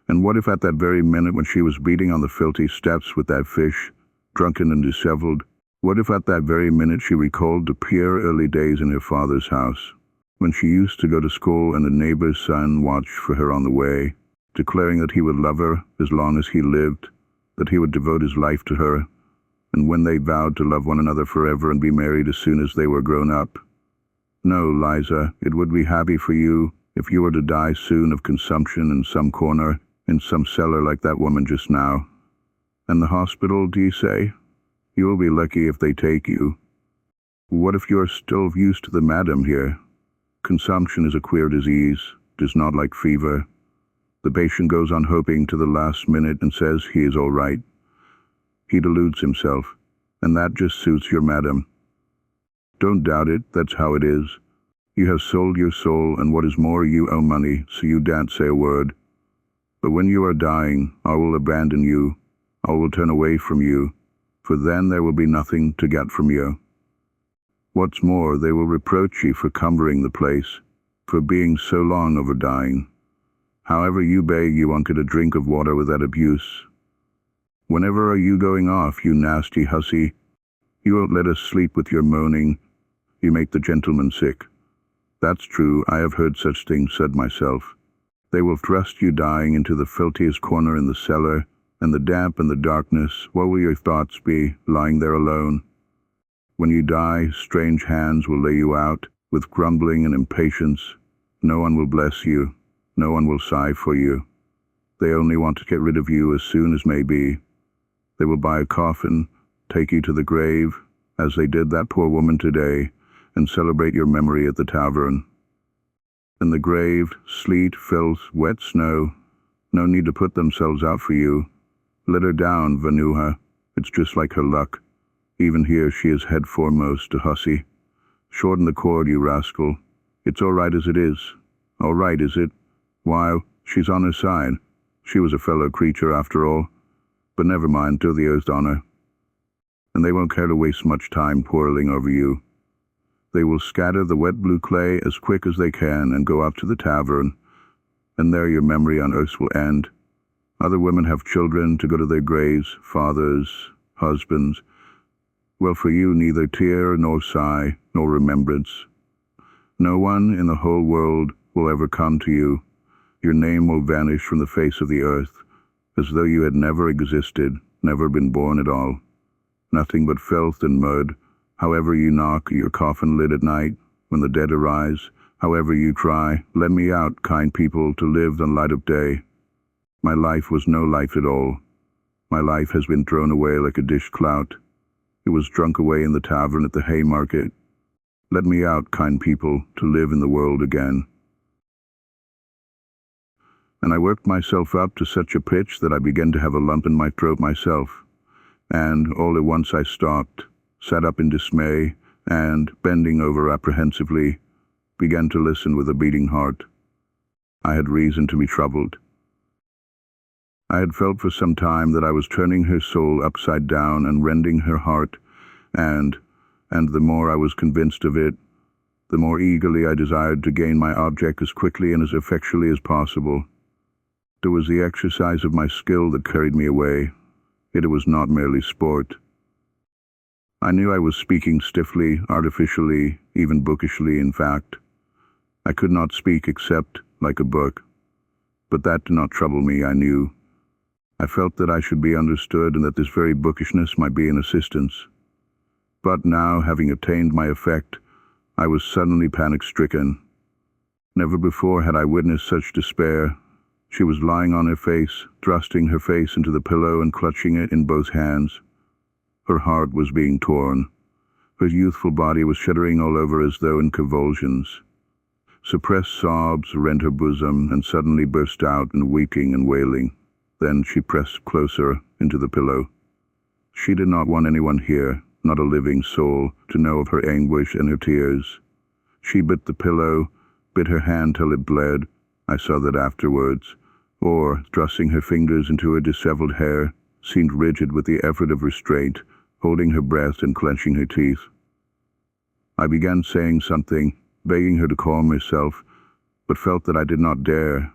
And what if at that very minute when she was beating on the filthy steps with that fish, drunken and disheveled, what if at that very minute she recalled the pure early days in her father's house, when she used to go to school and the neighbor's son watched for her on the way, declaring that he would love her as long as he lived, that he would devote his life to her, and when they vowed to love one another forever and be married as soon as they were grown up? No, Liza, it would be happy for you if you were to die soon of consumption in some corner, in some cellar like that woman just now. And the hospital, do you say? You will be lucky if they take you. What if you are still used to the madam here? Consumption is a queer disease. It is not like fever. The patient goes on hoping to the last minute and says he is all right. He deludes himself, and that just suits your madam. Don't doubt it, that's how it is. You have sold your soul, and what is more, you owe money, so you daren't say a word. But when you are dying, I will abandon you. I will turn away from you, for then there will be nothing to get from you. What's more, they will reproach you for cumbering the place, for being so long over dying. However, you beg you won't get a drink of water with that abuse. Whenever are you going off, you nasty hussy? You won't let us sleep with your moaning. You make the gentleman sick. That's true, I have heard such things said myself. They will thrust you dying into the filthiest corner in the cellar, and the damp and the darkness, what will your thoughts be, lying there alone? When you die, strange hands will lay you out, with grumbling and impatience. No one will bless you. No one will sigh for you. They only want to get rid of you as soon as may be. They will buy a coffin, take you to the grave, as they did that poor woman today, and celebrate your memory at the tavern. In the grave, sleet, filth, wet snow. No need to put themselves out for you. Let her down, Vanuha. It's just like her luck. Even here she is head foremost, a hussy. Shorten the cord, you rascal. It's all right as it is. All right, is it? Why, she's on her side. She was a fellow creature after all. But never mind, do the oath on her. And they won't care to waste much time quarreling over you. They will scatter the wet blue clay as quick as they can and go up to the tavern, and there your memory on earth will end. Other women have children to go to their graves, fathers, husbands. Well, for you, neither tear nor sigh nor remembrance. No one in the whole world will ever come to you. Your name will vanish from the face of the earth, as though you had never existed, never been born at all. Nothing but filth and mud. However you knock your coffin lid at night, when the dead arise, however you cry, let me out, kind people, to live the light of day. My life was no life at all. My life has been thrown away like a dish clout. It was drunk away in the tavern at the Haymarket. Let me out, kind people, to live in the world again. And I worked myself up to such a pitch that I began to have a lump in my throat myself. And all at once I stopped, sat up in dismay, and, bending over apprehensively, began to listen with a beating heart. I had reason to be troubled. I had felt for some time that I was turning her soul upside down and rending her heart, and the more I was convinced of it, the more eagerly I desired to gain my object as quickly and as effectually as possible. It was the exercise of my skill that carried me away. It was not merely sport. I knew I was speaking stiffly, artificially, even bookishly, in fact. I could not speak except like a book. But that did not trouble me, I knew. I felt that I should be understood and that this very bookishness might be an assistance. But now, having attained my effect, I was suddenly panic-stricken. Never before had I witnessed such despair. She was lying on her face, thrusting her face into the pillow and clutching it in both hands. Her heart was being torn. Her youthful body was shuddering all over as though in convulsions. Suppressed sobs rent her bosom and suddenly burst out in weeping and wailing. Then she pressed closer into the pillow. She did not want anyone here, not a living soul, to know of her anguish and her tears. She bit the pillow, bit her hand till it bled. I saw that afterwards. Or, thrusting her fingers into her disheveled hair, seemed rigid with the effort of restraint, holding her breath and clenching her teeth. I began saying something, begging her to calm herself, but felt that I did not dare.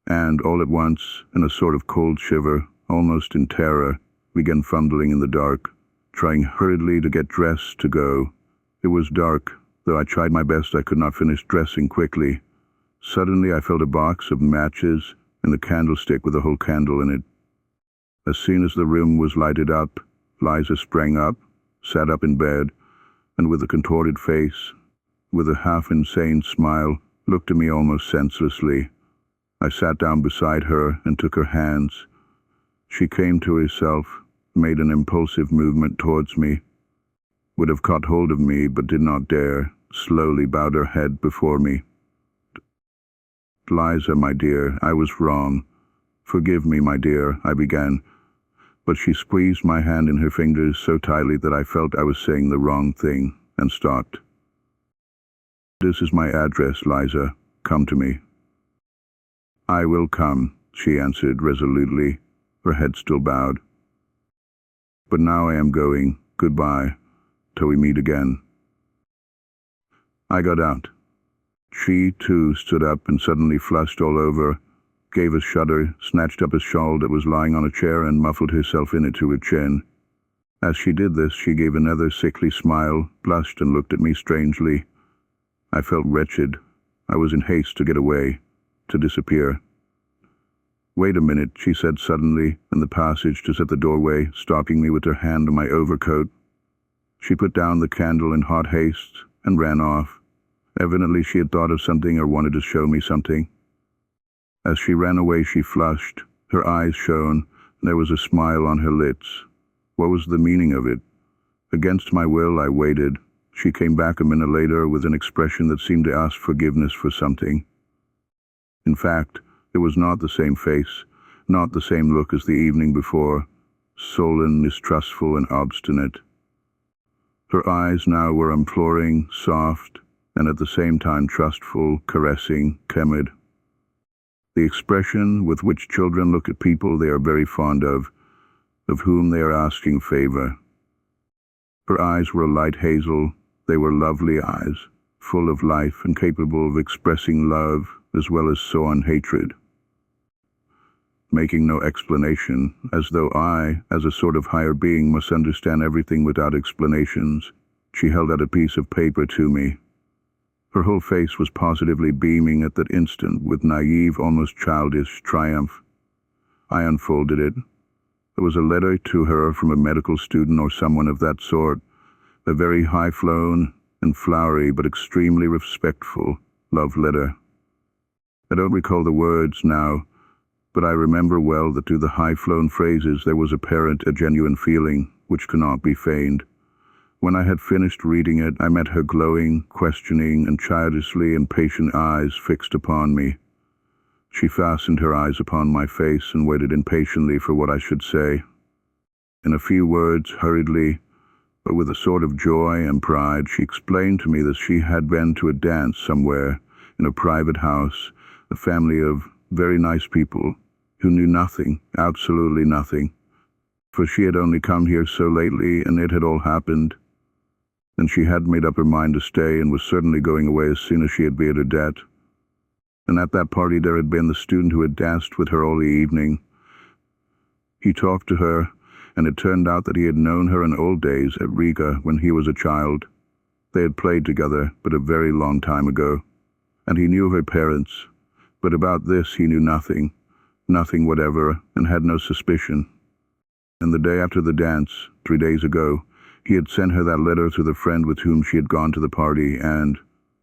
And all at once, in a sort of cold shiver, almost in terror, began fumbling in the dark, trying hurriedly to get dressed to go. It was dark. Though I tried my best, I could not finish dressing quickly. Suddenly I felt a box of matches and the candlestick with a whole candle in it. As soon as the room was lighted up, Liza sprang up, sat up in bed, and with a contorted face, with a half-insane smile, looked at me almost senselessly. I sat down beside her and took her hands. She came to herself, made an impulsive movement towards me, would have caught hold of me but did not dare, slowly bowed her head before me. "Liza, my dear, I was wrong. Forgive me, my dear," I began, but she squeezed my hand in her fingers so tightly that I felt I was saying the wrong thing, and stopped. "This is my address, Liza. Come to me." "I will come," she answered resolutely, her head still bowed. "But now I am going. Goodbye, till we meet again." I got out. She, too, stood up and suddenly flushed all over, gave a shudder, snatched up a shawl that was lying on a chair and muffled herself in it to her chin. As she did this, she gave another sickly smile, blushed and looked at me strangely. I felt wretched. I was in haste to get away, to disappear. "Wait a minute," she said suddenly, in the passage just at the doorway, stopping me with her hand on my overcoat. She put down the candle in hot haste and ran off. Evidently she had thought of something or wanted to show me something. As she ran away she flushed, her eyes shone, and there was a smile on her lips. What was the meaning of it? Against my will I waited. She came back a minute later with an expression that seemed to ask forgiveness for something. In fact, it was not the same face, not the same look as the evening before, sullen, mistrustful, and obstinate. Her eyes now were imploring, soft, and at the same time trustful, caressing, timid. The expression with which children look at people they are very fond of whom they are asking favor. Her eyes were light hazel. They were lovely eyes, full of life and capable of expressing love as well as sullen hatred. Making no explanation, as though I, as a sort of higher being, must understand everything without explanations, she held out a piece of paper to me. Her whole face was positively beaming at that instant with naive, almost childish triumph. I unfolded it. It was a letter to her from a medical student or someone of that sort, a very high-flown and flowery but extremely respectful love letter. I don't recall the words now, but I remember well that to the high-flown phrases there was apparent a genuine feeling which cannot be feigned. When I had finished reading it, I met her glowing, questioning, and childishly impatient eyes fixed upon me. She fastened her eyes upon my face and waited impatiently for what I should say. In a few words, hurriedly, but with a sort of joy and pride, she explained to me that she had been to a dance somewhere, in a private house, a family of very nice people, who knew nothing, absolutely nothing, for she had only come here so lately, and it had all happened. And she had made up her mind to stay, and was certainly going away as soon as she had paid her debt. And at that party there had been the student who had danced with her all the evening. He talked to her, and it turned out that he had known her in old days at Riga when he was a child. They had played together, but a very long time ago. And he knew her parents, but about this he knew nothing, nothing whatever, and had no suspicion. And the day after the dance, 3 days ago, he had sent her that letter to the friend with whom she had gone to the party, and,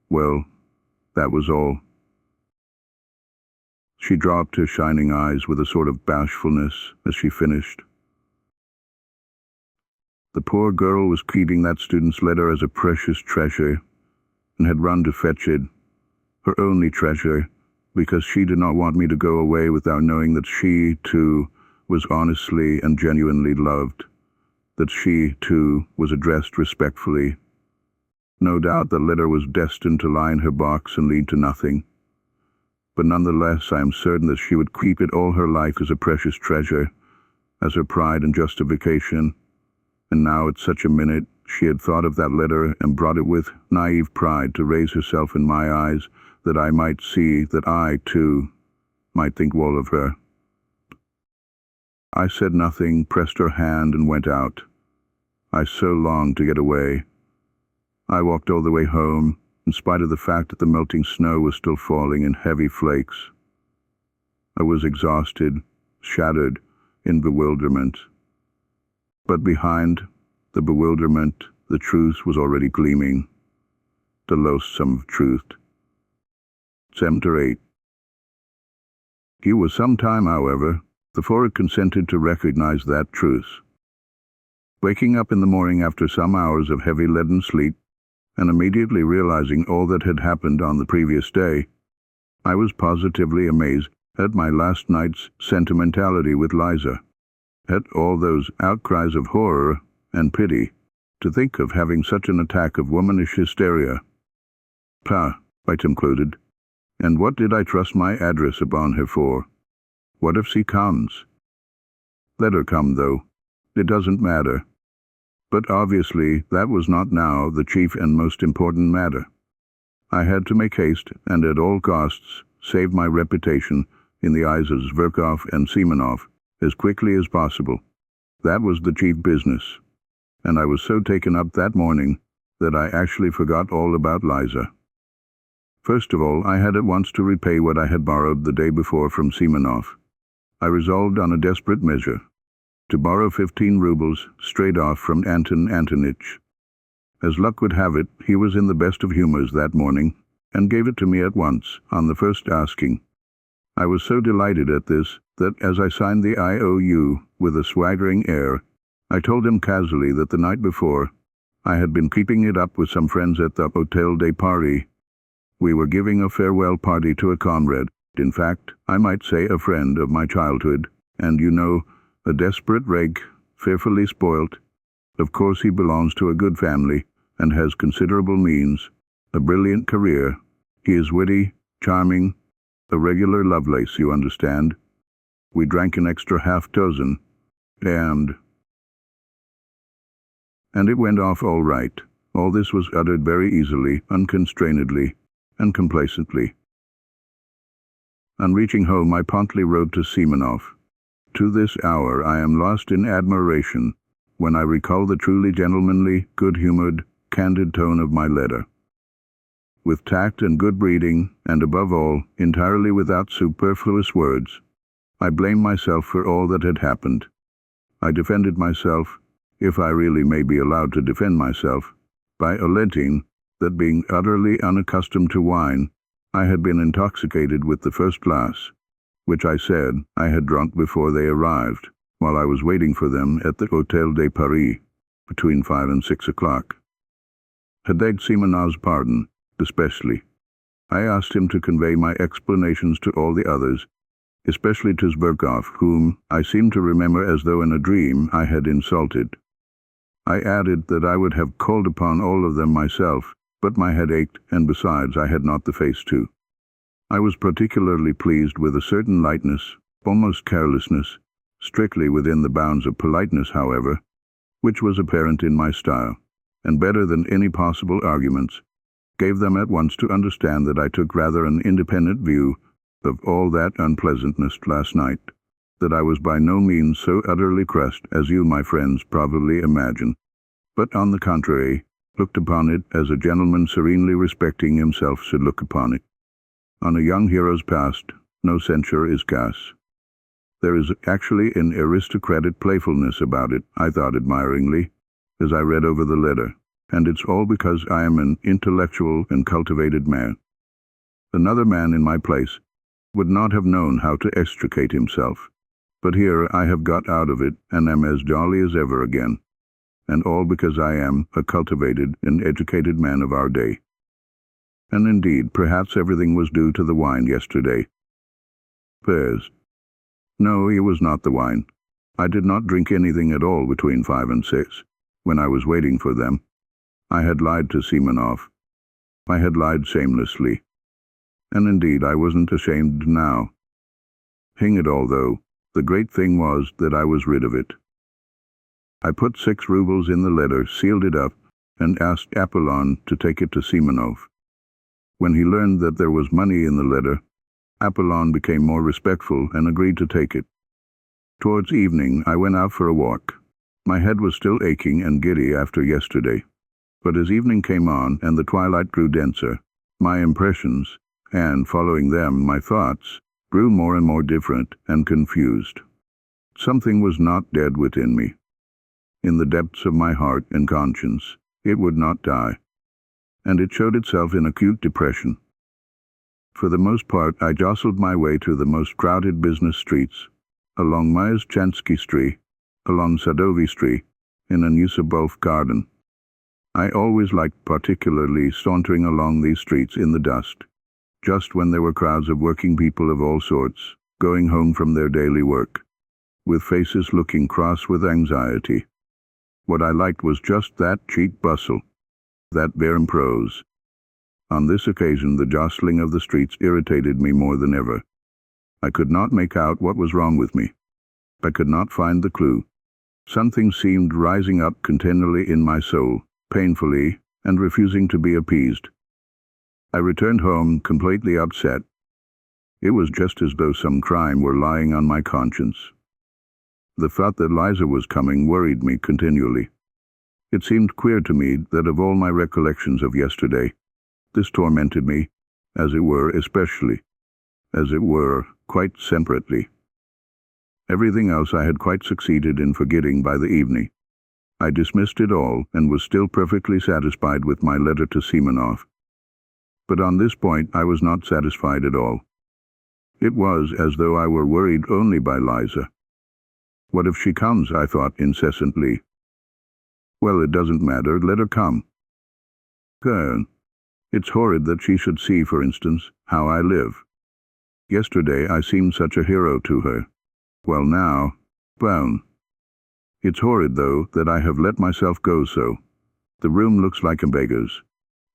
well, that was all. She dropped her shining eyes with a sort of bashfulness as she finished. The poor girl was keeping that student's letter as a precious treasure, and had run to fetch it, her only treasure, because she did not want me to go away without knowing that she, too, was honestly and genuinely loved, that she, too, was addressed respectfully. No doubt the letter was destined to lie in her box and lead to nothing. But nonetheless I am certain that she would keep it all her life as a precious treasure, as her pride and justification. And now at such a minute she had thought of that letter and brought it with naive pride to raise herself in my eyes, that I might see that I, too, might think well of her. I said nothing, pressed her hand, and went out. I so longed to get away. I walked all the way home, in spite of the fact that the melting snow was still falling in heavy flakes. I was exhausted, shattered, in bewilderment. But behind the bewilderment, the truth was already gleaming. The loathsome truth. Chapter 8. It was some time, however, before it consented to recognize that truth. Waking up in the morning after some hours of heavy leaden sleep, and immediately realizing all that had happened on the previous day, I was positively amazed at my last night's sentimentality with Liza, at all those outcries of horror and pity, to think of having such an attack of womanish hysteria. Pah, I concluded, and what did I trust my address upon her for? What if she comes? Let her come, though. It doesn't matter. But obviously that was not now the chief and most important matter. I had to make haste, and at all costs save my reputation in the eyes of Zverkov and Simonov as quickly as possible. That was the chief business, and I was so taken up that morning that I actually forgot all about Liza. First of all, I had at once to repay what I had borrowed the day before from Simonov. I resolved on a desperate measure, to borrow 15 rubles straight off from Anton Antonitch. As luck would have it, he was in the best of humors that morning, and gave it to me at once, on the first asking. I was so delighted at this that, as I signed the IOU with a swaggering air, I told him casually that the night before I had been keeping it up with some friends at the Hotel de Paris. We were giving a farewell party to a comrade, in fact, I might say a friend of my childhood, and you know, a desperate rake, fearfully spoilt. Of course he belongs to a good family, and has considerable means, a brilliant career. He is witty, charming, a regular Lovelace, you understand. We drank an extra half-dozen, and it went off all right. All this was uttered very easily, unconstrainedly, and complacently. On reaching home, I promptly wrote to Simonov. To this hour I am lost in admiration when I recall the truly gentlemanly, good-humored, candid tone of my letter. With tact and good breeding, and above all, entirely without superfluous words, I blamed myself for all that had happened. I defended myself, if I really may be allowed to defend myself, by alleging that being utterly unaccustomed to wine, I had been intoxicated with the first glass, which I said I had drunk before they arrived, while I was waiting for them at the Hôtel de Paris, between 5 and 6 o'clock. Had begged Simonov's pardon, especially. I asked him to convey my explanations to all the others, especially to Zverkov, whom I seemed to remember as though in a dream I had insulted. I added that I would have called upon all of them myself, but my head ached, and besides I had not the face to. I was particularly pleased with a certain lightness, almost carelessness, strictly within the bounds of politeness, however, which was apparent in my style, and better than any possible arguments, gave them at once to understand that I took rather an independent view of all that unpleasantness last night, that I was by no means so utterly crushed as you, my friends, probably imagine, but on the contrary, looked upon it as a gentleman serenely respecting himself should look upon it. On a young hero's past, no censure is cast. There is actually an aristocratic playfulness about it, I thought admiringly, as I read over the letter, and it's all because I am an intellectual and cultivated man. Another man in my place would not have known how to extricate himself, but here I have got out of it and am as jolly as ever again, and all because I am a cultivated and educated man of our day. And indeed, perhaps everything was due to the wine yesterday. Pears. No, it was not the wine. I did not drink anything at all between 5 and 6, when I was waiting for them. I had lied to Simonov. I had lied shamelessly. And indeed, I wasn't ashamed now. Hang it all, though, the great thing was that I was rid of it. I put 6 rubles in the letter, sealed it up, and asked Apollon to take it to Simonov. When he learned that there was money in the letter, Apollon became more respectful and agreed to take it. Towards evening, I went out for a walk. My head was still aching and giddy after yesterday, but as evening came on and the twilight grew denser, my impressions, and, following them, my thoughts, grew more and more different and confused. Something was not dead within me. In the depths of my heart and conscience, it would not die, and it showed itself in acute depression. For the most part, I jostled my way to the most crowded business streets, along Myaschansky Street, along Sadovy Street, in an Yusupov garden. I always liked particularly sauntering along these streets in the dust, just when there were crowds of working people of all sorts, going home from their daily work, with faces looking cross with anxiety. What I liked was just that cheap bustle, that barren prose. On this occasion the jostling of the streets irritated me more than ever. I could not make out what was wrong with me. I could not find the clue. Something seemed rising up continually in my soul, painfully, and refusing to be appeased. I returned home completely upset. It was just as though some crime were lying on my conscience. The thought that Liza was coming worried me continually. It seemed queer to me that of all my recollections of yesterday, this tormented me, as it were, especially, as it were, quite separately. Everything else I had quite succeeded in forgetting by the evening. I dismissed it all and was still perfectly satisfied with my letter to Simonov. But on this point I was not satisfied at all. It was as though I were worried only by Liza. What if she comes, I thought incessantly. Well, it doesn't matter, let her come. Good. It's horrid that she should see, for instance, how I live. Yesterday I seemed such a hero to her. Well now, well. It's horrid, though, that I have let myself go so. The room looks like a beggar's,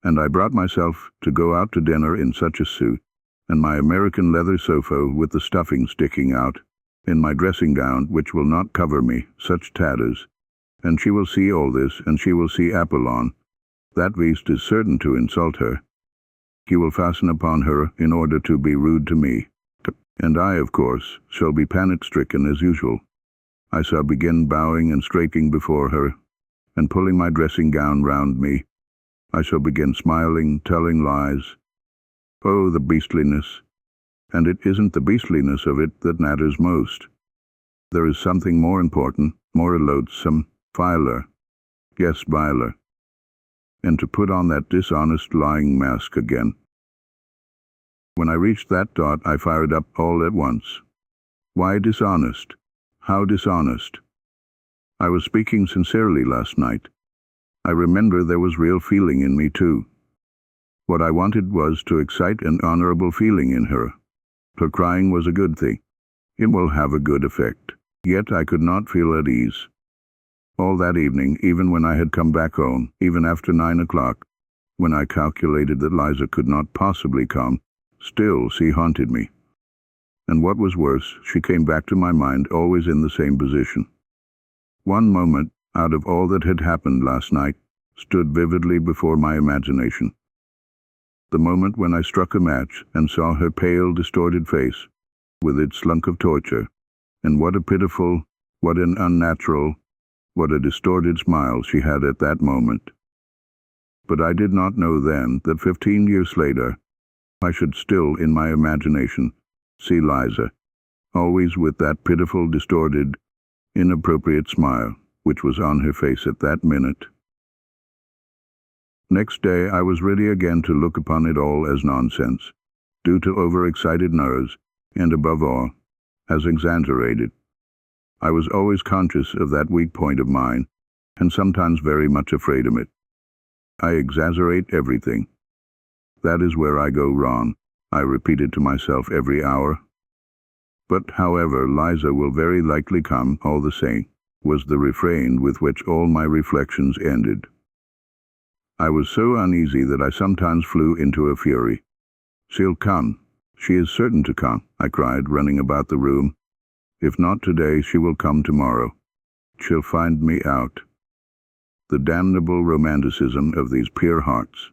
and I brought myself to go out to dinner in such a suit, and my American leather sofa with the stuffing sticking out, in my dressing gown which will not cover me, such tatters. And she will see all this, and she will see Apollon. That beast is certain to insult her. He will fasten upon her in order to be rude to me. And I, of course, shall be panic-stricken as usual. I shall begin bowing and scraping before her, and pulling my dressing gown round me. I shall begin smiling, telling lies. Oh, the beastliness! And it isn't the beastliness of it that matters most. There is something more important, more loathsome, viler. Yes, viler. And to put on that dishonest lying mask again. When I reached that dot, I fired up all at once. Why dishonest? How dishonest? I was speaking sincerely last night. I remember there was real feeling in me too. What I wanted was to excite an honorable feeling in her. Her crying was a good thing. It will have a good effect. Yet I could not feel at ease. All that evening, even when I had come back home, even after 9 o'clock, when I calculated that Liza could not possibly come, still she haunted me. And what was worse, she came back to my mind always in the same position. One moment, out of all that had happened last night, stood vividly before my imagination. The moment when I struck a match and saw her pale, distorted face, with its slunk of torture, and what a pitiful, what an unnatural, what a distorted smile she had at that moment. But I did not know then that 15 years later, I should still, in my imagination, see Liza, always with that pitiful, distorted, inappropriate smile which was on her face at that minute. Next day I was ready again to look upon it all as nonsense, due to overexcited nerves, and above all, as exaggerated. I was always conscious of that weak point of mine, and sometimes very much afraid of it. I exaggerate everything. That is where I go wrong, I repeated to myself every hour. But, however, Liza will very likely come all the same, was the refrain with which all my reflections ended. I was so uneasy that I sometimes flew into a fury. She'll come. She is certain to come, I cried, running about the room. If not today, she will come tomorrow. She'll find me out. The damnable romanticism of these pure hearts.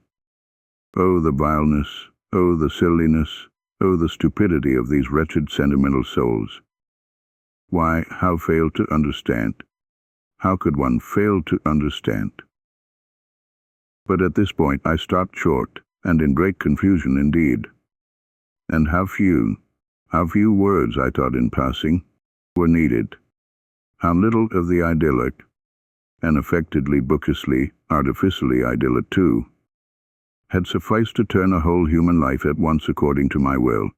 Oh, the vileness, oh, the silliness, oh, the stupidity of these wretched sentimental souls. Why, how fail to understand? How could one fail to understand? But at this point I stopped short, and in great confusion indeed. And how few words, I thought in passing, were needed. How little of the idyllic, and affectedly, bookishly, artificially idyllic too, had sufficed to turn a whole human life at once according to my will.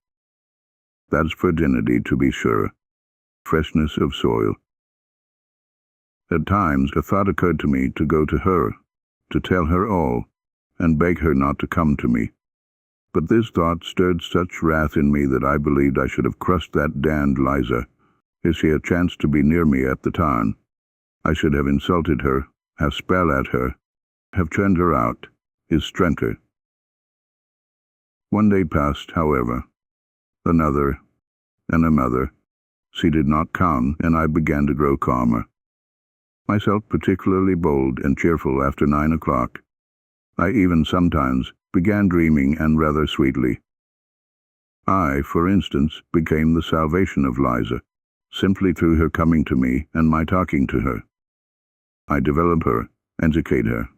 That's virginity, to be sure, freshness of soil. At times a thought occurred to me to go to her, to tell her all, and beg her not to come to me. But this thought stirred such wrath in me that I believed I should have crushed that damned Liza, if she had chanced to be near me at the time. I should have insulted her, have spat at her, have turned her out, his strength. One day passed, however, another, and another. She did not come, and I began to grow calmer. I felt particularly bold and cheerful after 9 o'clock. I even sometimes began dreaming, and rather sweetly. I, for instance, became the salvation of Liza, simply through her coming to me and my talking to her. I develop her, educate her.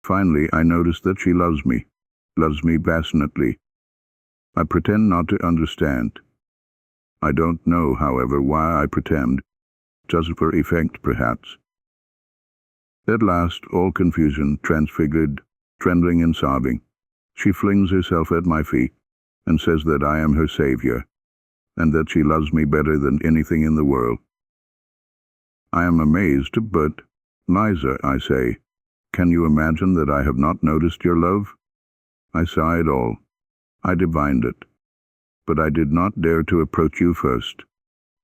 Finally, I notice that she loves me passionately. I pretend not to understand. I don't know, however, why I pretend, just for effect, perhaps. At last, all confusion, transfigured, trembling and sobbing, she flings herself at my feet and says that I am her savior, and that she loves me better than anything in the world. I am amazed, but, Liza, I say, can you imagine that I have not noticed your love? I saw it all. I divined it. But I did not dare to approach you first,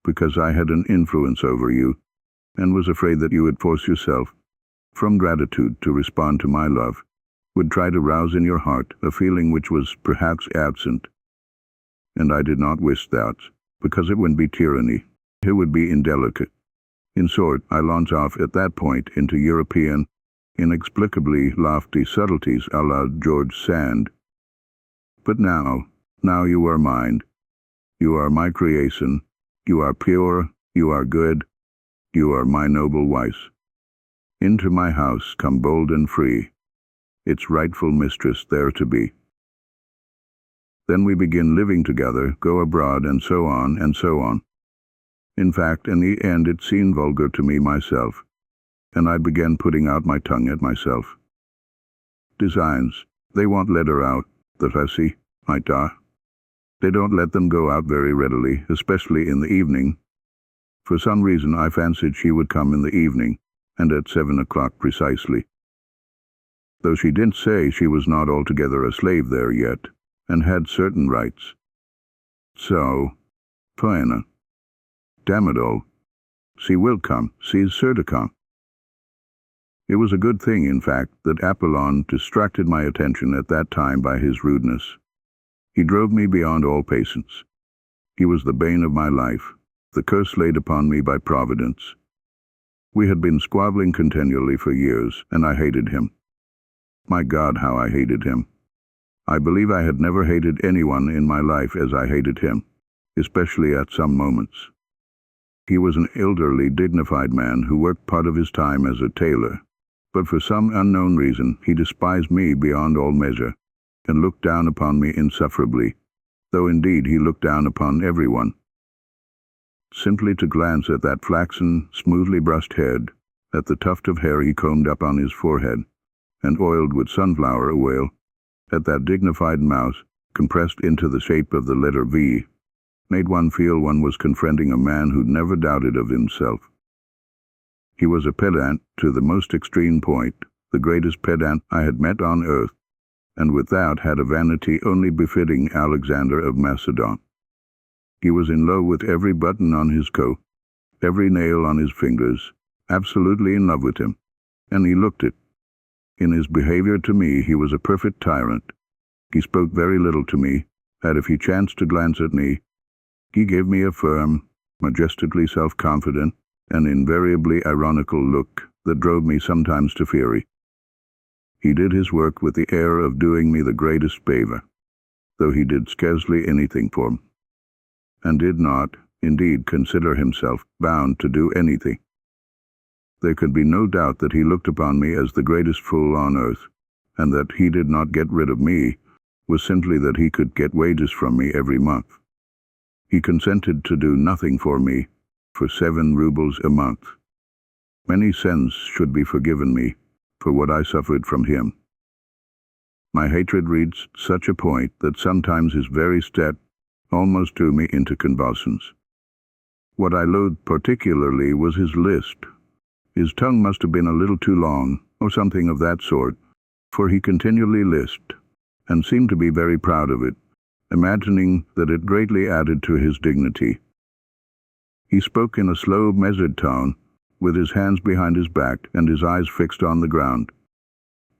because I had an influence over you, and was afraid that you would force yourself, from gratitude, to respond to my love, would try to rouse in your heart a feeling which was perhaps absent. And I did not wish that, because it would be tyranny, it would be indelicate. In short, I launch off at that point into European, inexplicably lofty subtleties a la George Sand. But now you are mine. You are my creation. You are pure. You are good. You are my noble wife. Into my house come bold and free, its rightful mistress there to be. Then we begin living together, go abroad, and so on, and so on. In fact, in the end it seemed vulgar to me myself, and I began putting out my tongue at myself. Designs, they won't let her out, that I see, I thought. They don't let them go out very readily, especially in the evening. For some reason I fancied she would come in the evening, and at 7 o'clock precisely. Though she did say she was not altogether a slave there yet, and had certain rights. So, fine. Damn it all. She will come, she is sure to come. It was a good thing, in fact, that Apollon distracted my attention at that time by his rudeness. He drove me beyond all patience. He was the bane of my life, the curse laid upon me by Providence. We had been squabbling continually for years, and I hated him. My God, how I hated him. I believe I had never hated anyone in my life as I hated him, especially at some moments. He was an elderly, dignified man who worked part of his time as a tailor, but for some unknown reason he despised me beyond all measure, and looked down upon me insufferably, though indeed he looked down upon everyone. Simply to glance at that flaxen, smoothly brushed head, at the tuft of hair he combed up on his forehead, and oiled with sunflower oil, at that dignified mouth, compressed into the shape of the letter V, made one feel one was confronting a man who'd never doubted of himself. He was a pedant to the most extreme point, the greatest pedant I had met on earth, and with that had a vanity only befitting Alexander of Macedon. He was in love with every button on his coat, every nail on his fingers, absolutely in love with him, and he looked it. In his behavior to me he was a perfect tyrant. He spoke very little to me, and if he chanced to glance at me, he gave me a firm, majestically self-confident, and invariably ironical look that drove me sometimes to fury. He did his work with the air of doing me the greatest favour, though he did scarcely anything for me, and did not, indeed, consider himself bound to do anything. There could be no doubt that he looked upon me as the greatest fool on earth, and that he did not get rid of me was simply that he could get wages from me every month. He consented to do nothing for me for 7 rubles a month. Many sins should be forgiven me for what I suffered from him. My hatred reached such a point that sometimes his very step almost threw me into convulsions. What I loathed particularly was his lisp. His tongue must have been a little too long, or something of that sort, for he continually lisped, and seemed to be very proud of it, imagining that it greatly added to his dignity. He spoke in a slow, measured tone, with his hands behind his back and his eyes fixed on the ground.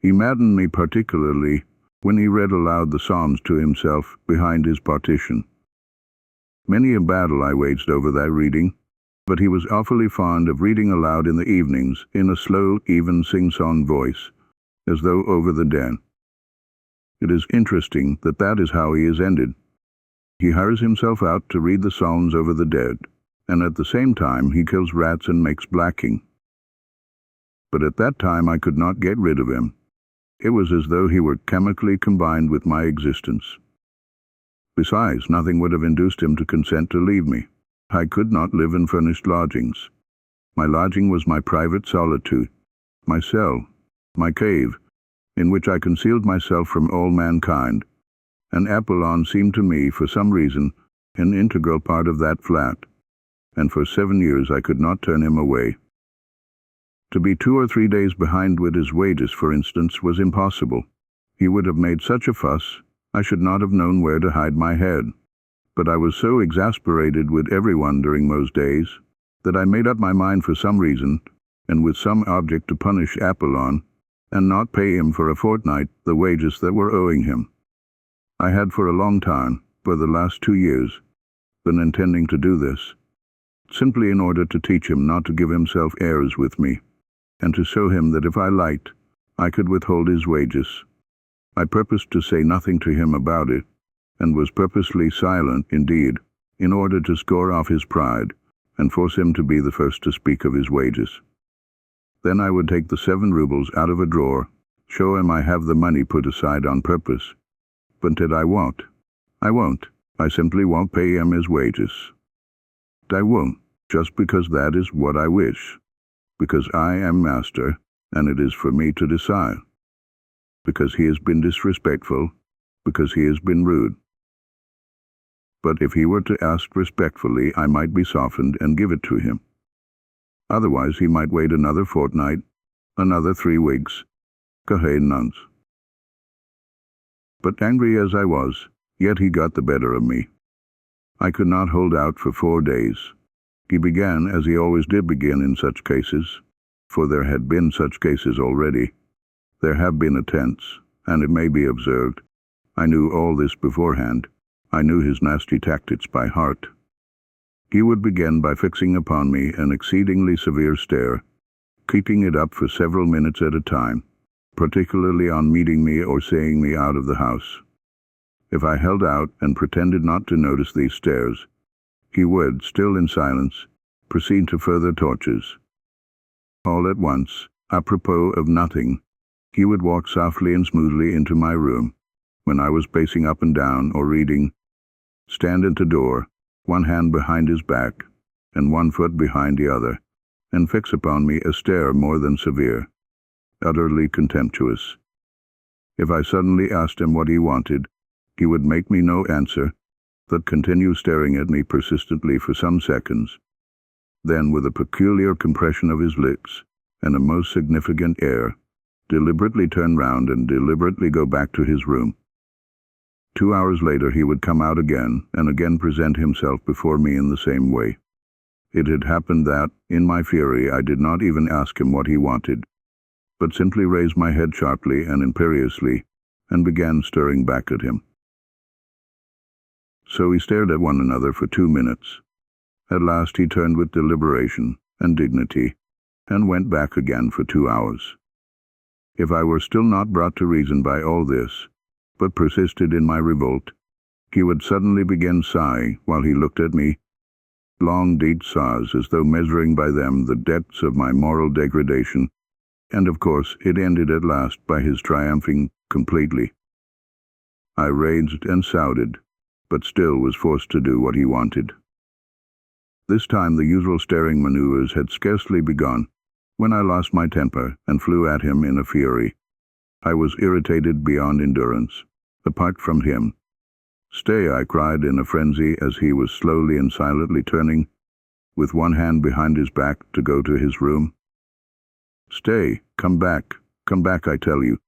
He maddened me particularly when he read aloud the Psalms to himself behind his partition. Many a battle I waged over that reading, but he was awfully fond of reading aloud in the evenings in a slow, even sing-song voice, as though over the dead. It is interesting that that is how he is ended. He hires himself out to read the Psalms over the dead, and at the same time he kills rats and makes blacking. But at that time I could not get rid of him. It was as though he were chemically combined with my existence. Besides, nothing would have induced him to consent to leave me. I could not live in furnished lodgings. My lodging was my private solitude, my cell, my cave, in which I concealed myself from all mankind, and Apollon seemed to me, for some reason, an integral part of that flat, and for 7 years I could not turn him away. To be 2 or 3 days behind with his wages, for instance, was impossible. He would have made such a fuss, I should not have known where to hide my head. But I was so exasperated with everyone during those days that I made up my mind for some reason, and with some object, to punish Apollon, and not pay him for a fortnight the wages that were owing him. I had for a long time, for the last 2 years, been intending to do this, simply in order to teach him not to give himself airs with me, and to show him that if I liked, I could withhold his wages. I purposed to say nothing to him about it, and was purposely silent indeed, in order to score off his pride, and force him to be the first to speak of his wages. Then I would take the 7 rubles out of a drawer, show him I have the money put aside on purpose. But that I won't. I simply won't pay him his wages. I won't, just because that is what I wish. Because I am master, and it is for me to decide. Because he has been disrespectful, because he has been rude. but if he were to ask respectfully, I might be softened and give it to him. Otherwise he might wait another fortnight, another 3 weeks, nuns. But angry as I was, yet he got the better of me. I could not hold out for 4 days. He began, as he always did begin in such cases, for there had been such cases already. There have been attempts, and it may be observed, I knew all this beforehand. I knew his nasty tactics by heart. He would begin by fixing upon me an exceedingly severe stare, keeping it up for several minutes at a time, particularly on meeting me or seeing me out of the house. If I held out and pretended not to notice these stares, he would, still in silence, proceed to further tortures. All at once, apropos of nothing, he would walk softly and smoothly into my room, when I was pacing up and down or reading, stand at the door, one hand behind his back, and 1 foot behind the other, and fix upon me a stare more than severe, utterly contemptuous. If I suddenly asked him what he wanted, he would make me no answer, but continue staring at me persistently for some seconds. Then, with a peculiar compression of his lips and a most significant air, deliberately turn round and deliberately go back to his room. 2 hours later he would come out again and again present himself before me in the same way. It had happened that, in my fury, I did not even ask him what he wanted, but simply raised my head sharply and imperiously and began staring back at him. So we stared at one another for 2 minutes. At last he turned with deliberation and dignity and went back again for 2 hours. If I were still not brought to reason by all this, but persisted in my revolt, he would suddenly begin sighing while he looked at me, long deep sighs as though measuring by them the depths of my moral degradation, and of course it ended at last by his triumphing completely. I raged and shouted, but still was forced to do what he wanted. This time the usual staring maneuvers had scarcely begun, when I lost my temper and flew at him in a fury. I was irritated beyond endurance. Apart from him. "Stay," I cried in a frenzy as he was slowly and silently turning, with one hand behind his back, to go to his room. "Stay, come back, I tell you."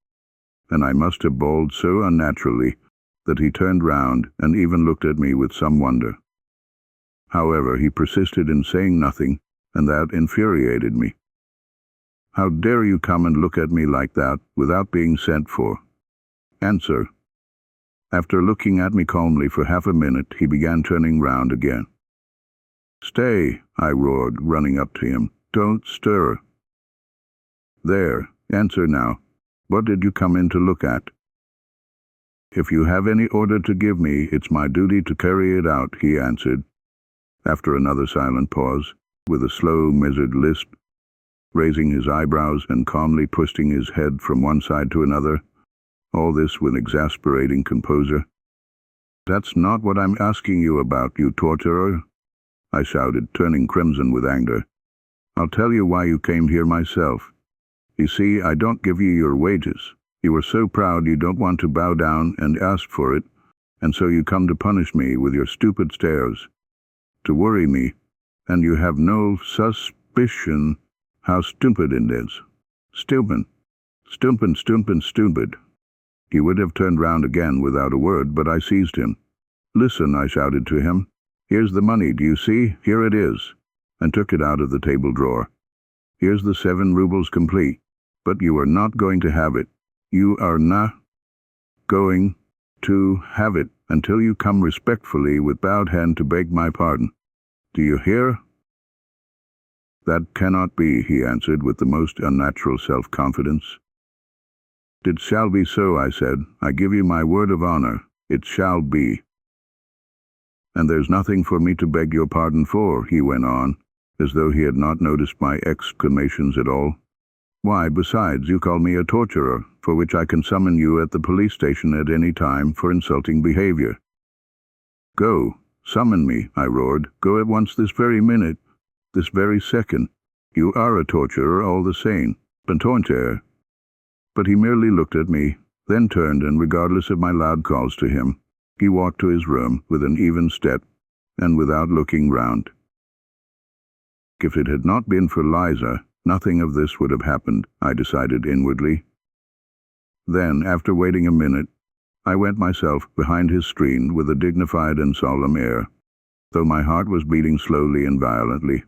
And I must have bawled so unnaturally that he turned round and even looked at me with some wonder. However, he persisted in saying nothing, and that infuriated me. "How dare you come and look at me like that without being sent for? Answer." After looking at me calmly for half a minute, he began turning round again. "Stay," I roared, running up to him. "Don't stir." "There, answer now. What did you come in to look at?" "If you have any order to give me, it's my duty to carry it out," he answered, after another silent pause, with a slow, measured lisp, raising his eyebrows and calmly twisting his head from one side to another, all this with exasperating composure. "That's not what I'm asking you about, you torturer," I shouted, turning crimson with anger. "I'll tell you why you came here myself. You see, I don't give you your wages. You are so proud you don't want to bow down and ask for it, and so you come to punish me with your stupid stares, to worry me, and you have no suspicion how stupid it is. Stupid. He would have turned round again without a word, but I seized him. "Listen," I shouted to him. "Here's the money, do you see? Here it is," and took it out of the table drawer. "Here's the 7 rubles complete, but you are not going to have it. You are not going to have it until you come respectfully with bowed head to beg my pardon. Do you hear?" "That cannot be," he answered with the most unnatural self-confidence. "It shall be so," I said. "I give you my word of honor. It shall be." "And there's nothing for me to beg your pardon for," he went on, as though he had not noticed my exclamations at all. "Why, besides, you call me a torturer, for which I can summon you at the police station at any time for insulting behavior." "Go, summon me," I roared. "Go at once, this very minute, this very second. You are a torturer all the same. Torturer." But he merely looked at me, then turned and, regardless of my loud calls to him, He walked to his room with an even step and without looking round. If it had not been for Liza, nothing of this would have happened, I decided inwardly. Then, after waiting a minute, I went myself behind his screen with a dignified and solemn air, though my heart was beating slowly and violently.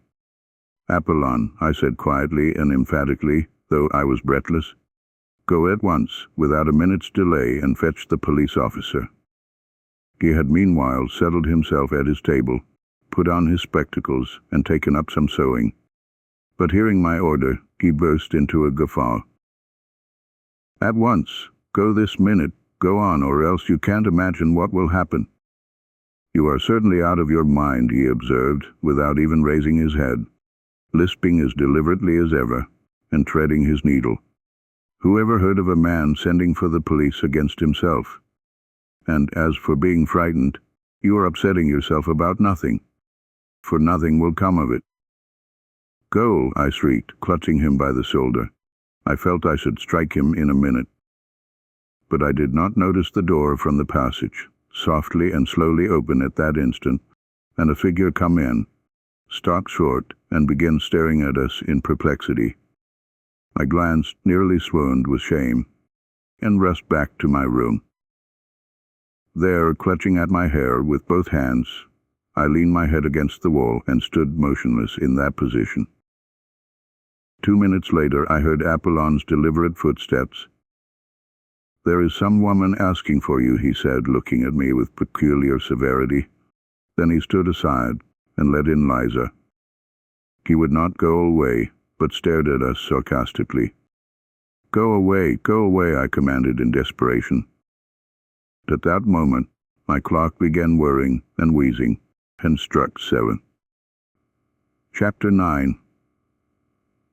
"Apollon," I said quietly and emphatically, though I was breathless, "go at once, without a minute's delay, and fetch the police officer." He had meanwhile settled himself at his table, put on his spectacles, and taken up some sewing. But hearing my order, he burst into a guffaw. "At once! Go this minute! Go on, or else you can't imagine what will happen." "You are certainly out of your mind," he observed, without even raising his head, lisping as deliberately as ever, and treading his needle. "Who ever heard of a man sending for the police against himself? And as for being frightened, you are upsetting yourself about nothing, for nothing will come of it." "Go!" I shrieked, clutching him by the shoulder. I felt I should strike him in a minute. But I did not notice the door from the passage, softly and slowly open at that instant, and a figure come in, stock short, and begin staring at us in perplexity. I glanced, nearly swooned with shame, and rushed back to my room. There, clutching at my hair with both hands, I leaned my head against the wall and stood motionless in that position. 2 minutes later I heard Apollon's deliberate footsteps. "There is some woman asking for you," he said, looking at me with peculiar severity. Then he stood aside and let in Liza. He would not go away, but stared at us sarcastically. Go away, I commanded in desperation. At that moment, my clock began whirring and wheezing, and struck 7. Chapter 9.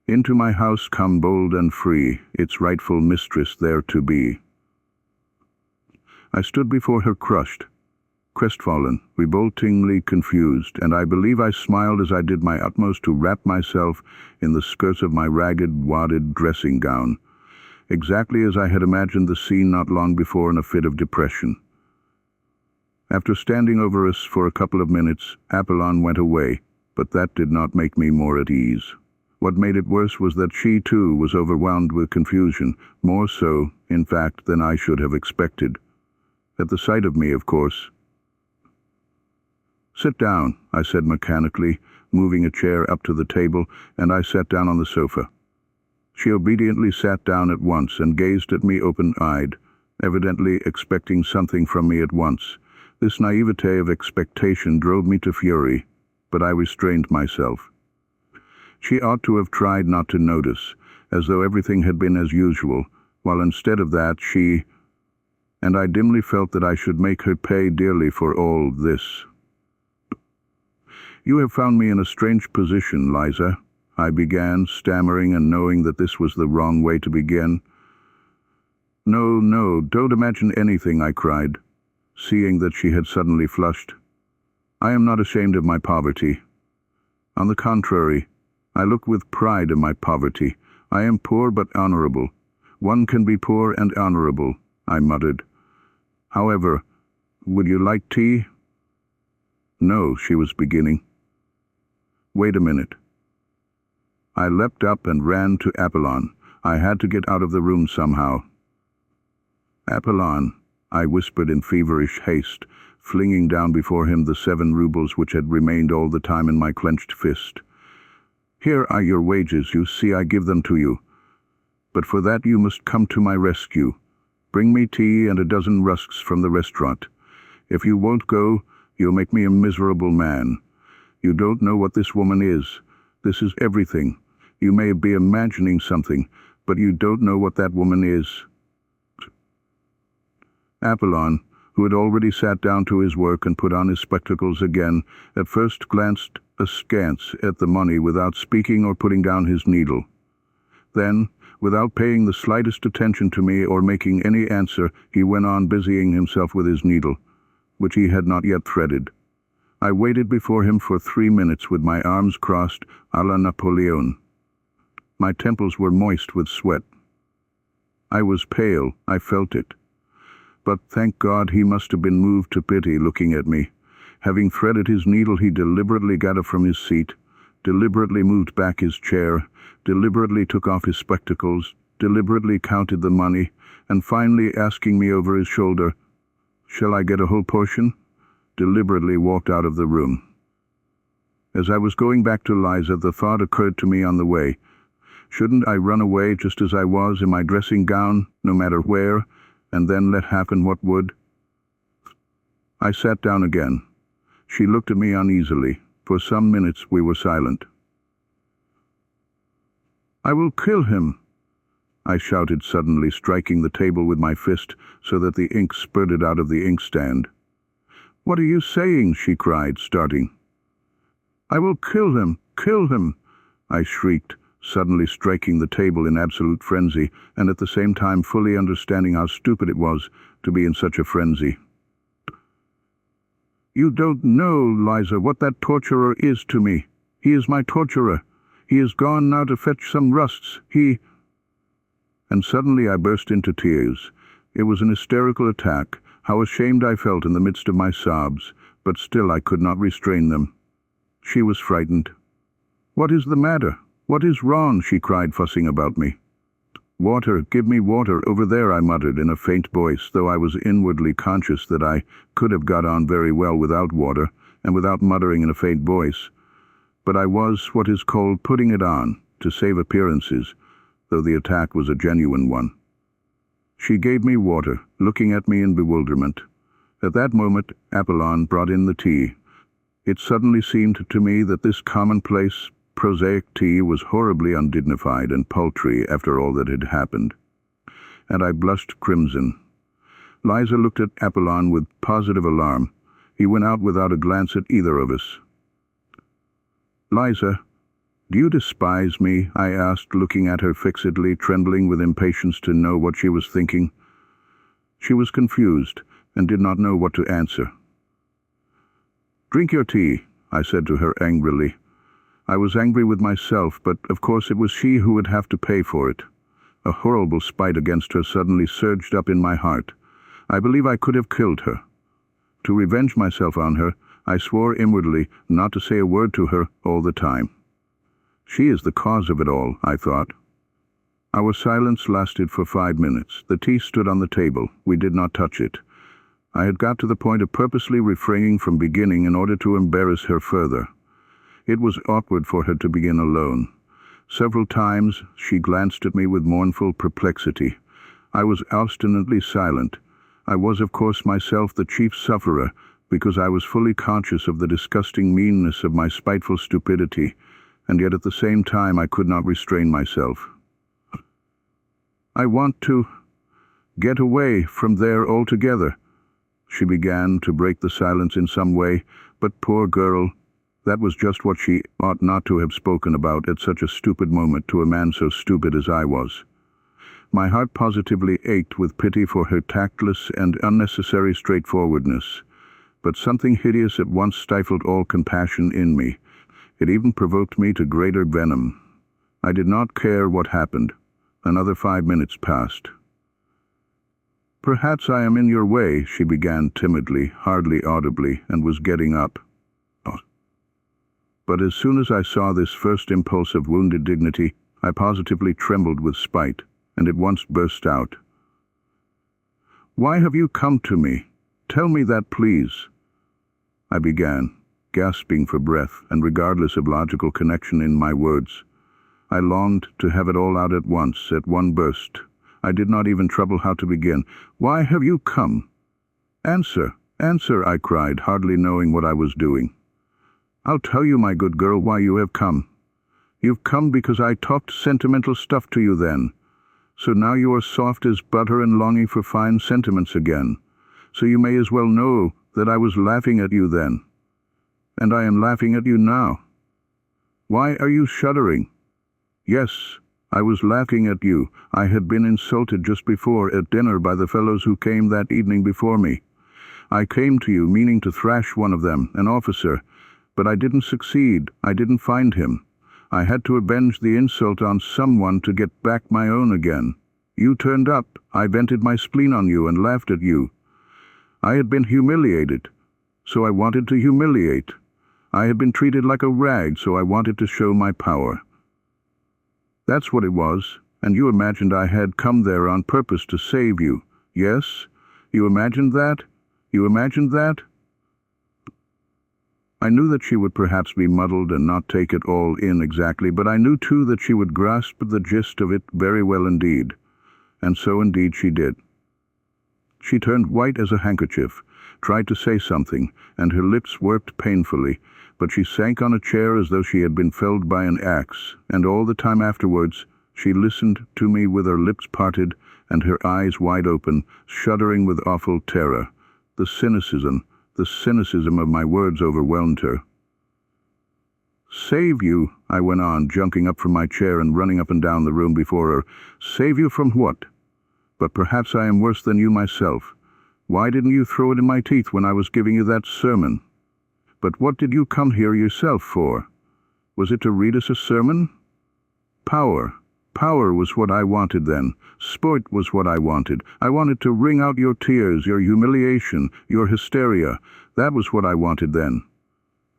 Into my house come bold and free, its rightful mistress there to be. I stood before her crushed, crestfallen, revoltingly confused, and I believe I smiled as I did my utmost to wrap myself in the skirts of my ragged, wadded dressing gown, exactly as I had imagined the scene not long before in a fit of depression. After standing over us for a couple of minutes, Apollon went away, but that did not make me more at ease. What made it worse was that she, too, was overwhelmed with confusion, more so, in fact, than I should have expected. At the sight of me, of course. "Sit down," I said mechanically, moving a chair up to the table, and I sat down on the sofa. She obediently sat down at once and gazed at me open-eyed, evidently expecting something from me at once. This naivete of expectation drove me to fury, but I restrained myself. She ought to have tried not to notice, as though everything had been as usual, while instead of that and I dimly felt that I should make her pay dearly for all this. "You have found me in a strange position, Liza," I began, stammering and knowing that this was the wrong way to begin. No, don't imagine anything," I cried, seeing that she had suddenly flushed. "I am not ashamed of my poverty. On the contrary, I look with pride in my poverty. I am poor but honorable. One can be poor and honorable," I muttered. "However, would you like tea?" "No," she was beginning. "Wait a minute." I leapt up and ran to Apollon. I had to get out of the room somehow. "Apollon," I whispered in feverish haste, flinging down before him the 7 rubles which had remained all the time in my clenched fist. "Here are your wages, you see I give them to you. But for that you must come to my rescue. Bring me tea and a dozen rusks from the restaurant. If you won't go, you'll make me a miserable man. You don't know what this woman is. This is everything. You may be imagining something, but you don't know what that woman is." Apollon, who had already sat down to his work and put on his spectacles again, at first glanced askance at the money without speaking or putting down his needle. Then, without paying the slightest attention to me or making any answer, he went on busying himself with his needle, which he had not yet threaded. I waited before him for 3 minutes with my arms crossed à la Napoleon. My temples were moist with sweat. I was pale, I felt it. But thank God he must have been moved to pity looking at me. Having threaded his needle, he deliberately got up from his seat, deliberately moved back his chair, deliberately took off his spectacles, deliberately counted the money, and finally, asking me over his shoulder, "Shall I get a whole portion?" deliberately walked out of the room. As I was going back to Liza, the thought occurred to me on the way. Shouldn't I run away just as I was in my dressing gown, no matter where, and then let happen what would? I sat down again. She looked at me uneasily. For some minutes we were silent. "I will kill him," I shouted suddenly, striking the table with my fist so that the ink spurted out of the inkstand. "What are you saying?" she cried, starting. "I will kill him," I shrieked, suddenly striking the table in absolute frenzy, and at the same time fully understanding how stupid it was to be in such a frenzy. "You don't know, Liza, what that torturer is to me. He is my torturer. He is gone now to fetch some rusts. And suddenly I burst into tears. It was an hysterical attack. How ashamed I felt in the midst of my sobs, but still I could not restrain them. She was frightened. "What is the matter? What is wrong?" she cried, fussing about me. "Water, give me water, over there," I muttered in a faint voice, though I was inwardly conscious that I could have got on very well without water, and without muttering in a faint voice. But I was what is called putting it on, to save appearances, though the attack was a genuine one. She gave me water, looking at me in bewilderment. At that moment, Apollon brought in the tea. It suddenly seemed to me that this commonplace, prosaic tea was horribly undignified and paltry after all that had happened, and I blushed crimson. Liza looked at Apollon with positive alarm. He went out without a glance at either of us. "Liza, do you despise me?" I asked, looking at her fixedly, trembling with impatience to know what she was thinking. She was confused and did not know what to answer. "Drink your tea," I said to her angrily. I was angry with myself, but of course it was she who would have to pay for it. A horrible spite against her suddenly surged up in my heart. I believe I could have killed her. To revenge myself on her, I swore inwardly not to say a word to her all the time. She is the cause of it all, I thought. Our silence lasted for 5 minutes. The tea stood on the table. We did not touch it. I had got to the point of purposely refraining from beginning in order to embarrass her further. It was awkward for her to begin alone. Several times she glanced at me with mournful perplexity. I was obstinately silent. I was, of course, myself the chief sufferer, because I was fully conscious of the disgusting meanness of my spiteful stupidity, and yet at the same time I could not restrain myself. "I want to get away from there altogether," she began to break the silence in some way, but poor girl, that was just what she ought not to have spoken about at such a stupid moment to a man so stupid as I was. My heart positively ached with pity for her tactless and unnecessary straightforwardness, but something hideous at once stifled all compassion in me. It even provoked me to greater venom. I did not care what happened. Another 5 minutes passed. "Perhaps I am in your way," she began timidly, hardly audibly, and was getting up. But as soon as I saw this first impulse of wounded dignity, I positively trembled with spite, and at once burst out. "Why have you come to me? Tell me that, please," I began, gasping for breath and regardless of logical connection in my words. I longed to have it all out at once, at one burst. I did not even trouble how to begin. "Why have you come? Answer, answer," I cried, hardly knowing what I was doing. "I'll tell you, my good girl, why you have come. You've come because I talked sentimental stuff to you then. So now you are soft as butter and longing for fine sentiments again. So you may as well know that I was laughing at you then. And I am laughing at you now. Why are you shuddering? Yes, I was laughing at you. I had been insulted just before at dinner by the fellows who came that evening before me. I came to you meaning to thrash one of them, an officer, but I didn't succeed. I didn't find him. I had to avenge the insult on someone to get back my own again. You turned up. I vented my spleen on you and laughed at you. I had been humiliated, so I wanted to humiliate. I had been treated like a rag, so I wanted to show my power. That's what it was, and you imagined I had come there on purpose to save you. Yes? You imagined that? You imagined that? I knew that she would perhaps be muddled and not take it all in exactly, but I knew too that she would grasp the gist of it very well indeed. And so indeed she did. She turned white as a handkerchief, tried to say something, and her lips worked painfully, but she sank on a chair as though she had been felled by an axe, and all the time afterwards she listened to me with her lips parted and her eyes wide open, shuddering with awful terror. The cynicism of my words overwhelmed her. "Save you," I went on, jumping up from my chair and running up and down the room before her. "Save you from what? But perhaps I am worse than you myself. Why didn't you throw it in my teeth when I was giving you that sermon? But what did you come here yourself for? Was it to read us a sermon? Power. Power was what I wanted then. Sport was what I wanted. I wanted to wring out your tears, your humiliation, your hysteria. That was what I wanted then.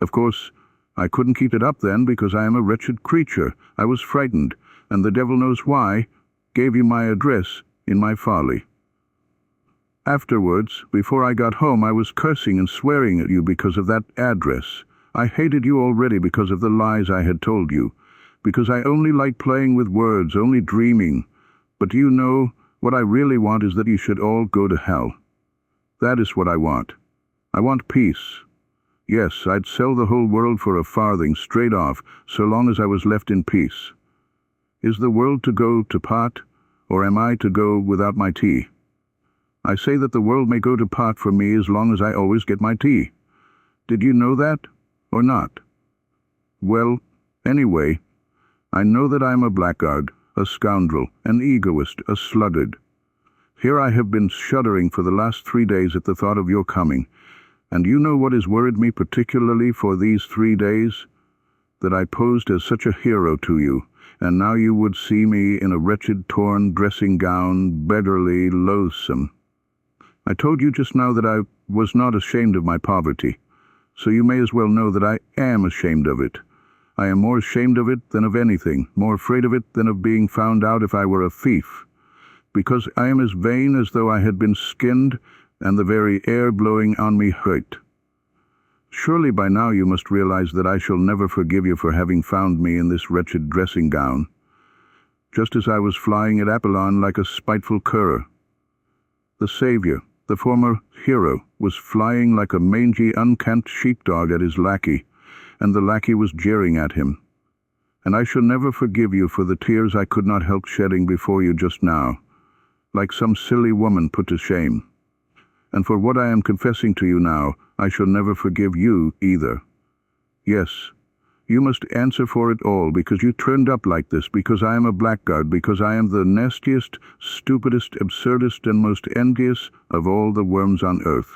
Of course, I couldn't keep it up then because I am a wretched creature. I was frightened, and the devil knows why, gave you my address in my folly. Afterwards, before I got home, I was cursing and swearing at you because of that address. I hated you already because of the lies I had told you, because I only liked playing with words, only dreaming. But do you know, what I really want is that you should all go to hell. That is what I want. I want peace. Yes, I'd sell the whole world for a farthing, straight off, so long as I was left in peace. Is the world to go to pot, or am I to go without my tea? I say that the world may go to pot for me as long as I always get my tea. Did you know that, or not? Well, anyway, I know that I am a blackguard, a scoundrel, an egoist, a sluggard. Here I have been shuddering for the last 3 days at the thought of your coming, and you know what has worried me particularly for these 3 days? That I posed as such a hero to you, and now you would see me in a wretched torn dressing gown, beggarly, loathsome. I told you just now that I was not ashamed of my poverty, so you may as well know that I am ashamed of it. I am more ashamed of it than of anything, more afraid of it than of being found out if I were a thief, because I am as vain as though I had been skinned and the very air blowing on me hurt. Surely by now you must realize that I shall never forgive you for having found me in this wretched dressing gown, just as I was flying at Apollon like a spiteful cur. The Saviour, the former hero, was flying like a mangy, unkempt sheepdog at his lackey, and the lackey was jeering at him. And I shall never forgive you for the tears I could not help shedding before you just now, like some silly woman put to shame. And for what I am confessing to you now, I shall never forgive you either. Yes, you must answer for it all, because you turned up like this, because I am a blackguard, because I am the nastiest, stupidest, absurdest, and most envious of all the worms on earth,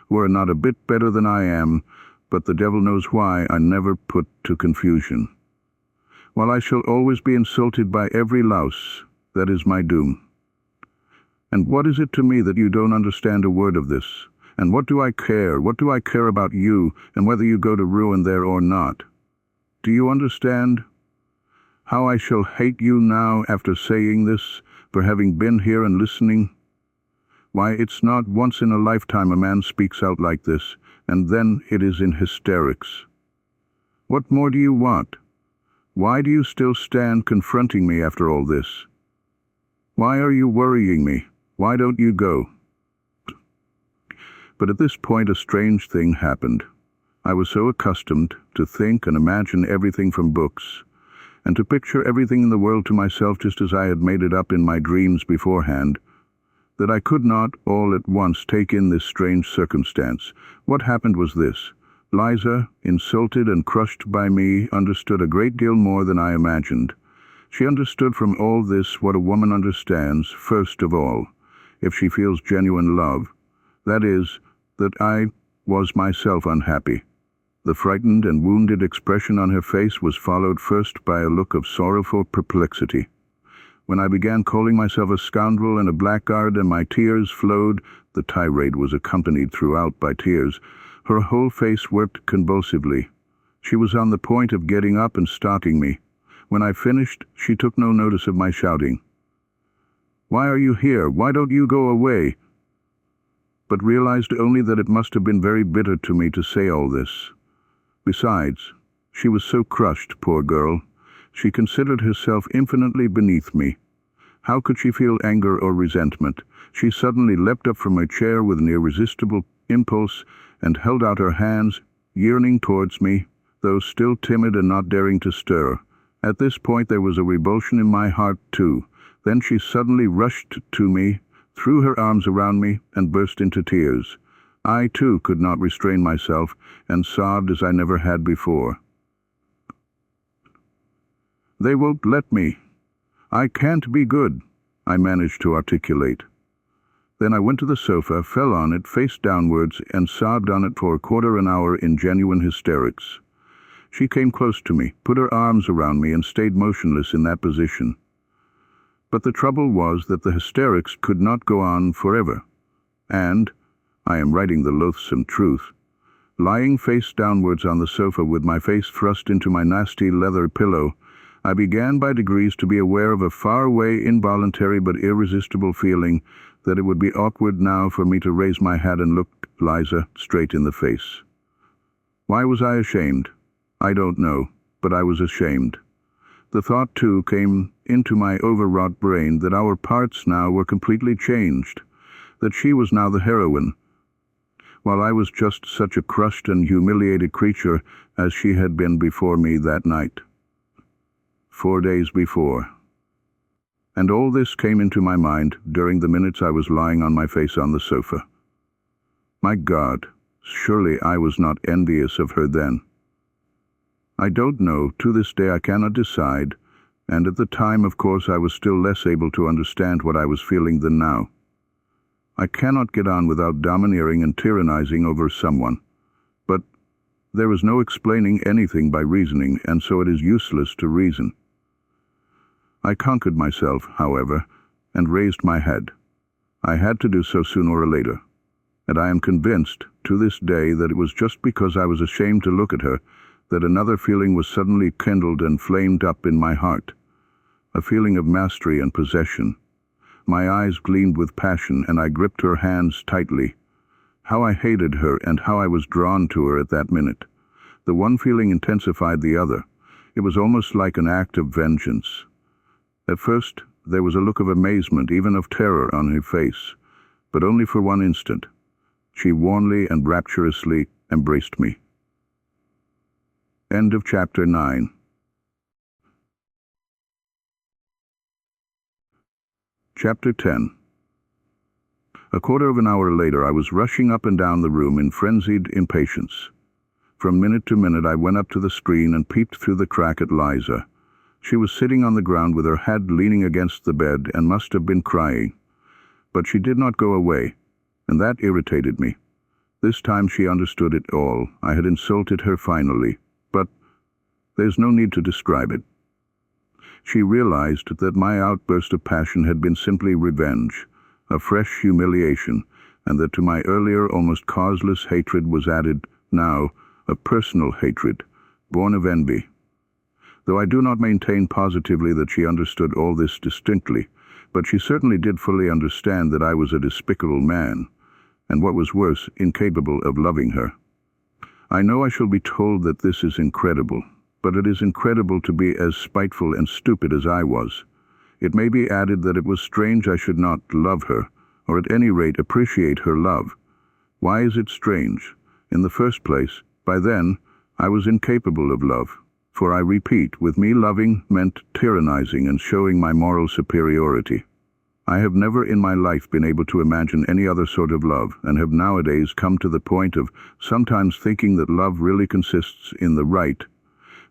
who are not a bit better than I am, but the devil knows why I never put to confusion. While I shall always be insulted by every louse, that is my doom. And what is it to me that you don't understand a word of this? And what do I care? What do I care about you, and whether you go to ruin there or not? Do you understand how I shall hate you now after saying this, for having been here and listening? Why, it's not once in a lifetime a man speaks out like this, and then it is in hysterics. What more do you want? Why do you still stand confronting me after all this? Why are you worrying me? Why don't you go? But at this point a strange thing happened. I was so accustomed to think and imagine everything from books, and to picture everything in the world to myself just as I had made it up in my dreams beforehand, that I could not all at once take in this strange circumstance. What happened was this. Liza, insulted and crushed by me, understood a great deal more than I imagined. She understood from all this what a woman understands, first of all, if she feels genuine love. That is, that I was myself unhappy. The frightened and wounded expression on her face was followed first by a look of sorrowful perplexity. When I began calling myself a scoundrel and a blackguard and my tears flowed, the tirade was accompanied throughout by tears. Her whole face worked convulsively. She was on the point of getting up and stalking me. When I finished, she took no notice of my shouting. "Why are you here? Why don't you go away?" But realized only that it must have been very bitter to me to say all this. Besides, she was so crushed, poor girl. She considered herself infinitely beneath me. How could she feel anger or resentment? She suddenly leapt up from her chair with an irresistible impulse and held out her hands, yearning towards me, though still timid and not daring to stir. At this point there was a revulsion in my heart too. Then she suddenly rushed to me, threw her arms around me, and burst into tears. I too could not restrain myself, and sobbed as I never had before. "They won't let me. I can't be good," I managed to articulate. Then I went to the sofa, fell on it face downwards, and sobbed on it for a quarter an hour in genuine hysterics. She came close to me, put her arms around me, and stayed motionless in that position. But the trouble was that the hysterics could not go on forever. And, I am writing the loathsome truth, lying face downwards on the sofa with my face thrust into my nasty leather pillow, I began by degrees to be aware of a far-away, involuntary but irresistible feeling that it would be awkward now for me to raise my hat and look Liza straight in the face. Why was I ashamed? I don't know, but I was ashamed. The thought, too, came into my overwrought brain that our parts now were completely changed, that she was now the heroine, while I was just such a crushed and humiliated creature as she had been before me that night. 4 days before. And all this came into my mind during the minutes I was lying on my face on the sofa. My God, surely I was not envious of her then. I don't know, to this day I cannot decide, and at the time, of course, I was still less able to understand what I was feeling than now. I cannot get on without domineering and tyrannizing over someone, but there is no explaining anything by reasoning, and so it is useless to reason. I conquered myself, however, and raised my head. I had to do so sooner or later, and I am convinced, to this day, that it was just because I was ashamed to look at her that another feeling was suddenly kindled and flamed up in my heart, a feeling of mastery and possession. My eyes gleamed with passion, and I gripped her hands tightly. How I hated her, and how I was drawn to her at that minute. The one feeling intensified the other. It was almost like an act of vengeance. At first, there was a look of amazement, even of terror, on her face, but only for one instant. She warmly and rapturously embraced me. End of Chapter 9. Chapter 10. A quarter of an hour later, I was rushing up and down the room in frenzied impatience. From minute to minute, I went up to the screen and peeped through the crack at Liza. She was sitting on the ground with her head leaning against the bed and must have been crying. But she did not go away, and that irritated me. This time she understood it all. I had insulted her finally, but there's no need to describe it. She realized that my outburst of passion had been simply revenge, a fresh humiliation, and that to my earlier almost causeless hatred was added, now, a personal hatred, born of envy. Though I do not maintain positively that she understood all this distinctly, but she certainly did fully understand that I was a despicable man, and what was worse, incapable of loving her. I know I shall be told that this is incredible, but it is incredible to be as spiteful and stupid as I was. It may be added that it was strange I should not love her, or at any rate appreciate her love. Why is it strange? In the first place, by then, I was incapable of love. For I repeat, with me loving meant tyrannizing and showing my moral superiority. I have never in my life been able to imagine any other sort of love, and have nowadays come to the point of sometimes thinking that love really consists in the right,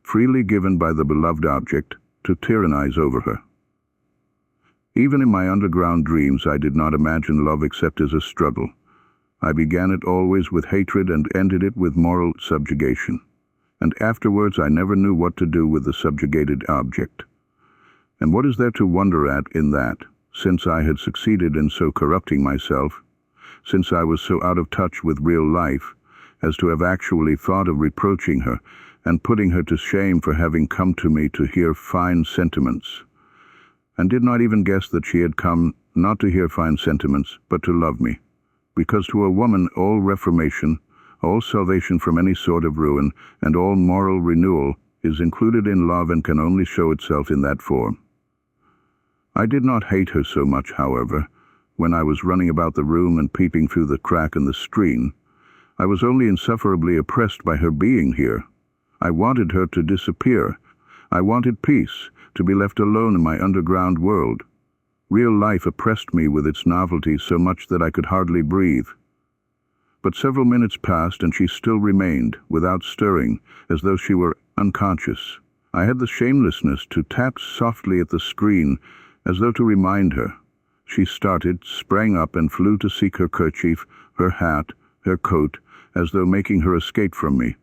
freely given by the beloved object, to tyrannize over her. Even in my underground dreams I did not imagine love except as a struggle. I began it always with hatred and ended it with moral subjugation. And afterwards I never knew what to do with the subjugated object. And what is there to wonder at in that, since I had succeeded in so corrupting myself, since I was so out of touch with real life, as to have actually thought of reproaching her and putting her to shame for having come to me to hear fine sentiments, and did not even guess that she had come not to hear fine sentiments, but to love me, because to a woman all reformation, all salvation from any sort of ruin, and all moral renewal is included in love and can only show itself in that form. I did not hate her so much, however, when I was running about the room and peeping through the crack in the screen. I was only insufferably oppressed by her being here. I wanted her to disappear. I wanted peace, to be left alone in my underground world. Real life oppressed me with its novelty so much that I could hardly breathe. But several minutes passed and she still remained, without stirring, as though she were unconscious. I had the shamelessness to tap softly at the screen, as though to remind her. She started, sprang up, and flew to seek her kerchief, her hat, her coat, as though making her escape from me.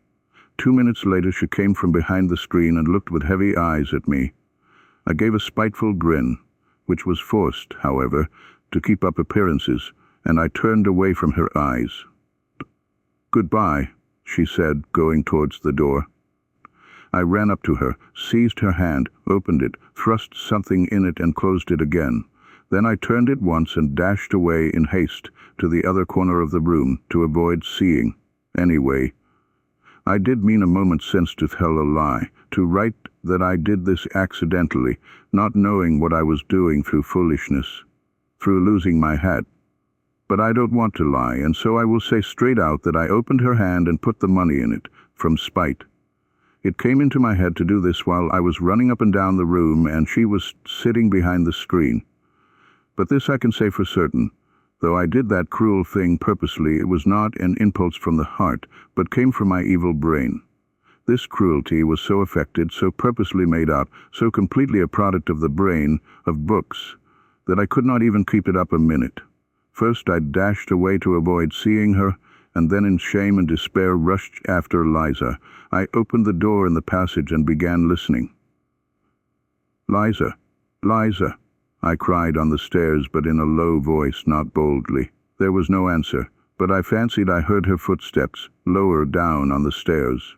2 minutes later she came from behind the screen and looked with heavy eyes at me. I gave a spiteful grin, which was forced, however, to keep up appearances, and I turned away from her eyes. "Goodbye," she said, going towards the door. I ran up to her, seized her hand, opened it, thrust something in it and closed it again. Then I turned it once and dashed away in haste to the other corner of the room to avoid seeing. Anyway, I did mean a moment since to tell a lie, to write that I did this accidentally, not knowing what I was doing through foolishness, through losing my hat. But I don't want to lie, and so I will say straight out that I opened her hand and put the money in it, from spite. It came into my head to do this while I was running up and down the room and she was sitting behind the screen. But this I can say for certain. Though I did that cruel thing purposely, it was not an impulse from the heart, but came from my evil brain. This cruelty was so affected, so purposely made out, so completely a product of the brain, of books, that I could not even keep it up a minute. First I dashed away to avoid seeing her, and then in shame and despair rushed after Liza. I opened the door in the passage and began listening. "Liza, Liza," I cried on the stairs, but in a low voice, not boldly. There was no answer, but I fancied I heard her footsteps, lower down on the stairs.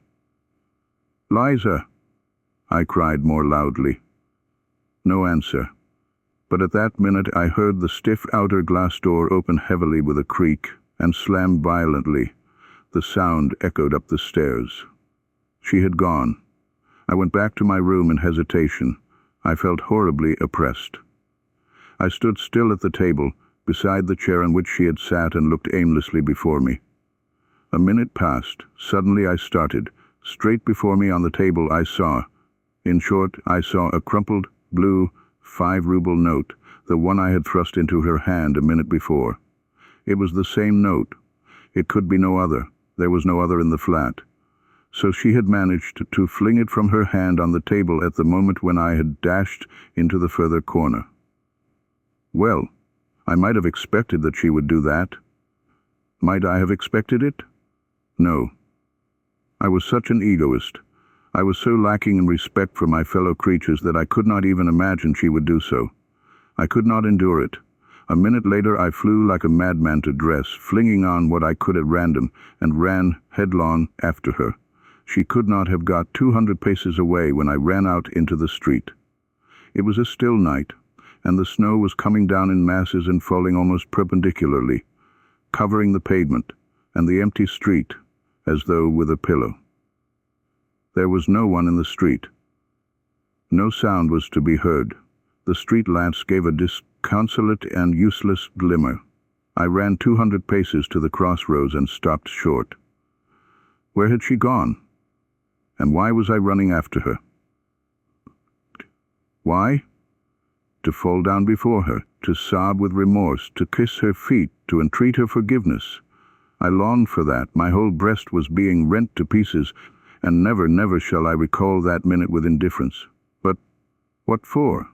"Liza," I cried more loudly. No answer, but at that minute I heard the stiff outer glass door open heavily with a creak and slam violently. The sound echoed up the stairs. She had gone. I went back to my room in hesitation. I felt horribly oppressed. I stood still at the table, beside the chair on which she had sat, and looked aimlessly before me. A minute passed. Suddenly I started. Straight before me on the table I saw a crumpled, blue, 5-ruble note, the one I had thrust into her hand a minute before. It was the same note. It could be no other. There was no other in the flat. So she had managed to fling it from her hand on the table at the moment when I had dashed into the further corner. Well, I might have expected that she would do that. Might I have expected it? No. I was such an egoist. I was so lacking in respect for my fellow creatures that I could not even imagine she would do so. I could not endure it. A minute later I flew like a madman to dress, flinging on what I could at random, and ran headlong after her. She could not have got 200 paces away when I ran out into the street. It was a still night, and the snow was coming down in masses and falling almost perpendicularly, covering the pavement and the empty street as though with a pillow. There was no one in the street. No sound was to be heard. The street lamps gave a disconsolate and useless glimmer. I ran 200 paces to the crossroads and stopped short. Where had she gone? And why was I running after her? Why? To fall down before her, to sob with remorse, to kiss her feet, to entreat her forgiveness. I longed for that. My whole breast was being rent to pieces, and never, never shall I recall that minute with indifference. But what for?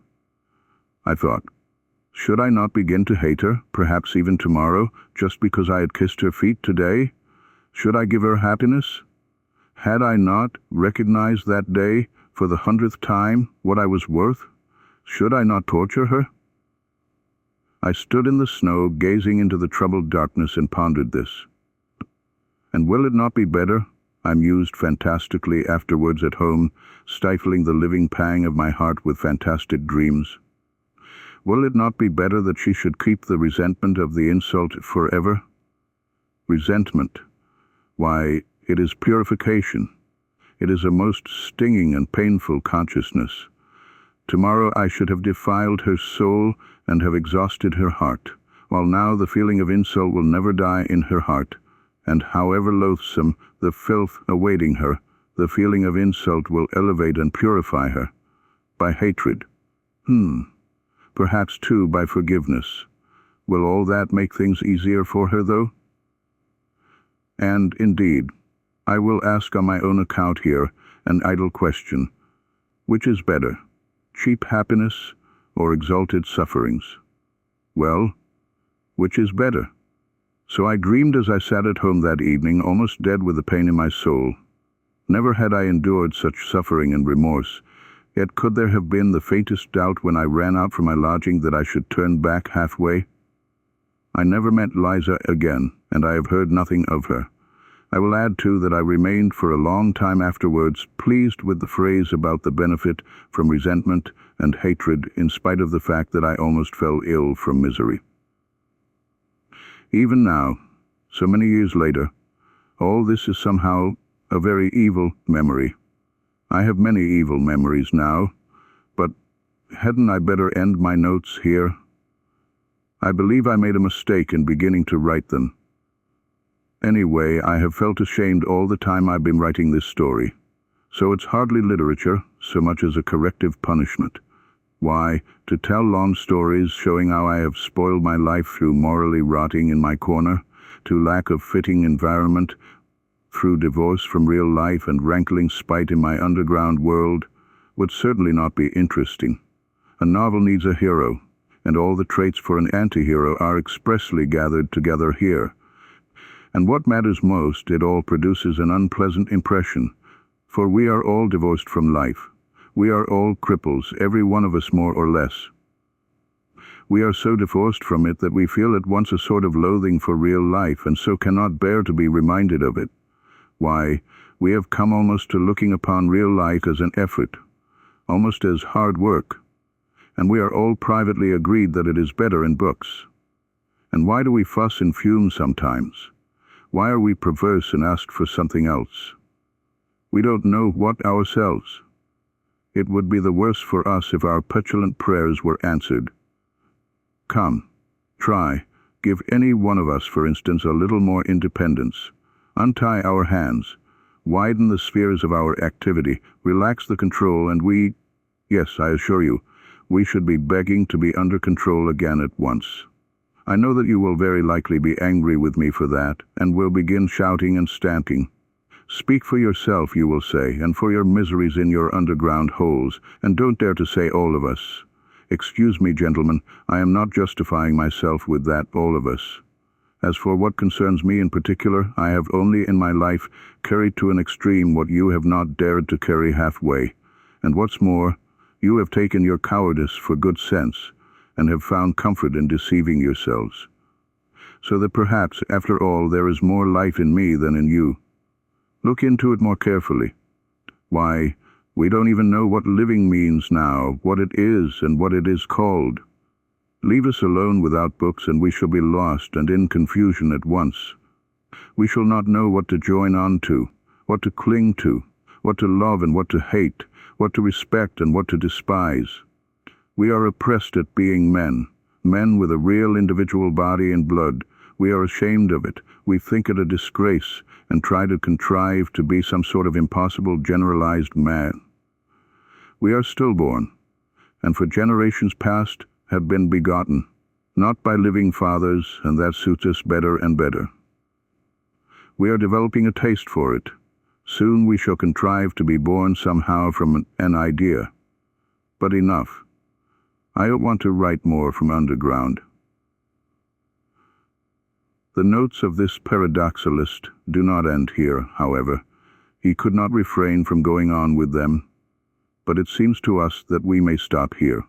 I thought. Should I not begin to hate her, perhaps even tomorrow, just because I had kissed her feet today? Should I give her happiness? Had I not recognized that day, for the 100th time, what I was worth? Should I not torture her? I stood in the snow, gazing into the troubled darkness, and pondered this. And will it not be better, I mused fantastically afterwards at home, stifling the living pang of my heart with fantastic dreams. Will it not be better that she should keep the resentment of the insult forever? Resentment. Why, it is purification. It is a most stinging and painful consciousness. Tomorrow I should have defiled her soul and have exhausted her heart, while now the feeling of insult will never die in her heart, and however loathsome the filth awaiting her, the feeling of insult will elevate and purify her. By hatred. Perhaps too by forgiveness. Will all that make things easier for her, though? And, indeed, I will ask on my own account here an idle question. Which is better, cheap happiness or exalted sufferings? Well, which is better? So I dreamed as I sat at home that evening, almost dead with the pain in my soul. Never had I endured such suffering and remorse, yet could there have been the faintest doubt when I ran out from my lodging that I should turn back halfway? I never met Liza again, and I have heard nothing of her. I will add, too, that I remained for a long time afterwards pleased with the phrase about the benefit from resentment and hatred, in spite of the fact that I almost fell ill from misery. Even now, so many years later, all this is somehow a very evil memory. I have many evil memories now, but hadn't I better end my notes here? I believe I made a mistake in beginning to write them. Anyway, I have felt ashamed all the time I've been writing this story, so it's hardly literature so much as a corrective punishment. Why, to tell long stories showing how I have spoiled my life through morally rotting in my corner, to lack of fitting environment, through divorce from real life and rankling spite in my underground world, would certainly not be interesting. A novel needs a hero, and all the traits for an anti-hero are expressly gathered together here. And what matters most, it all produces an unpleasant impression, for we are all divorced from life. We are all cripples, every one of us more or less. We are so divorced from it that we feel at once a sort of loathing for real life, and so cannot bear to be reminded of it. Why, we have come almost to looking upon real life as an effort, almost as hard work, and we are all privately agreed that it is better in books. And why do we fuss and fume sometimes? Why are we perverse and ask for something else? We don't know what ourselves. It would be the worse for us if our petulant prayers were answered. Come, try, give any one of us, for instance, a little more independence. Untie our hands, widen the spheres of our activity, relax the control, and we, yes, I assure you, we should be begging to be under control again at once. I know that you will very likely be angry with me for that, and will begin shouting and stamping. Speak for yourself, you will say, and for your miseries in your underground holes, and don't dare to say all of us. Excuse me, gentlemen, I am not justifying myself with that all of us. As for what concerns me in particular, I have only in my life carried to an extreme what you have not dared to carry halfway. And what's more, you have taken your cowardice for good sense, and have found comfort in deceiving yourselves. So that perhaps, after all, there is more life in me than in you. Look into it more carefully. Why, we don't even know what living means now, what it is and what it is called. Leave us alone without books and we shall be lost and in confusion at once. We shall not know what to join on to, what to cling to, what to love and what to hate, what to respect and what to despise. We are oppressed at being men, men with a real individual body and blood. We are ashamed of it. We think it a disgrace and try to contrive to be some sort of impossible generalized man. We are stillborn, and for generations past have been begotten, not by living fathers, and that suits us better and better. We are developing a taste for it. Soon we shall contrive to be born somehow from an idea. But enough. I don't want to write more from underground. The notes of this paradoxalist do not end here, however. He could not refrain from going on with them, but it seems to us that we may stop here.